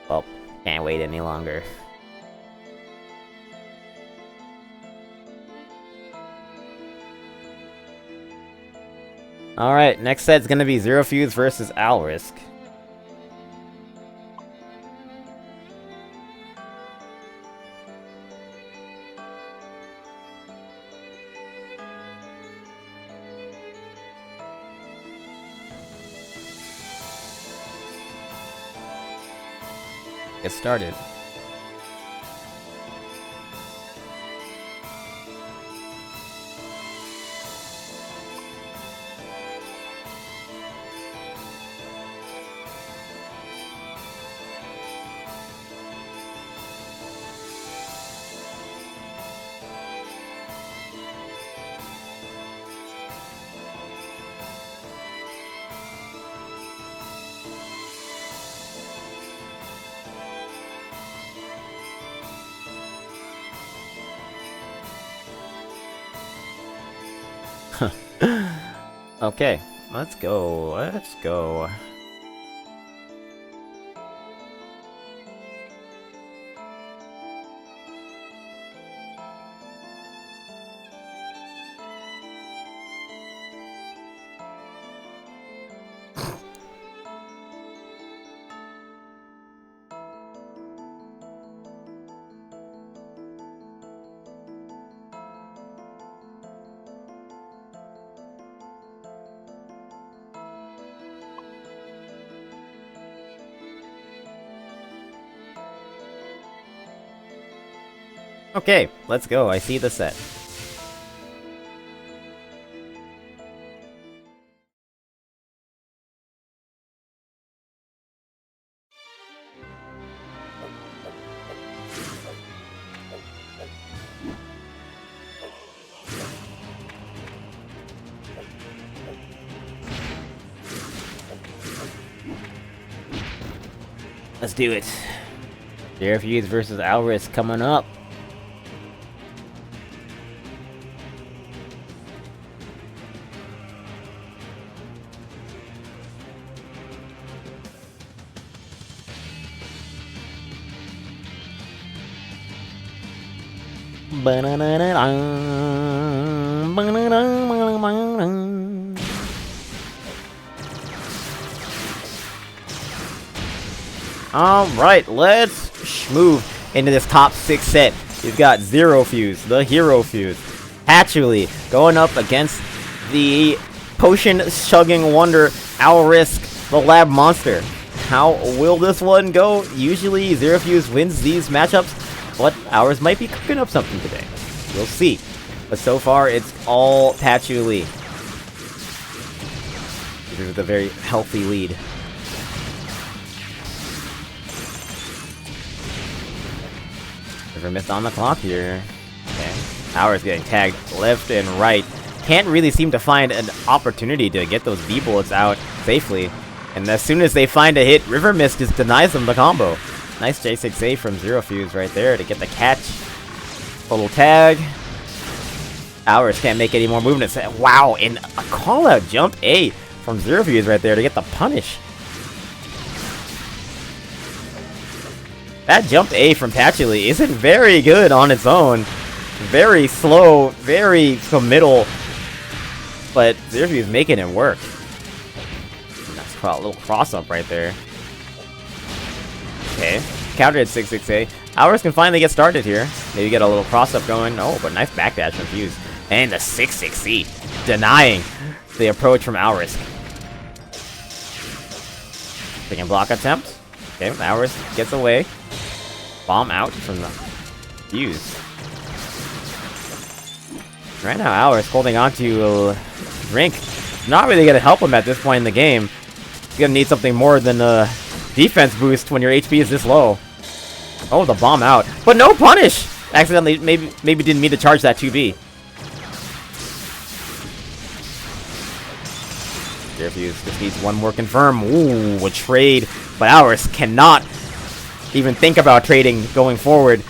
Well, can't wait any longer. Alright, next set's gonna be Zero Fuse versus Alrisk. Get started. Okay, let's go. Let's go. Okay, let's go. I see the set. Let's do it. Refuge versus Alris coming up. Alright, let's move into this top 6 set. We've got Zero Fuse, the Hero Fuse. Actually, going up against the potion-chugging wonder, Alrisk, the Lab Monster. How will this one go? Usually, Zero Fuse wins these matchups, but ours might be cooking up something today. We'll see. But so far, it's all Patchouli. This is a very healthy lead. River Mist on the clock here. Okay. Ours getting tagged left and right. Can't really seem to find an opportunity to get those B-bullets out safely. And as soon as they find a hit, River Mist just denies them the combo. Nice J6A from Zero Fuse right there to get the catch. Total tag. Ours can't make any more movements. Wow, and a call-out jump A from Zero Fuse right there to get the punish. That jump A from Patchouli isn't very good on its own. Very slow, very committal. But Zero Fuse making it work. Nice little cross-up right there. Okay, countered 6-6A. Ours can finally get started here. Maybe get a little cross-up going. Oh, but nice backdash from Fuse. And the 6-6C. Denying the approach from Ours. Second block attempt. Okay, Ours gets away. Bomb out from the Fuse. Right now, Ours holding on to a drink. Not really going to help him at this point in the game. He's going to need something more than a defense boost when your HP is this low. Oh, the bomb out. But no punish! Accidentally, maybe didn't mean to charge that 2B. Fuse just needs one more confirm. Ooh, a trade. But Ours cannot even think about trading going forward.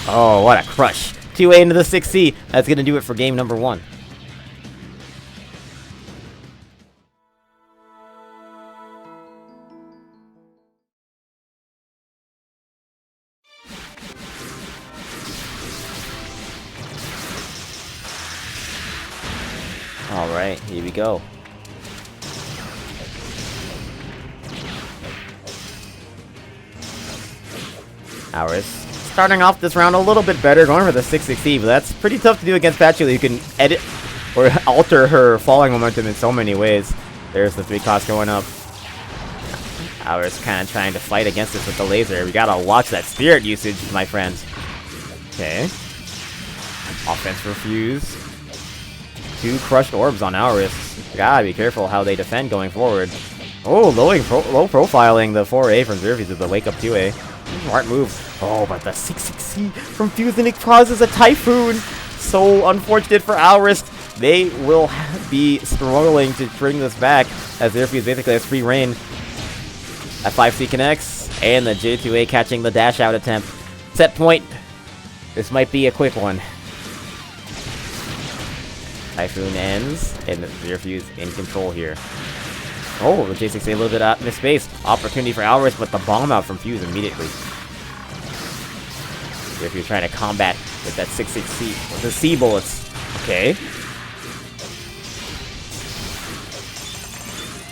Oh, what a crush. 2A into the 6C. That's going to do it for game number 1. Alright, here we go. Ours starting off this round a little bit better, going for the 6-6E, but that's pretty tough to do against Patchouli. You can edit or alter her falling momentum in so many ways. There's the 3 cost going up. Ours kind of trying to fight against this with the laser. We gotta watch that spirit usage, my friends. Okay. Offense for Fuse. 2 crushed orbs on Ours. Gotta be careful how they defend going forward. Oh, low profiling the 4A from Zero Fuse with the wake up 2A. Smart move. Oh, but the 6-6C from Fuse, and it causes a Typhoon. So unfortunate for Ours. They will be struggling to bring this back, as Zero Fuse basically has free reign. That 5C connects, and the J2A catching the dash out attempt. Set point. This might be a quick one. Typhoon ends, and Zero Fuse in control here. Oh, the J6A a little bit out in space. Opportunity for Alvarez, but the bomb out from Fuse immediately. Zero Fuse trying to combat with that 6-6C, with the C bullets. Okay.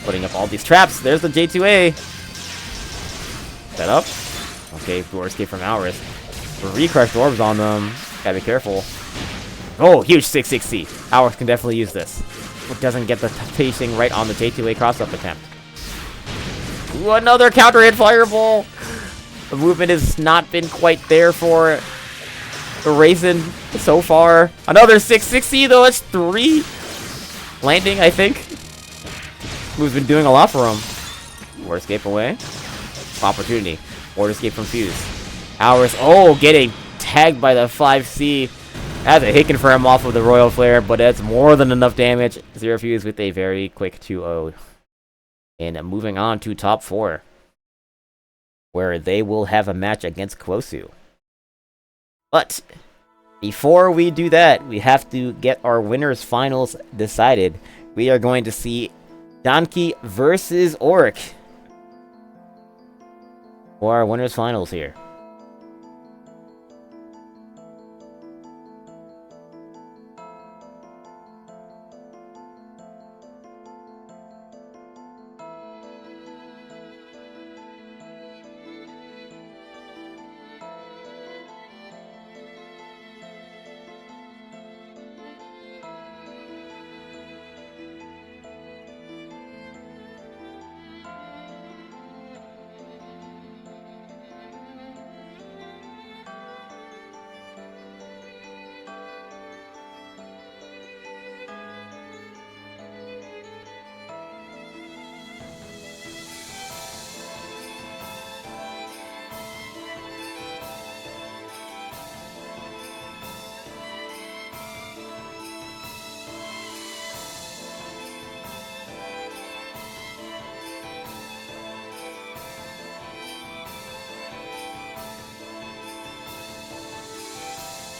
Putting up all these traps. There's the J2A. Set up. Okay, door escape from Alvarez. Recrushed orbs on them. Gotta be careful. Oh, huge 6-6C. Alvarez can definitely use this. It doesn't get the pacing right on the J2A cross-up attempt. Ooh, another counter hit fireball. The movement has not been quite there for the Raisin so far. Another 6-6C though. It's 3 landing, I think. Move's been doing a lot for him. Ward escape away. Opportunity. Ward escape from Fuse. Alvarez, oh, getting tagged by the 5C. That's a hit confirm off of the Royal Flare, but that's more than enough damage. Zero Fuse with a very quick 2-0. And moving on to top 4, where they will have a match against Kwosu. But before we do that, we have to get our winners finals decided. We are going to see Danki versus Auric for our winners finals here.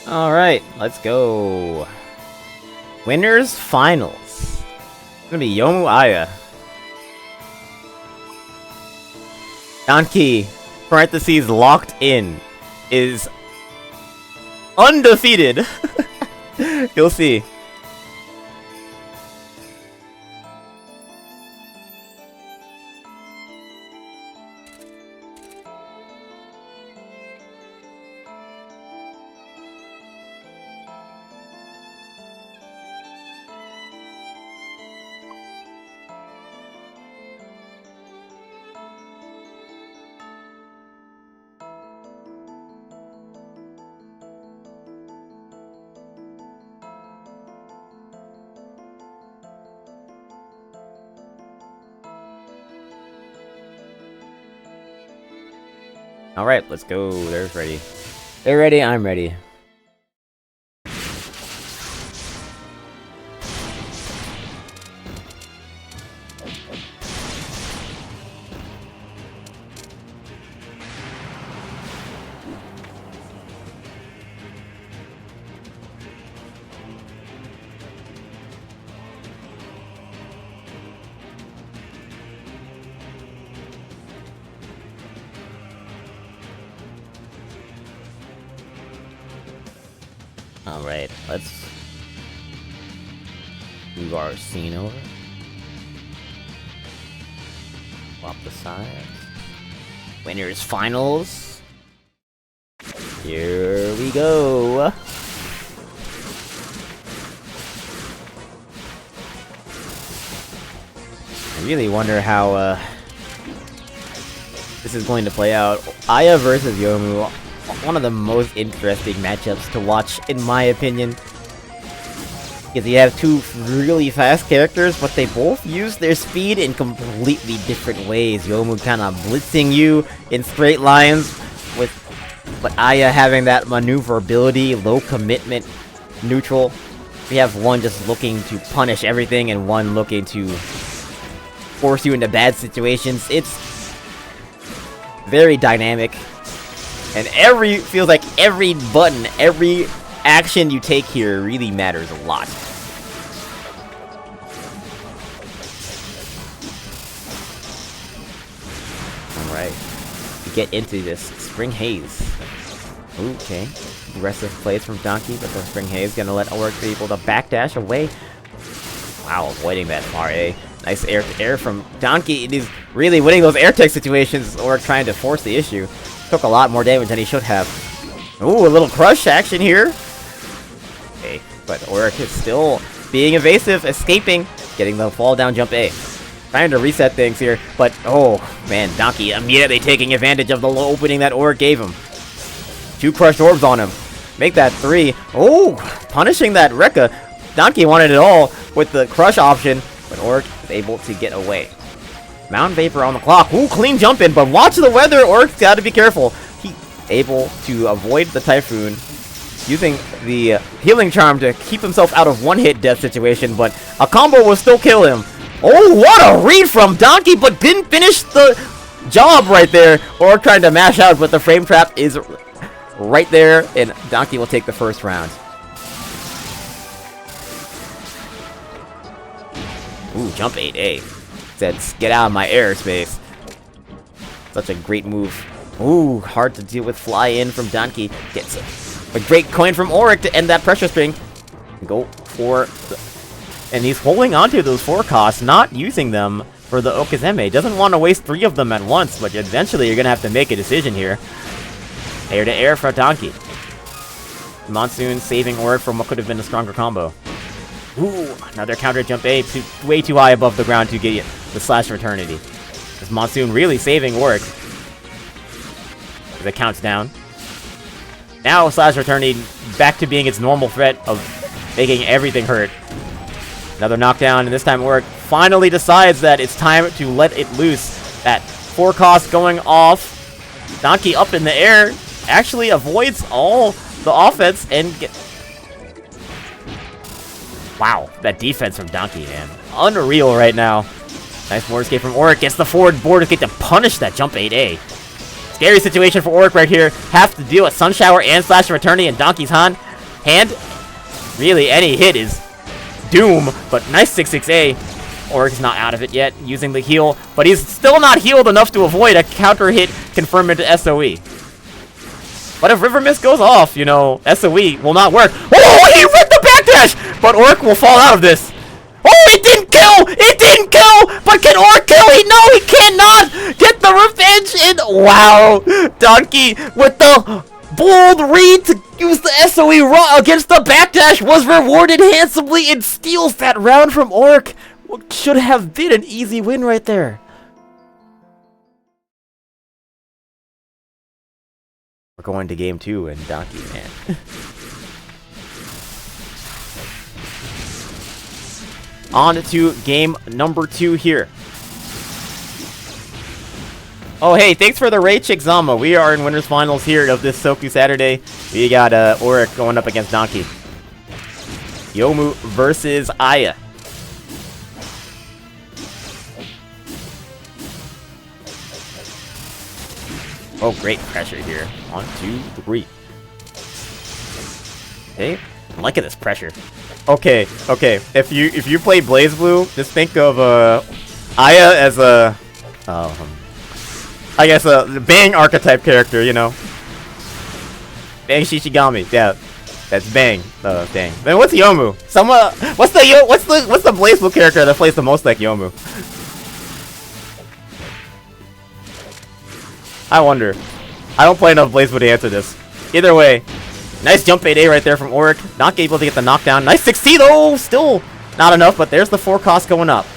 Alright, let's go. Winners finals. It's gonna be Yomu Aya. Danki, parentheses locked in, is undefeated. You'll see. Alright, let's go. They're ready. They're ready, I'm ready. Alright, let's move our scene over. Swap the sides. Winners finals. Here we go. I really wonder how this is going to play out. Aya versus Yomu. One of the most interesting matchups to watch, in my opinion. Because you have two really fast characters, but they both use their speed in completely different ways. Yomu kinda blitzing you in straight lines, but Aya having that maneuverability, low commitment, neutral. We have one just looking to punish everything, and one looking to force you into bad situations. It's very dynamic. And feels like every button, every action you take here really matters a lot. Alright. We get into this Spring Haze. Okay. Aggressive plays from Donkey, but the Spring Haze gonna let Oric be able to backdash away. Wow, avoiding that far A. Nice air-to-air from Donkey. He's really winning those air tech situations, or trying to force the issue. Took a lot more damage than he should have. Ooh, a little crush action here. Okay, but Oric is still being evasive, escaping, getting the fall down jump A. Trying to reset things here, but oh man, Donkey immediately taking advantage of the low opening that Oric gave him. 2 crushed orbs on him. Make that 3. Oh, punishing that Rekka. Donkey wanted it all with the crush option, but Oric is able to get away. Mountain Vapor on the clock. Ooh, clean jump in, but watch the weather. Oric's got to be careful. He able to avoid the Typhoon, using the healing charm to keep himself out of one-hit death situation, but a combo will still kill him. Oh, what a read from Donkey, but didn't finish the job right there. Oric trying to mash out, but the frame trap is right there, and Donkey will take the first round. Ooh, jump 8A. Said, get out of my airspace. Such a great move. Ooh, hard to deal with fly in from Donkey. Gets a great coin from Oric to end that pressure string. Go for the... And he's holding onto those forecasts, not using them for the Okazeme. Doesn't want to waste 3 of them at once, but eventually you're going to have to make a decision here. Air to air for Donkey. Monsoon saving Oric from what could have been a stronger combo. Ooh, another counter jump A, way too high above the ground to get the slash of eternity. This Monsoon really saving Oric. As it counts down. Now slash of eternity back to being its normal threat of making everything hurt. Another knockdown, and this time Oric finally decides that it's time to let it loose. That forecast going off. Donkey up in the air actually avoids all the offense and get... Wow, that defense from Donkey, man. Unreal right now. Nice board escape from Oric. Gets the forward board escape to punish that jump 8A. Scary situation for Oric right here. Have to deal with Sun Shower and Slash of Eternity in Donkey's hand. Really, any hit is doom, but nice 6-6A. Oric's not out of it yet, using the heal, but he's still not healed enough to avoid a counter hit confirmed into SOE. But if River Mist goes off, you know, SOE will not work. Oh, he ripped the backdash! But Oric will fall out of this. Oh, it didn't kill! It didn't kill! But can Oric kill? No, he cannot! Get the revenge in! Wow! Donkey with the bold read to use the SOE raw against the backdash was rewarded handsomely and steals that round from Oric. What should have been an easy win right there. We're going to game 2 and Donkey, man. On to game number 2 here. Oh, hey, thanks for the raid, Chick Zama. We are in winners finals here of this Soku Saturday. We got Oric going up against Donkey. Yomu versus Aya. Oh, great pressure here. 1, 2, 3. Okay, I'm liking this pressure. Okay. If you play BlazBlue, just think of Aya as a I guess a Bang archetype character, you know. Bang Shishigami, yeah, that's Bang. Dang. Then what's Yomu? What's the BlazBlue character that plays the most like Yomu? I wonder. I don't play enough BlazBlue to answer this. Either way, nice jump 8A right there from Oric. Not able to get the knockdown. Nice 6T though! Still not enough, but there's the forecast going up.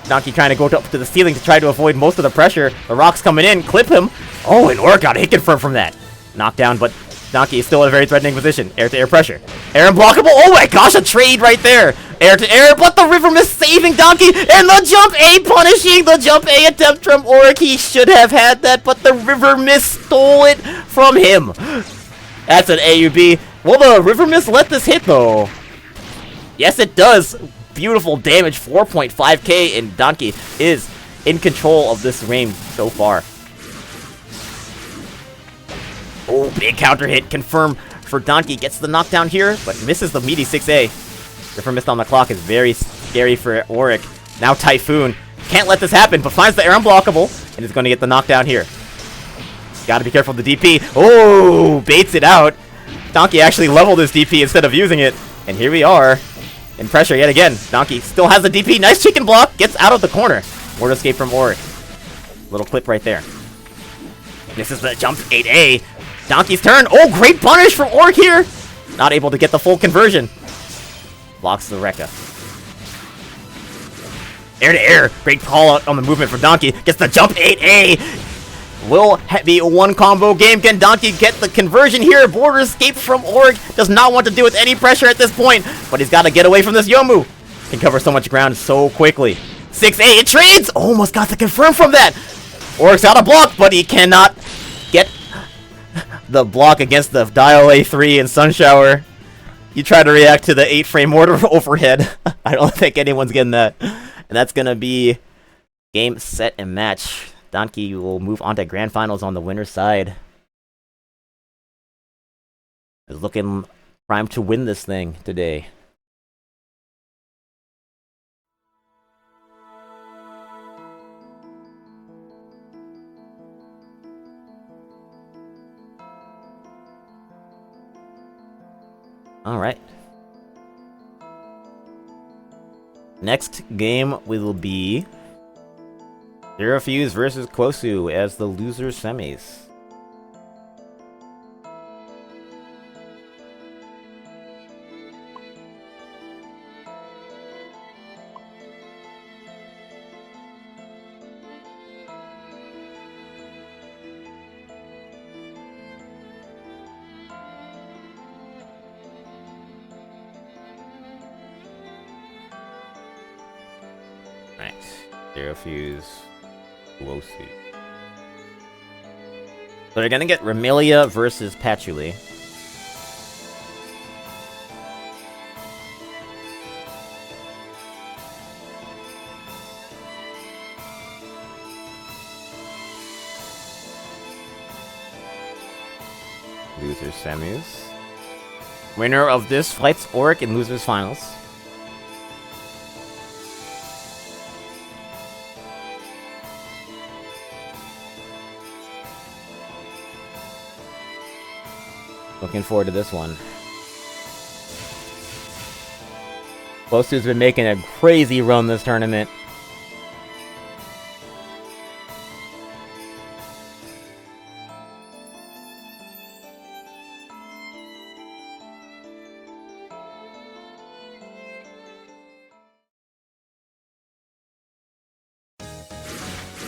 Donkey trying to go up to the ceiling to try to avoid most of the pressure. The rocks coming in, clip him. Oh, and Oric got a hit confirmed from that. Knockdown, but Donkey is still in a very threatening position. Air-to-air pressure. Air unblockable. Oh my gosh, a trade right there. Air-to-air, but the River Mist saving Donkey, and the jump A punishing the jump A attempt from Oric. He should have had that, but the River Mist stole it from him. That's an AUB. Will the River Mist let this hit, though? Yes, it does. Beautiful damage, 4.5k, and Donkey is in control of this game so far. Oh, big counter hit confirmed for Donkey. Gets the knockdown here, but misses the meaty 6A. River Mist on the clock is very scary for Oric. Now Typhoon Can't let this happen, but finds the air unblockable, and is going to get the knockdown here. Gotta be careful of the DP. Oh, baits it out. Donkey actually leveled his DP instead of using it. And here we are. In pressure yet again. Donkey still has the DP. Nice chicken block. Gets out of the corner. Ward escape from Auric. Little clip right there. This is the jump 8A. Donkey's turn. Oh, great punish from Auric here. Not able to get the full conversion. Blocks the Rekka. Air to air. Great call out on the movement from Donkey. Gets the jump 8A. Will be a one combo game. Can Donkey get the conversion here? Border escape from Auric. Does not want to deal with any pressure at this point. But he's got to get away from this Yomu. Can cover so much ground so quickly. 6A. It trades. Almost got the confirm from that. Auric's out of block, but he cannot get the block against the Dial A3 and Sun Shower. You try to react to the 8-frame mortar overhead. I don't think anyone's getting that. And that's going to be game, set, and match. Donkey will move on to grand finals on the winner's side. Is looking primed to win this thing today. All right. Next game will be Zero Fuse versus Kwosu as the loser semis. Right. Zero Fuse. Kwosu. So they're gonna get Remilia versus Patchouli. Loser semis. Winner of this fights Auric in losers finals. Looking forward to this one. Kwosu's been making a crazy run this tournament.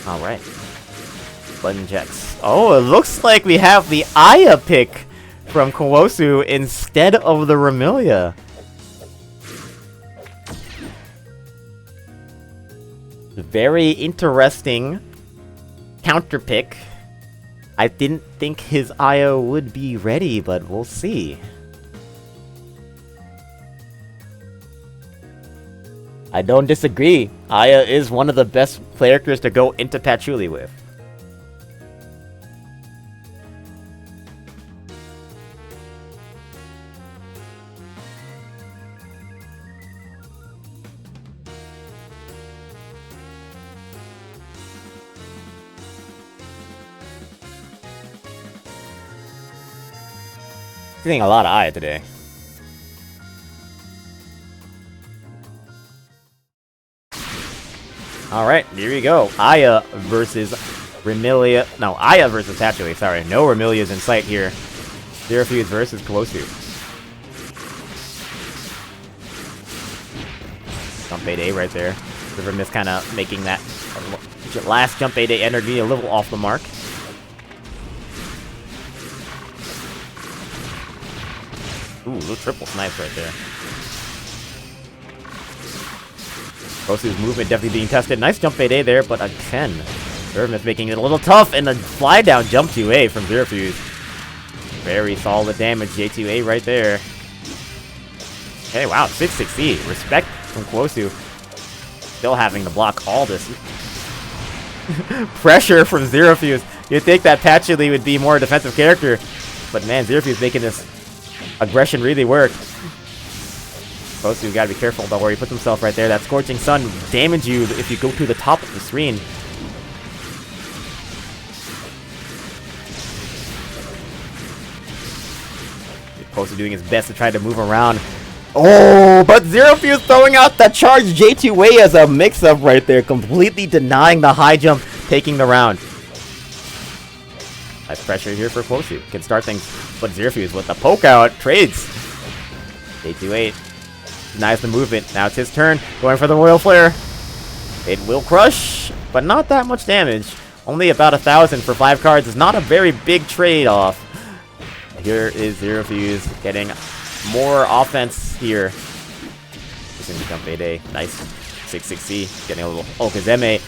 Alright. Button checks. Oh, it looks like we have the Aya pick from Kwosu instead of the Remilia. Very interesting counter pick. I didn't think his Aya would be ready, but we'll see. I don't disagree. Aya is one of the best characters to go into Patchouli with. Seeing a lot of Aya today. Alright, here we go. Aya versus Remilia. No, Aya versus Patchouli, sorry. No Remilia's in sight here. Zero Fuse versus Kwosu. Jump 8A right there. River Mist kind of making that last jump 8A energy a little off the mark. Ooh, little triple snipes right there. Kwosu's movement definitely being tested. Nice jump 8A there, but again, Irvin making it a little tough, and a fly down jump 2A from Zero Fuse. Very solid damage, J2A right there. Okay, wow, 6-6E. Respect from Kwosu. Still having to block all this pressure from Zero Fuse. You'd think that Patchouli would be more a defensive character, but man, Zero Fuse making this aggression really work. Kosu, gotta be careful about where he puts himself right there. That Scorching Sun will damage you if you go to the top of the screen. Kosu doing his best to try to move around. Oh, but Zero Fuse throwing out the charge J2A as a mix-up right there, completely denying the high jump, taking the round. Nice pressure here for Kosu. Can start things, but Zero Fuse with the poke out, trades. J2A denies the movement. Now it's his turn, going for the Royal Flare. It will crush, but not that much damage. Only about 1,000 for 5 cards is not a very big trade-off. Here is Zero Fuse getting more offense here. He's gonna become Fade. Nice. 6-6C. Getting a little Okazeme.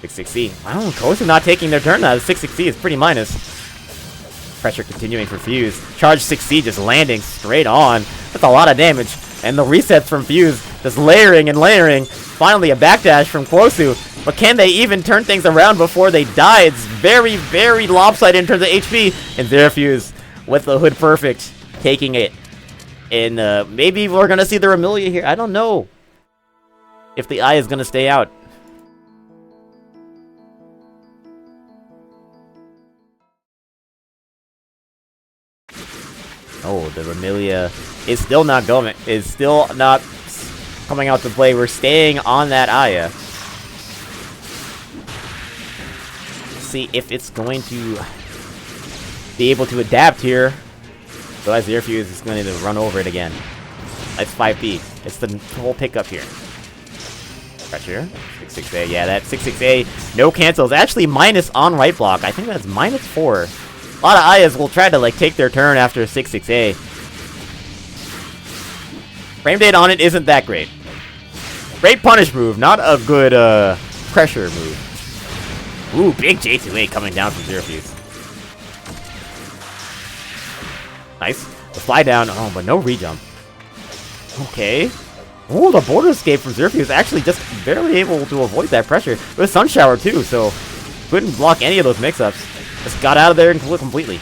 6-6C. Wow, Kosu not taking their turn now. The 6-6C is pretty minus. Pressure continuing for Fuse. Charge 6C just landing straight on. That's a lot of damage. And the resets from Fuse just layering and layering. Finally a backdash from Kosu. But can they even turn things around before they die? It's very, very lopsided in terms of HP. And Zero Fuse with the Hood Perfect taking it. And maybe we're going to see the Remilia here. I don't know if the eye is going to stay out. Oh, the Remilia is still not going. Is still not coming out to play. We're staying on that Aya. See if it's going to be able to adapt here. So as Zero Fuse is going to run over it again. That's 5B. It's the whole pickup here. Pressure. 6-6A. Yeah, that 6-6A. No cancels. Actually, minus on right block. I think that's -4. A lot of Ayas will try to like take their turn after 6-6A. Frame date on it isn't that great. Great punish move, not a good pressure move. Ooh, big J2A coming down from Zero Fuse. Nice. The fly down. Oh, but no rejump. Okay. Ooh, the border escape from Zero Fuse actually just barely able to avoid that pressure. It was Sun Shower too, so couldn't block any of those mix-ups. Just got out of there completely.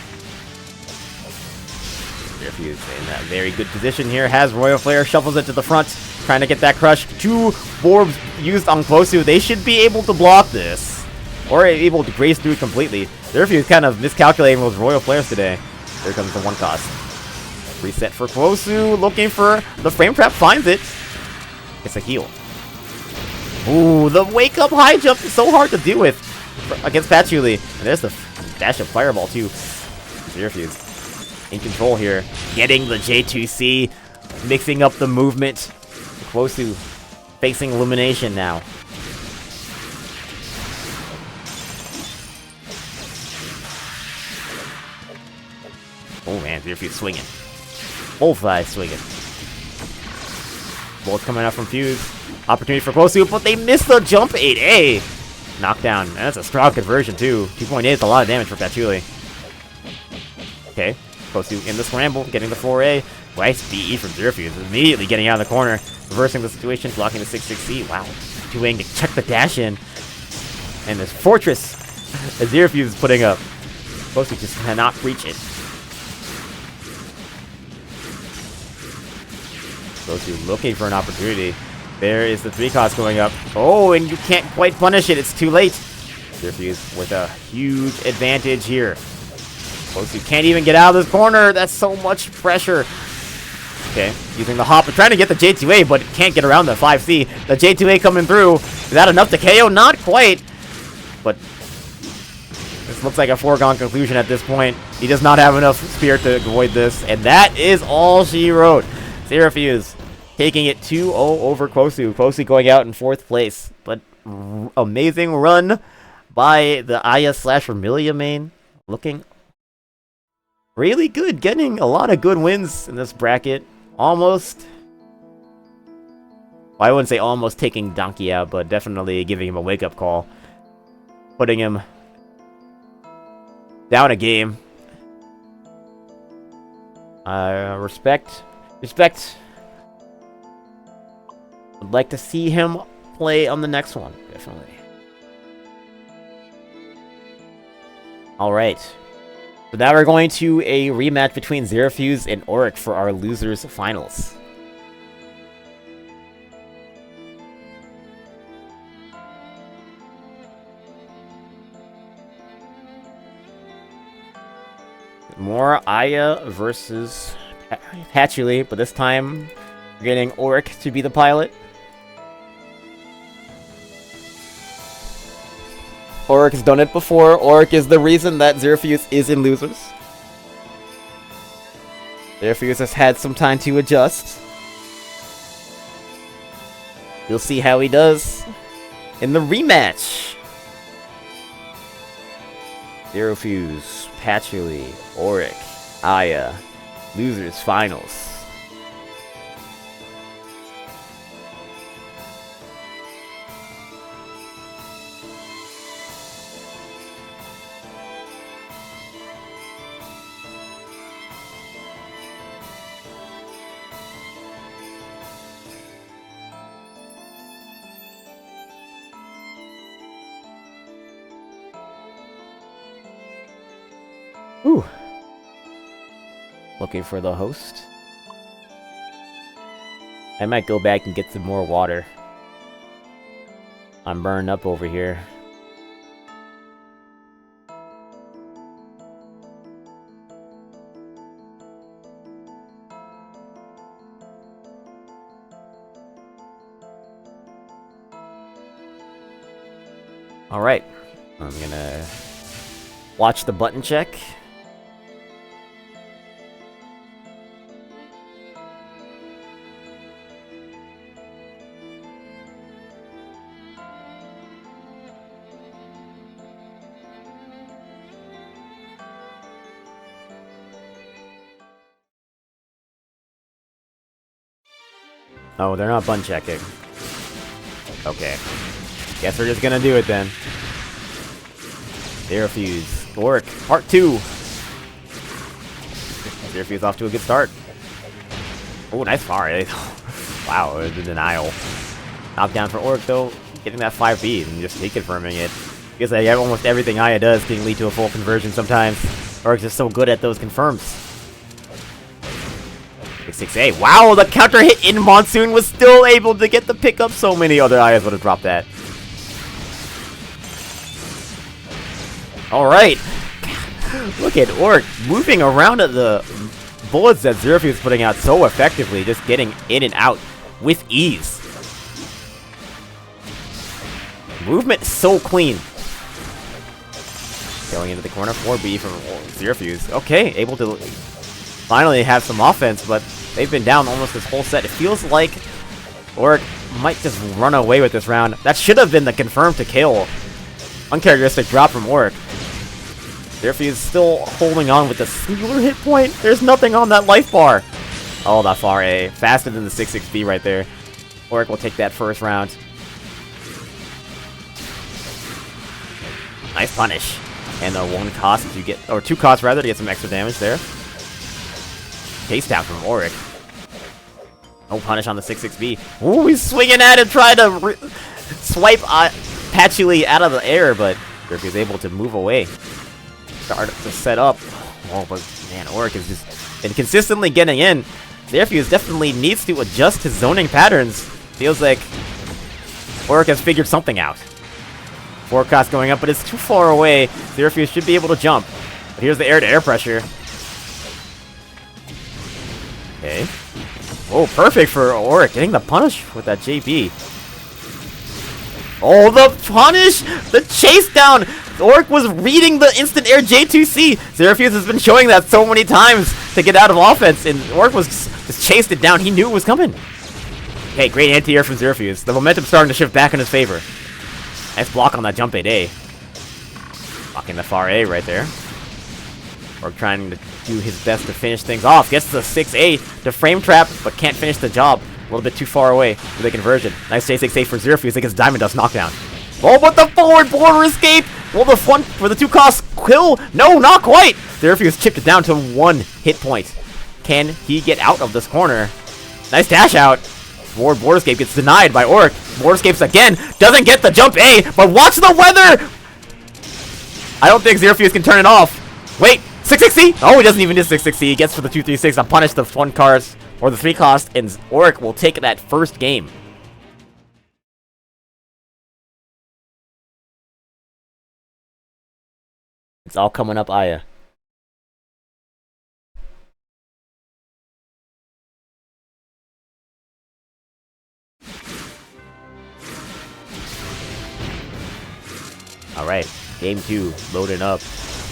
Zero Fuse in that very good position here. Has Royal Flare, shuffles it to the front, trying to get that crush. 2 orbs used on Kosu. They should be able to block this. Or able to graze through it completely. Zero Fuse kind of miscalculating those Royal Flares today. Here comes the 1 cost. Reset for Kosu, looking for the frame trap, finds it. It's a heal. Ooh, the wake up high jump is so hard to deal with against Patchouli. And there's the dash of Fireball too. Zero Fuse in control here. Getting the J2C, mixing up the movement. Kosu facing Illumination now. Oh man, Zero Fuse swinging. Both sides swinging. Both coming out from Fuse. Opportunity for Kosu, but they missed the jump 8A. Knockdown. And that's a strong conversion too. 2.8 is a lot of damage for Patchouli. Okay. Kosu in the scramble, getting the 4A. Nice BE from Zero Fuse. Immediately getting out of the corner. Reversing the situation, blocking the 6-6C. Wow. Touhou to check the dash in. And this fortress that Zero Fuse is putting up. Kosu just cannot reach it. Kosu looking for an opportunity. There is the 3 cost going up. Oh, and you can't quite punish it. It's too late. Zero Fuse with a huge advantage here. Kosu can't even get out of this corner. That's so much pressure. Okay, using the hop, trying to get the J2A, but can't get around the 5C. The J2A coming through. Is that enough to KO? Not quite. But this looks like a foregone conclusion at this point. He does not have enough spirit to avoid this. And that is all she wrote. Zero Fuse taking it 2-0 over Kosu. Kosu going out in 4th place. But amazing run by the Aya / Remilia main. Looking really good. Getting a lot of good wins in this bracket. Almost. Well, I wouldn't say almost taking Donkey out, but definitely giving him a wake-up call. Putting him down a game. Respect. Would like to see him play on the next one, definitely. Alright. So now we're going to a rematch between Zero Fuse and Auric for our losers finals. More Aya versus Patchouli, but this time we're getting Auric to be the pilot. Auric has done it before. Auric is the reason that Xerofuse is in losers. Xerofuse has had some time to adjust. You'll see how he does in the rematch. Xerofuse, Patchouli, Auric, Aya, losers finals. Ooh. Looking for the host. I might go back and get some more water. I'm burned up over here. Alright. I'm gonna watch the button check. Oh, they're not button checking. Okay. Guess we're just gonna do it then. Xerofuse. Auric, part 2. Xerofuse off to a good start. Oh, nice far. Wow, the denial. Knockdown for Auric though, getting that 5B and just reconfirming it. Because almost everything Aya does can lead to a full conversion sometimes. Auric's just so good at those confirms. 6A. Wow, the counter hit in Monsoon was still able to get the pickup. So many other Ayas would have dropped that. Alright. Look at Auric moving around at the bullets that Xerofuse is putting out so effectively, just getting in and out with ease. Movement so clean. Going into the corner, 4B from Xerofuse. Okay, able to finally have some offense, but they've been down almost this whole set. It feels like Auric might just run away with this round. That should have been the confirm to kill. Uncharacteristic drop from Auric. Xerofuse is still holding on with a singular hit point. There's nothing on that life bar. Oh, that far A. Faster than the 6-6B right there. Auric will take that first round. Nice punish. And the 1 cost to get, or 2 costs rather, to get some extra damage there. Chase down from Auric. No punish on the 6-6B. Ooh, he's swinging at it, trying to swipe Patchouli out of the air, but Xerofuse is able to move away. Start to set up. Oh, but man, Auric is just been consistently getting in. Xerofuse definitely needs to adjust his zoning patterns. Feels like Auric has figured something out. 4 cost going up, but it's too far away. Xerofuse should be able to jump. But here's the air-to-air pressure. Okay. Oh, perfect for Auric. Getting the punish with that JB. Oh, the punish! The chase down! Auric was reading the instant air J2C. Xerofuse has been showing that so many times to get out of offense, and Auric was just chased it down. He knew it was coming. Okay, great anti-air from Xerofuse. The momentum's starting to shift back in his favor. Nice block on that jump 8A. Blocking the far A right there. Auric trying to do his best to finish things off. Gets the 6A to frame trap, but can't finish the job. A little bit too far away for the conversion. Nice J6A for Xerofuse against Diamond Dust knockdown. Oh, but the forward border escape! Will the one for the 2 costs kill? No, not quite! Xerofuse chipped it down to 1 hit point. Can he get out of this corner? Nice dash out. Forward border escape gets denied by Auric. Border escapes again. Doesn't get the jump A, but watch the weather! I don't think Xerofuse can turn it off. Wait, 660? Oh, he doesn't even do 660. He gets for the 236. I'll punish the 1 cost or the 3 cost, and Auric will take that first game. It's all coming up, Aya. Alright, game 2, loading up.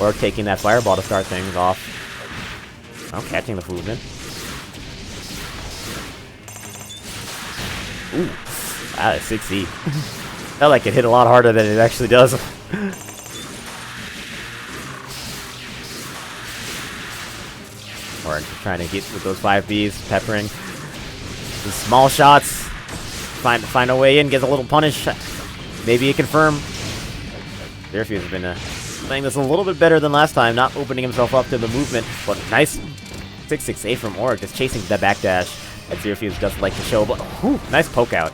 Or taking that fireball to start things off. Oh, catching the movement. Ooh, that is 6E. Felt like it hit a lot harder than it actually does. Or trying to get with those 5Bs, peppering. The small shots. Find a way in, gets a little punish. Maybe a confirm. Zerofuse has been playing this a little bit better than last time, not opening himself up to the movement. But nice 6-6-8 from Auric, just chasing the backdash that Zerofuse doesn't like to show. But whew, nice poke out.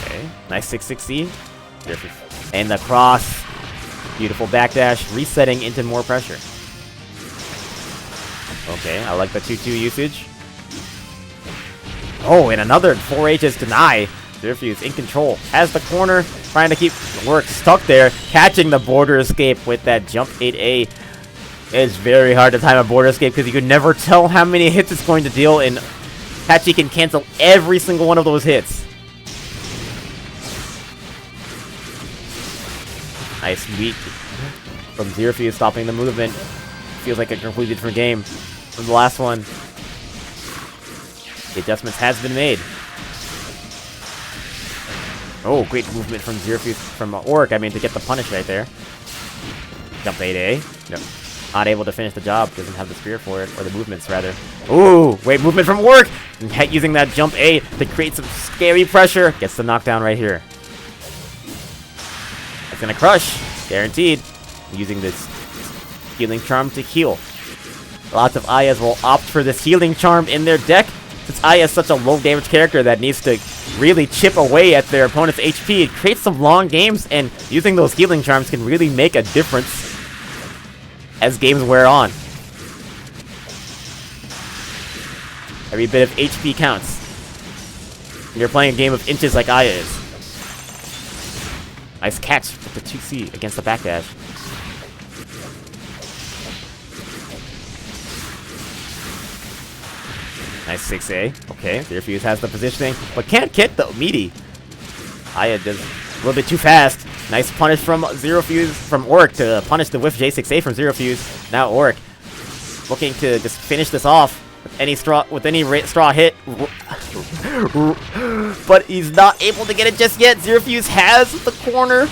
Okay, nice 6-6-C. And the cross. Beautiful backdash, resetting into more pressure. Okay, I like the 2-2 usage. Oh, and another 4H's deny. Zerofuse in control. Has the corner, trying to keep Work stuck there. Catching the border escape with that jump 8A. It's very hard to time a border escape because you can never tell how many hits it's going to deal, and Hachi can cancel every single one of those hits. Nice weak from Zerofuse, stopping the movement. Feels like a completely different game from the last one. The adjustments has been made. Oh, great movement from Zerofuse, from Auric, I mean, to get the punish right there. Jump 8A. No, not able to finish the job. Doesn't have the spirit for it, or the movements, rather. Ooh, great movement from Auric! Using that jump A to create some scary pressure. Gets the knockdown right here. It's gonna crush. Guaranteed. Using this healing charm to heal. Lots of Ayas will opt for this healing charm in their deck, since Aya is such a low damage character that needs to really chip away at their opponent's HP. It creates some long games, and using those healing charms can really make a difference as games wear on. Every bit of HP counts. You're playing a game of inches like Aya is. Nice catch with the 2C against the backdash. Nice 6A. Okay, Zerofuse has the positioning, but can't get the meaty. Aya does a little bit too fast. Nice punish from Zerofuse, from Auric to punish the whiff J6A from Zerofuse. Now Auric looking to just finish this off with any straw hit. But he's not able to get it just yet. Zerofuse has the corner.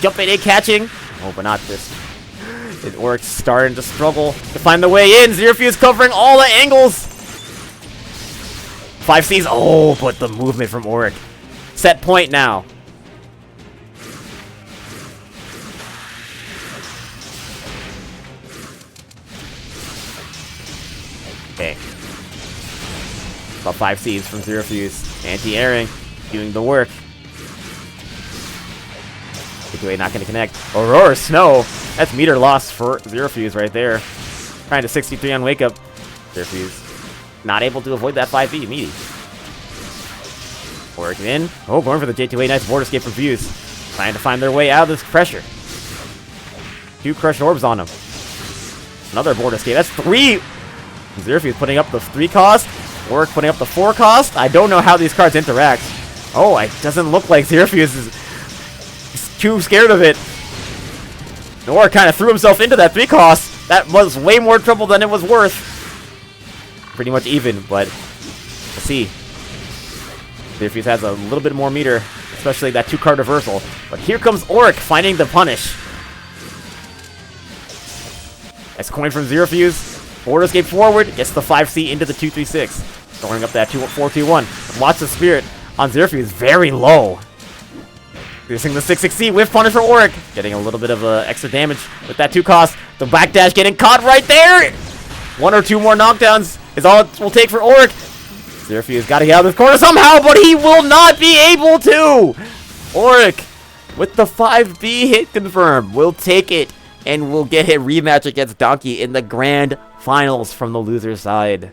Jump 8A catching. Oh, but not this. Auric starting to struggle to find the way in. Zerofuse covering all the angles. 5Cs. Oh, but the movement from Auric. Set point now. Okay. About 5Cs from Zerofuse. Anti-airing. Doing the work. Takeaway not going to connect. Aurora Snow. That's meter loss for Zerofuse right there. Trying to 63 on wake up. Zerofuse not able to avoid that 5B meaty. Working in. Oh, going for the J2A. Nice border escape from Fuse. Trying to find their way out of this pressure. 2 crushed orbs on him. Another border escape. That's 3. Zerofuse putting up the 3 cost. Auric putting up the 4 cost. I don't know how these cards interact. Oh, it doesn't look like Zerofuse is too scared of it. Auric kind of threw himself into that 3 cost. That was way more trouble than it was worth. Pretty much even, but let's see. Zerofuse has a little bit more meter, especially that 2-card reversal. But here comes Auric finding the punish. Nice coin from Zerofuse. Border escape forward, gets the 5C into the 2-3-6. Throwing up that 4-2-1. Lots of spirit on Zerofuse, very low. Using the 6-6C with punish for Auric. Getting a little bit of extra damage with that 2 cost. The backdash getting caught right there. 1 or 2 more knockdowns is all it will take for Auric. Zerofuse got to get out of this corner somehow, but he will not be able to. Auric with the 5B hit confirmed. We'll take it, and we'll get a rematch against Donkey in the grand finals from the loser side.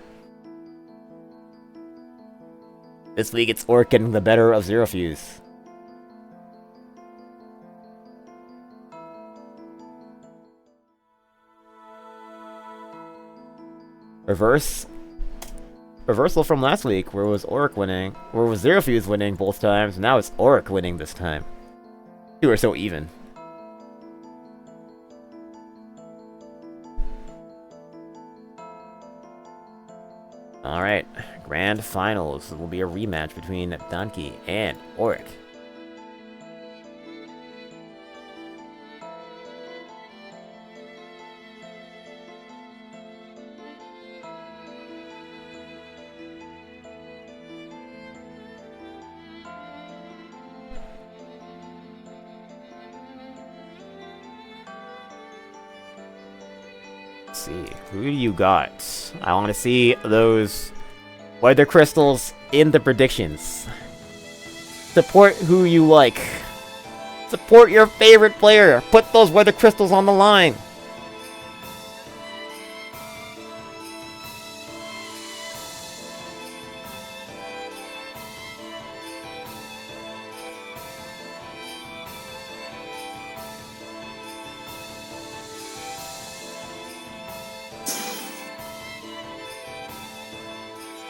This week it's Auric getting the better of Zerofuse. Reverse. Reversal from last week, where it was Auric winning, where it was Zero Fuse winning both times, now it's Auric winning this time. Two are so even. Alright, Grand Finals will be a rematch between Donkey and Auric. See, who do you got? I want to see those weather crystals in the predictions. Support who you like. Support your favorite player. Put those weather crystals on the line.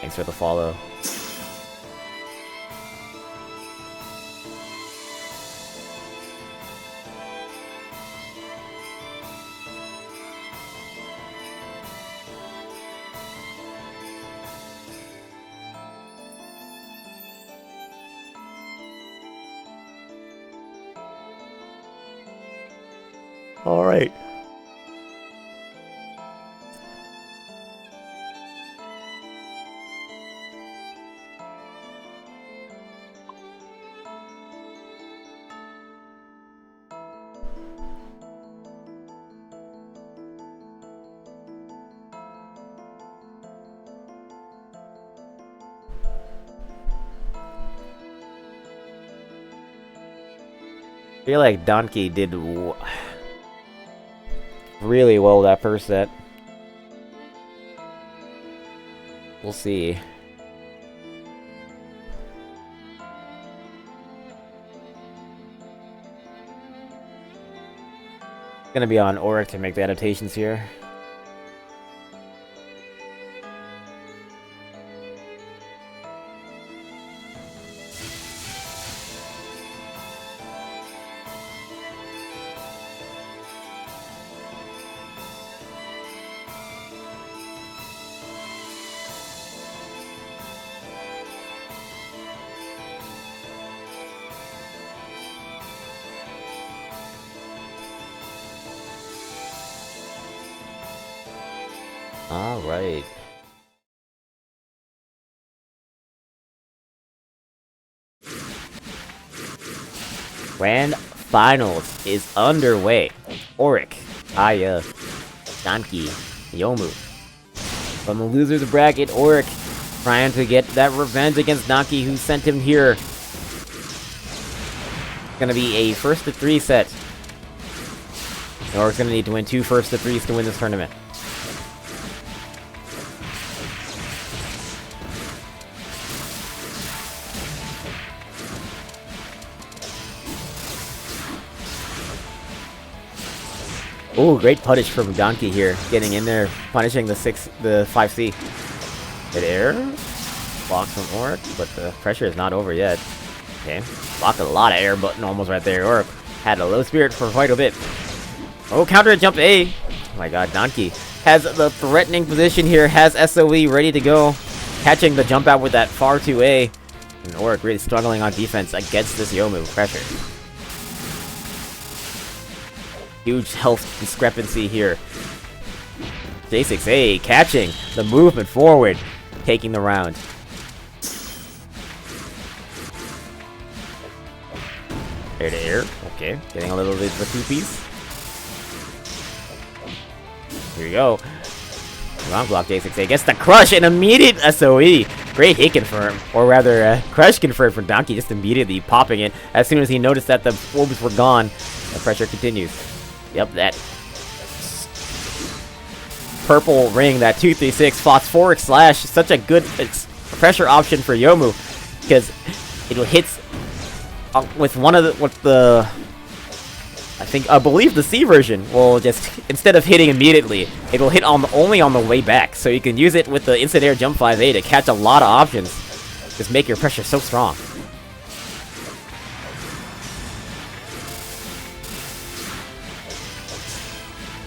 Thanks for the follow. All right. I feel like Donkey did really well that first set. We'll see. Gonna be on Auric to make the adaptations here. All right. Grand Finals is underway. Auric, Aya, Donkey, Yomu. From the losers bracket, Auric trying to get that revenge against Donkey, who sent him here. It's gonna be a first to 3 set. Auric's gonna need to win 2 first to 3s to win this tournament. Oh, great punish from Donkey here, getting in there, punishing the 5C. Hit air, blocks from Auric, but the pressure is not over yet. Okay, blocked a lot of air button almost right there. Auric had a low spirit for quite a bit. Oh, counter jump A. Oh my god, Donkey has the threatening position here, has SOE ready to go, catching the jump out with that far 2A. And Auric really struggling on defense against this Yomu pressure. Huge health discrepancy here. J6A catching the movement forward, taking the round. Air to air. Okay, getting a little bit of a 2-piece. Here we go. Wrong block, J6A gets the crush and immediate SOE. Great hit confirm, or rather, crush confirmed for Donkey, just immediately popping it. As soon as he noticed that the orbs were gone, the pressure continues. Yep, that purple ring, that 236 phosphoric slash, such a good pressure option for Yomu, because it hits with I believe the C version will just, instead of hitting immediately, it'll hit only on the way back. So you can use it with the instant air jump 5A to catch a lot of options. Just make your pressure so strong.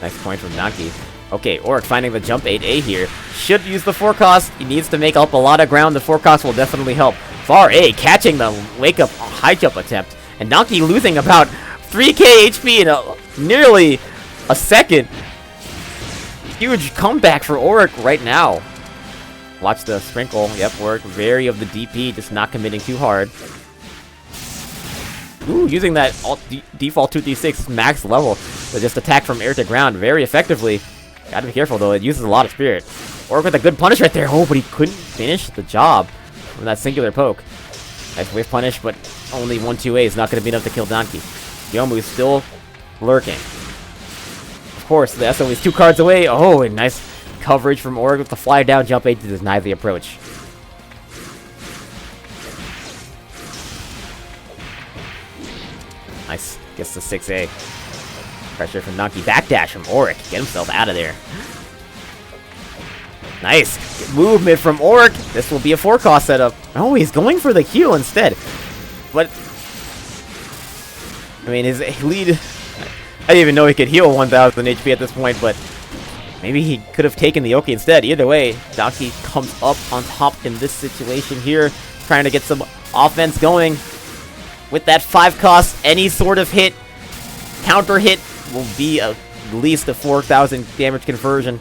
Nice point from Donkey. Okay, Oric finding the jump 8A here. Should use the forecast. He needs to make up a lot of ground. The forecast will definitely help. Far A catching the wake up high jump attempt. And Donkey losing about 3k HP in nearly a second. Huge comeback for Oric right now. Watch the sprinkle. Yep, Oric very of the DP, just not committing too hard. Ooh, using that default 2d6 max level to just attack from air to ground very effectively. Gotta be careful though, it uses a lot of spirit. Oric with a good punish right there. Oh, but he couldn't finish the job from that singular poke. Nice wave punish, but only 1-2A is not going to be enough to kill Donkey. Yomu's still lurking. Of course, the SO is 2 cards away. Oh, and nice coverage from Oric with the fly down jump 8 to deny the approach. Nice. Gets the 6A. Pressure from Donkey. Backdash from Oric. Get himself out of there. Nice. Movement from Oric. This will be a 4-cost setup. Oh, he's going for the heal instead. But I mean, his lead... I didn't even know he could heal 1,000 HP at this point, but maybe he could have taken the Oki instead. Either way, Donkey comes up on top in this situation here, trying to get some offense going. With that 5-cost, any sort of hit, counter hit, will be at least a 4,000 damage conversion.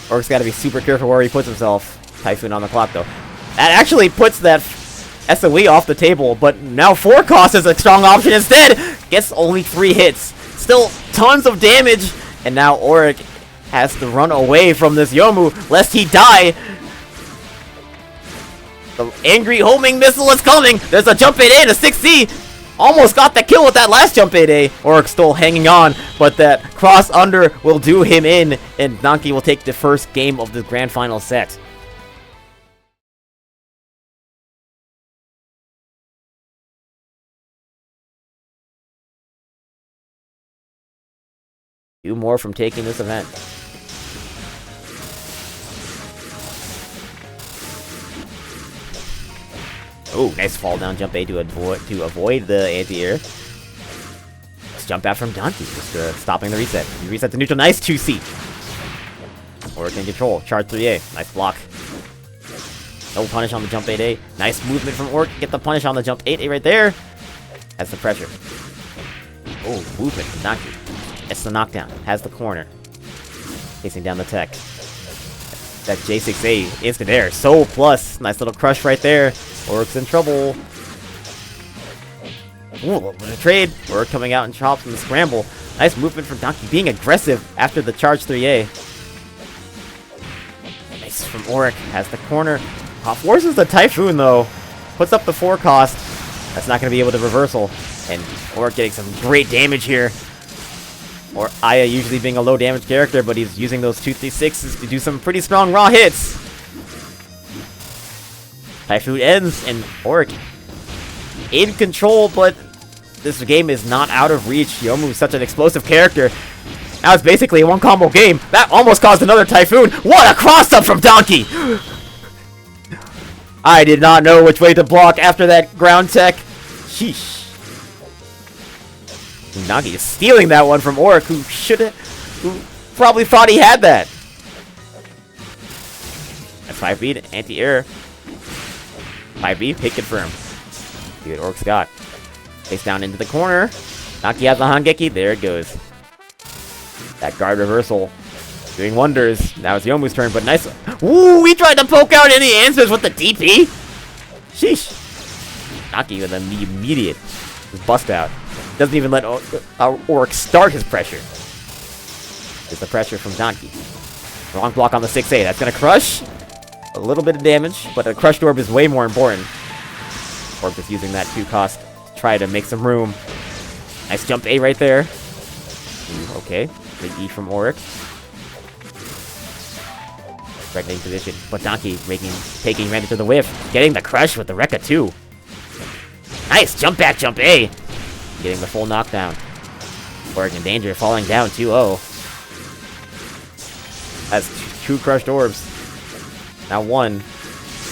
Oric's got to be super careful where he puts himself. Typhoon on the clock, though. That actually puts that SOE off the table, but now 4-cost is a strong option instead. Gets only 3 hits. Still tons of damage, and now Oric has to run away from this Yomu lest he die. The angry homing missile is coming. There's a jump 8A and a 6C. Almost got the kill with that last jump 8A. Oric still hanging on, but that cross under will do him in, and Donkey will take the first game of the grand final set. Do more from taking this event. Oh, nice fall down jump A to avoid the anti-air. Let's jump out from Donkey, just stopping the reset. He resets to neutral, nice 2C. Oric in control, charge 3A, nice block. No punish on the jump 8A. Nice movement from Oric, get the punish on the jump 8A right there. That's the pressure. Oh, movement from Donkey. It's the knockdown. Has the corner. Chasing down the tech. That J6A instant air. So plus. Nice little crush right there. Oric's in trouble. Ooh, a little bit of trade. Oric coming out and chops in the scramble. Nice movement from Donkey. Being aggressive after the charge 3A. Nice from Oric. Has the corner. Forces the Typhoon though. Puts up the 4-cost. That's not going to be able to reversal. And Oric getting some great damage here. Or Aya usually being a low damage character, but he's using those 2d6s to do some pretty strong raw hits. Typhoon ends, and Oric in control, but this game is not out of reach. Yomu is such an explosive character. Now it's basically a 1-combo game. That almost caused another Typhoon. What a cross-up from Donkey! I did not know which way to block after that ground tech. Sheesh. Donkey is stealing that one from Oric, who probably thought he had that. That's 5B to anti-air. 5B, hit confirm. See what Oric's got. Takes down into the corner. Donkey has the Hangeki. There it goes. That guard reversal doing wonders. Now it's Yomu's turn, but nice. Ooh, he tried to poke out and he answers with the DP. Sheesh. Donkey with an immediate bust out. Doesn't even let Oric start his pressure. It's the pressure from Donkey. Wrong block on the 6A. That's going to crush. A little bit of damage, but a crushed orb is way more important. Oric just using that 2-cost to try to make some room. Nice jump A right there. Ooh, okay. Big E from Oric. Threatening position. But Donkey taking advantage of the whiff. Getting the crush with the Rekka too. Nice jump back, jump A. Getting the full knockdown. Oric in danger, falling down 2-0. Has 2 crushed orbs. Now 1.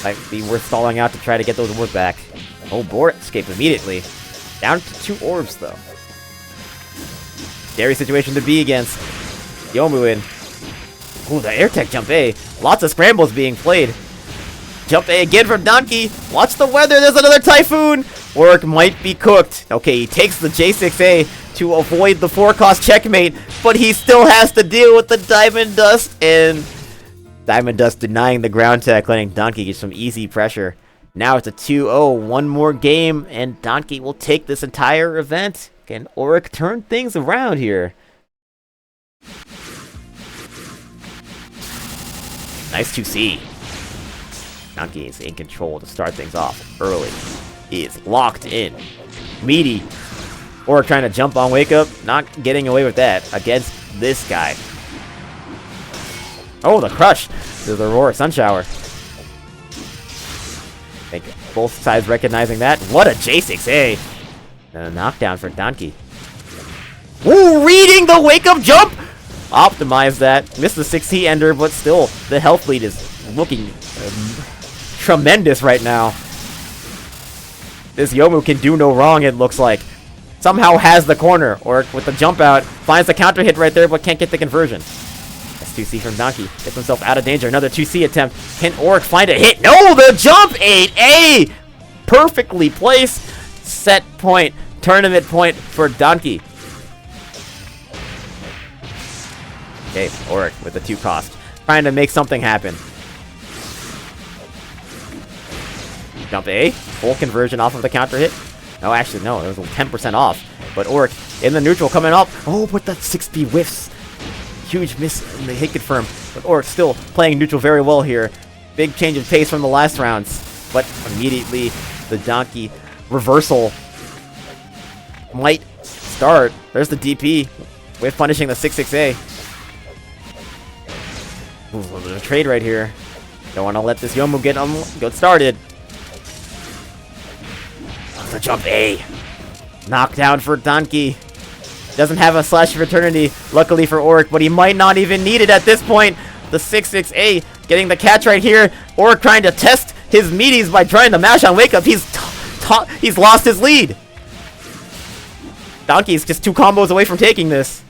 Might be worth stalling out to try to get those orbs back. Oh, board escape immediately. Down to 2 orbs, though. Scary situation to be against. Yomu in. Ooh, the air tech jump A. Lots of scrambles being played. Jump A again from Donkey. Watch the weather, there's another Typhoon. Oric might be cooked. Okay, he takes the J6A to avoid the 4-cost checkmate, but he still has to deal with the Diamond Dust, and Diamond Dust denying the ground tech, letting Donkey get some easy pressure. Now it's a 2-0, one more game, and Donkey will take this entire event. Can Oric turn things around here? Nice 2C. Donkey is in control to start things off early. He is locked in. Meaty. Oric trying to jump on Wake Up. Not getting away with that against this guy. Oh, the crush. There's the Aurora Sun Shower. I think both sides recognizing that. What a J6A. And a knockdown for Donkey. Ooh, reading the Wake Up jump! Optimize that. Missed the 6C ender, but still, the health lead is looking tremendous right now. This Yomu can do no wrong, it looks like. Somehow has the corner. Oric with the jump out. Finds the counter hit right there, but can't get the conversion. That's 2C from Donkey. Gets himself out of danger. Another 2C attempt. Can Oric find a hit? No! The jump 8A! Perfectly placed. Set point. Tournament point for Donkey. Okay, Oric with the 2-cost. Trying to make something happen. Jump A. Full conversion off of the counter hit. No, actually, no. It was 10% off. But Oric in the neutral coming up. Oh, but that 6B whiffs. Huge miss in the hit confirm. But Oric still playing neutral very well here. Big change of pace from the last rounds. But immediately, the Donkey reversal might start. There's the DP with punishing the 6-6A. Ooh, a little bit of trade right here. Don't want to let this Yomu get started. The jump A. Knockdown for Donkey. Doesn't have a slash of eternity, luckily for Oric, but he might not even need it at this point. The 6-6A getting the catch right here. Oric trying to test his meaties by trying to mash on Wake Up. He's lost his lead. Donkey's just 2 combos away from taking this.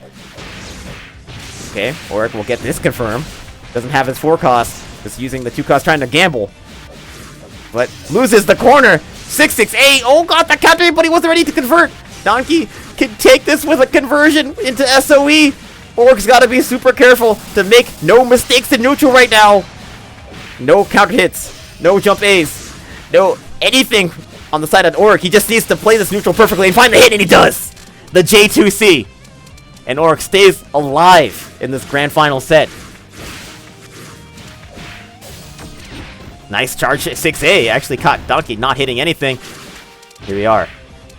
Okay, Oric will get this confirmed. Doesn't have his 4-cost. Just using the 2-cost trying to gamble. But loses the corner. 6-6-8. Oh, got the counter, but he wasn't ready to convert. Donkey can take this with a conversion into SOE. Oric's got to be super careful to make no mistakes in neutral right now. No counter hits. No jump A's. No anything on the side of Oric. He just needs to play this neutral perfectly and find the hit, and he does. The J2C. And Oric stays alive in this grand final set. Nice charge 6A. Actually caught Donkey not hitting anything. Here we are.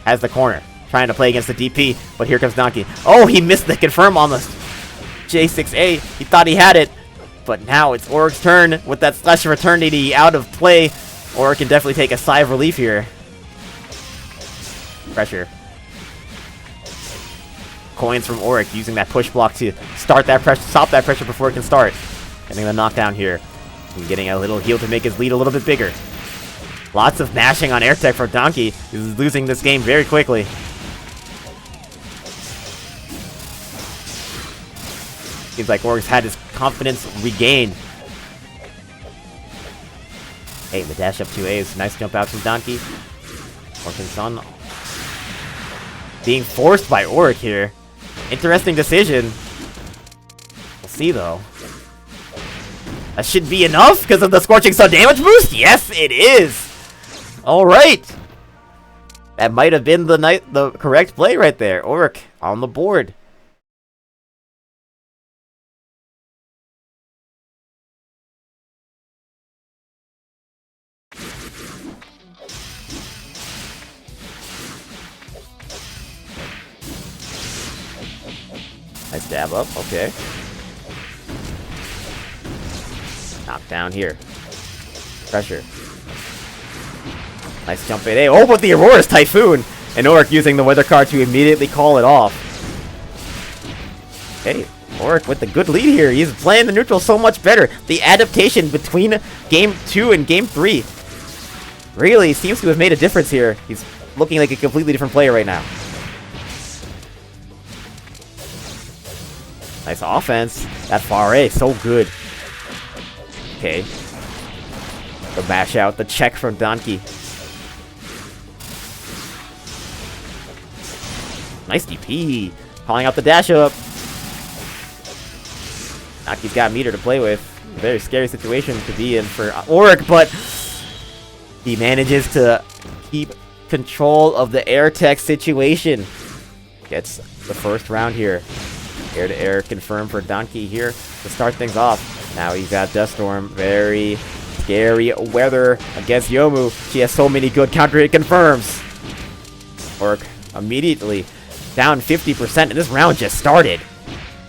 Has the corner. Trying to play against the DP. But here comes Donkey. Oh, he missed the confirm on the J6A. He thought he had it. But now it's Oric's turn with that Slash of Eternity out of play. Oric can definitely take a sigh of relief here. Pressure. Coins from Oric using that push block to start that pressure, stop that pressure before it can start. Getting the knockdown here. And getting a little heal to make his lead a little bit bigger. Lots of mashing on air tech for Donkey. He's losing this game very quickly. Seems like Oric's had his confidence regained. Hey, the dash up 2A's. Nice jump out from Donkey. Sun being forced by Oric here. Interesting decision. We'll see though. That should be enough because of the Scorching Sun damage boost? Yes, it is! Alright! That might have been the correct play right there. Oric on the board. Nice dab up, okay. Knockdown here. Pressure. Nice jump in. Oh, but the Aurora's Typhoon! And Oric using the weather card to immediately call it off. Hey, Oric with the good lead here. He's playing the neutral so much better. The adaptation between Game 2 and Game 3 really seems to have made a difference here. He's looking like a completely different player right now. Nice offense. That far A, so good. Okay. The mash out, the check from Donkey. Nice DP. Calling out the dash up. Donkey's got meter to play with. Very scary situation to be in for Oric, but he manages to keep control of the air tech situation. Gets the first round here. Air to air confirmed for Donkey here to start things off. Now he's at Death Storm. Very scary weather against Yomu. She has so many good counter hit confirms. Oric immediately down 50%, and this round just started.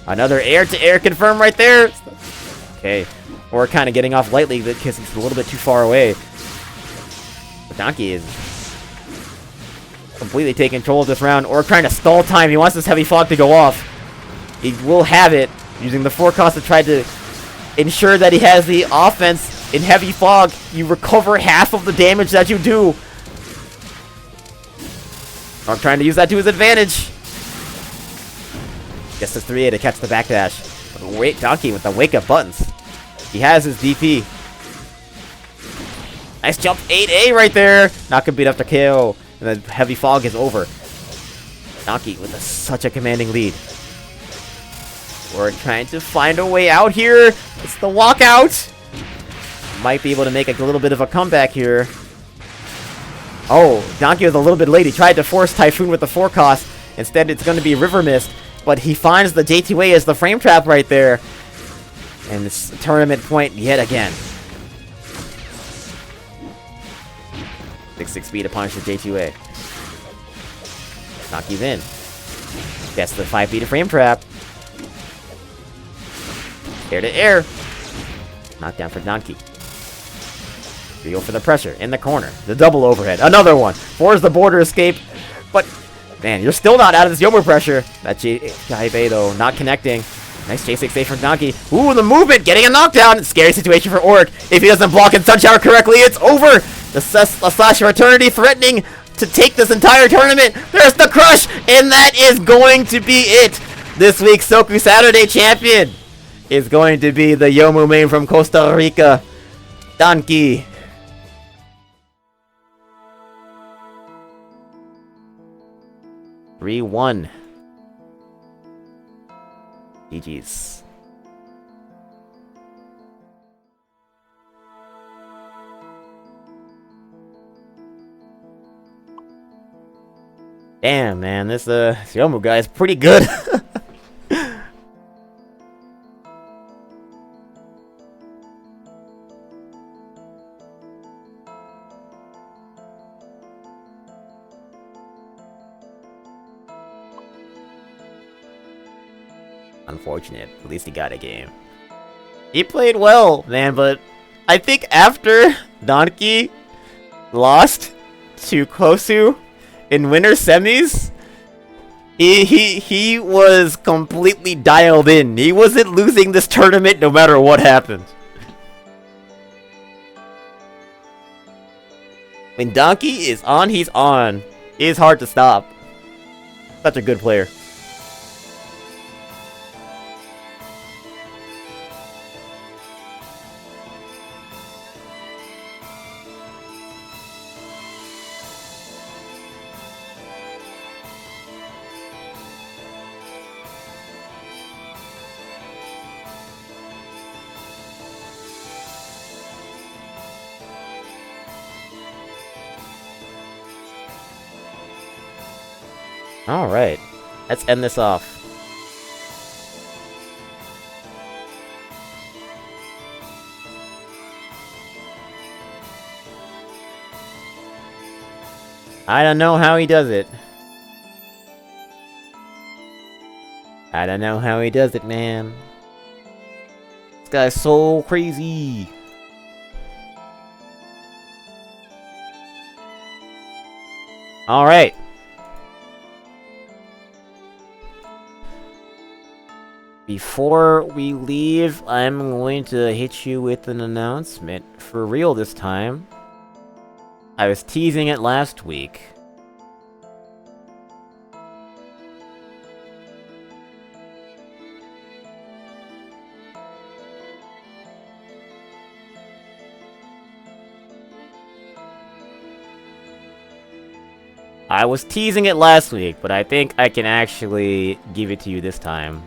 Another air to air confirm right there. Okay, Oric kind of getting off lightly because he's a little bit too far away. But Donkey is completely taking control of this round. Oric trying to stall time. He wants this heavy fog to go off. He will have it, using the forecast to try to ensure that he has the offense in heavy fog. You recover half of the damage that you do. I'm trying to use that to his advantage. Gets his 3A to catch the backdash. Wait, Donkey with the wake-up buttons. He has his DP. Nice jump 8A right there. Not gonna beat up the KO. And the heavy fog is over. Donkey with such a commanding lead. We're trying to find a way out here. It's the walkout. Might be able to make a little bit of a comeback here. Oh, Donkey was a little bit late. He tried to force Typhoon with the forecast. Instead, it's going to be River Mist. But he finds the J2A as the frame trap right there. And it's a tournament point yet again. 6-6 speed to punish the J2A. Donkey's in. Gets the 5B to frame trap. Air to air. Knockdown for Donkey. We go for the pressure in the corner. The double overhead. Another one. Force the border escape. But, man, you're still not out of this Yomu pressure. That J5A, though, not connecting. Nice J6A from Donkey. Ooh, the movement. Getting a knockdown. Scary situation for Oric. If he doesn't block and Sunshower correctly, it's over. The Slash of Eternity threatening to take this entire tournament. There's the crush. And that is going to be it. This week's Soku Saturday champion is going to be the Yomu main from Costa Rica, Donkey. (3-1). GG's. Damn, man, this Yomu guy is pretty good. Unfortunate. At least he got a game. He played well, man, but I think after Donkey lost to Kosu in winter semis, he was completely dialed in. He wasn't losing this tournament no matter what happened. When Donkey is on, he's on. It is hard to stop. Such a good player. Alright, let's end this off. I don't know how he does it. I don't know how he does it, man. This guy's so crazy. Alright. Before we leave, I'm going to hit you with an announcement. For real this time. I was teasing it last week. I was teasing it last week, but I think I can actually give it to you this time.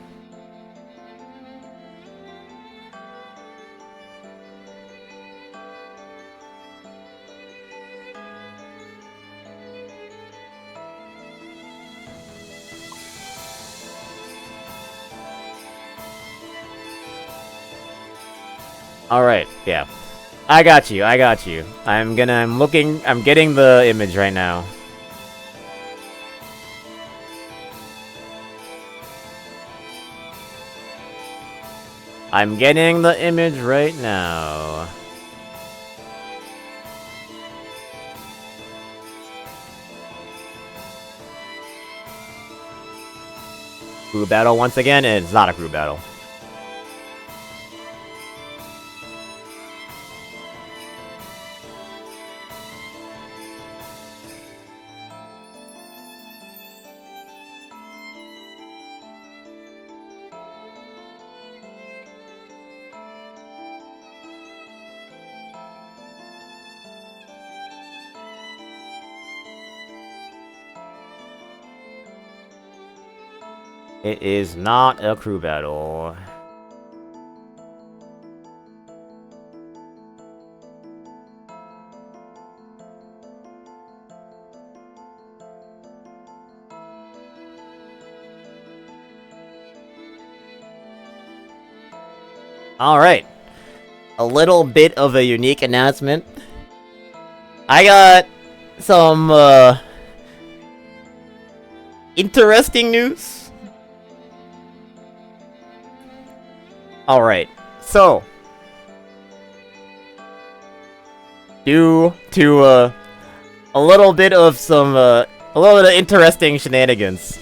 Alright, yeah. I got you. I'm getting the image right now. I'm getting the image right now. Crew battle once again, and it's not a crew battle. It is not a crew battle. Alright. A little bit of a unique announcement. I got some, interesting news. Alright, so due to a little bit of interesting shenanigans,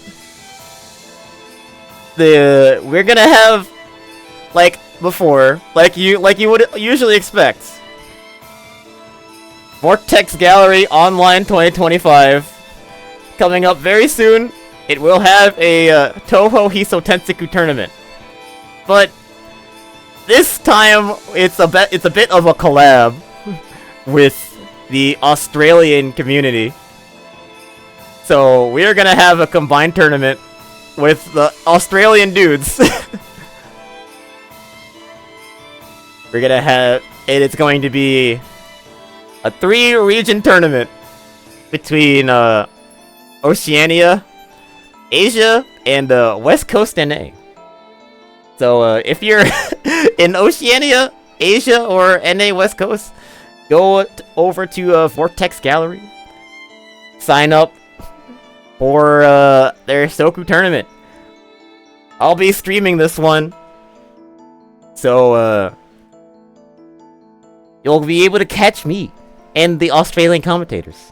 we're gonna have, like before, like you would usually expect, Vortex Gallery Online 2025 coming up very soon. It will have a Touhou Hisoutensoku tournament, but this time, it's a bit of a collab with the Australian community. So we're gonna have a combined tournament with the Australian dudes. We're gonna have, and it's going to be a 3-region tournament between Oceania, Asia, and West Coast NA. So, if you're in Oceania, Asia, or NA West Coast, go over to Vortex Gallery. Sign up for their Soku tournament. I'll be streaming this one. So, you'll be able to catch me and the Australian commentators.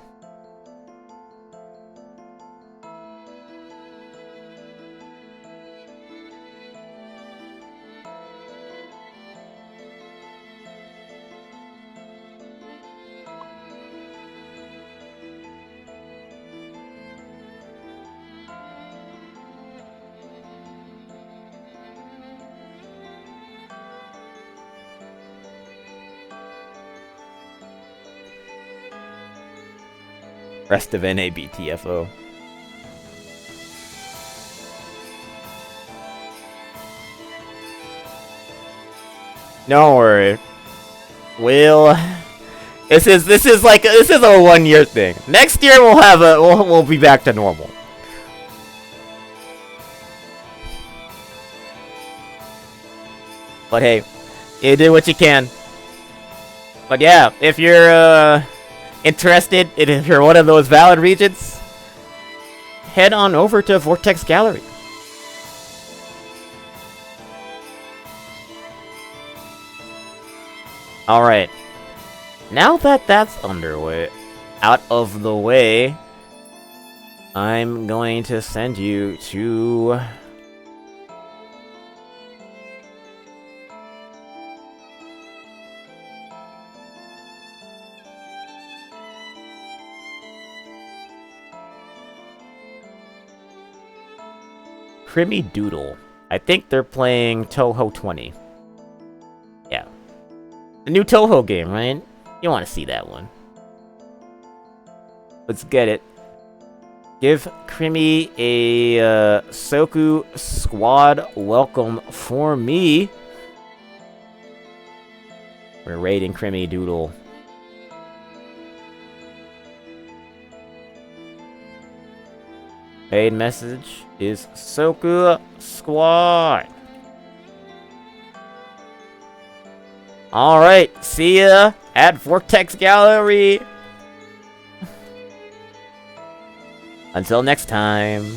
Rest of NABTFO. Don't worry. This is a 1-year thing. Next year we'll be back to normal. But hey, you do what you can. But yeah, if you're interested, if you're one of those valid regions, head on over to Vortex Gallery. Alright. Now that that's out of the way, I'm going to send you to Creamy Doodle. I think they're playing Touhou 20. Yeah. The new Touhou game, right? You want to see that one. Let's get it. Give Creamy a Soku squad welcome for me. We're raiding Creamy Doodle. Main message is Soku squad. Alright, see ya at Vortex Gallery. Until next time.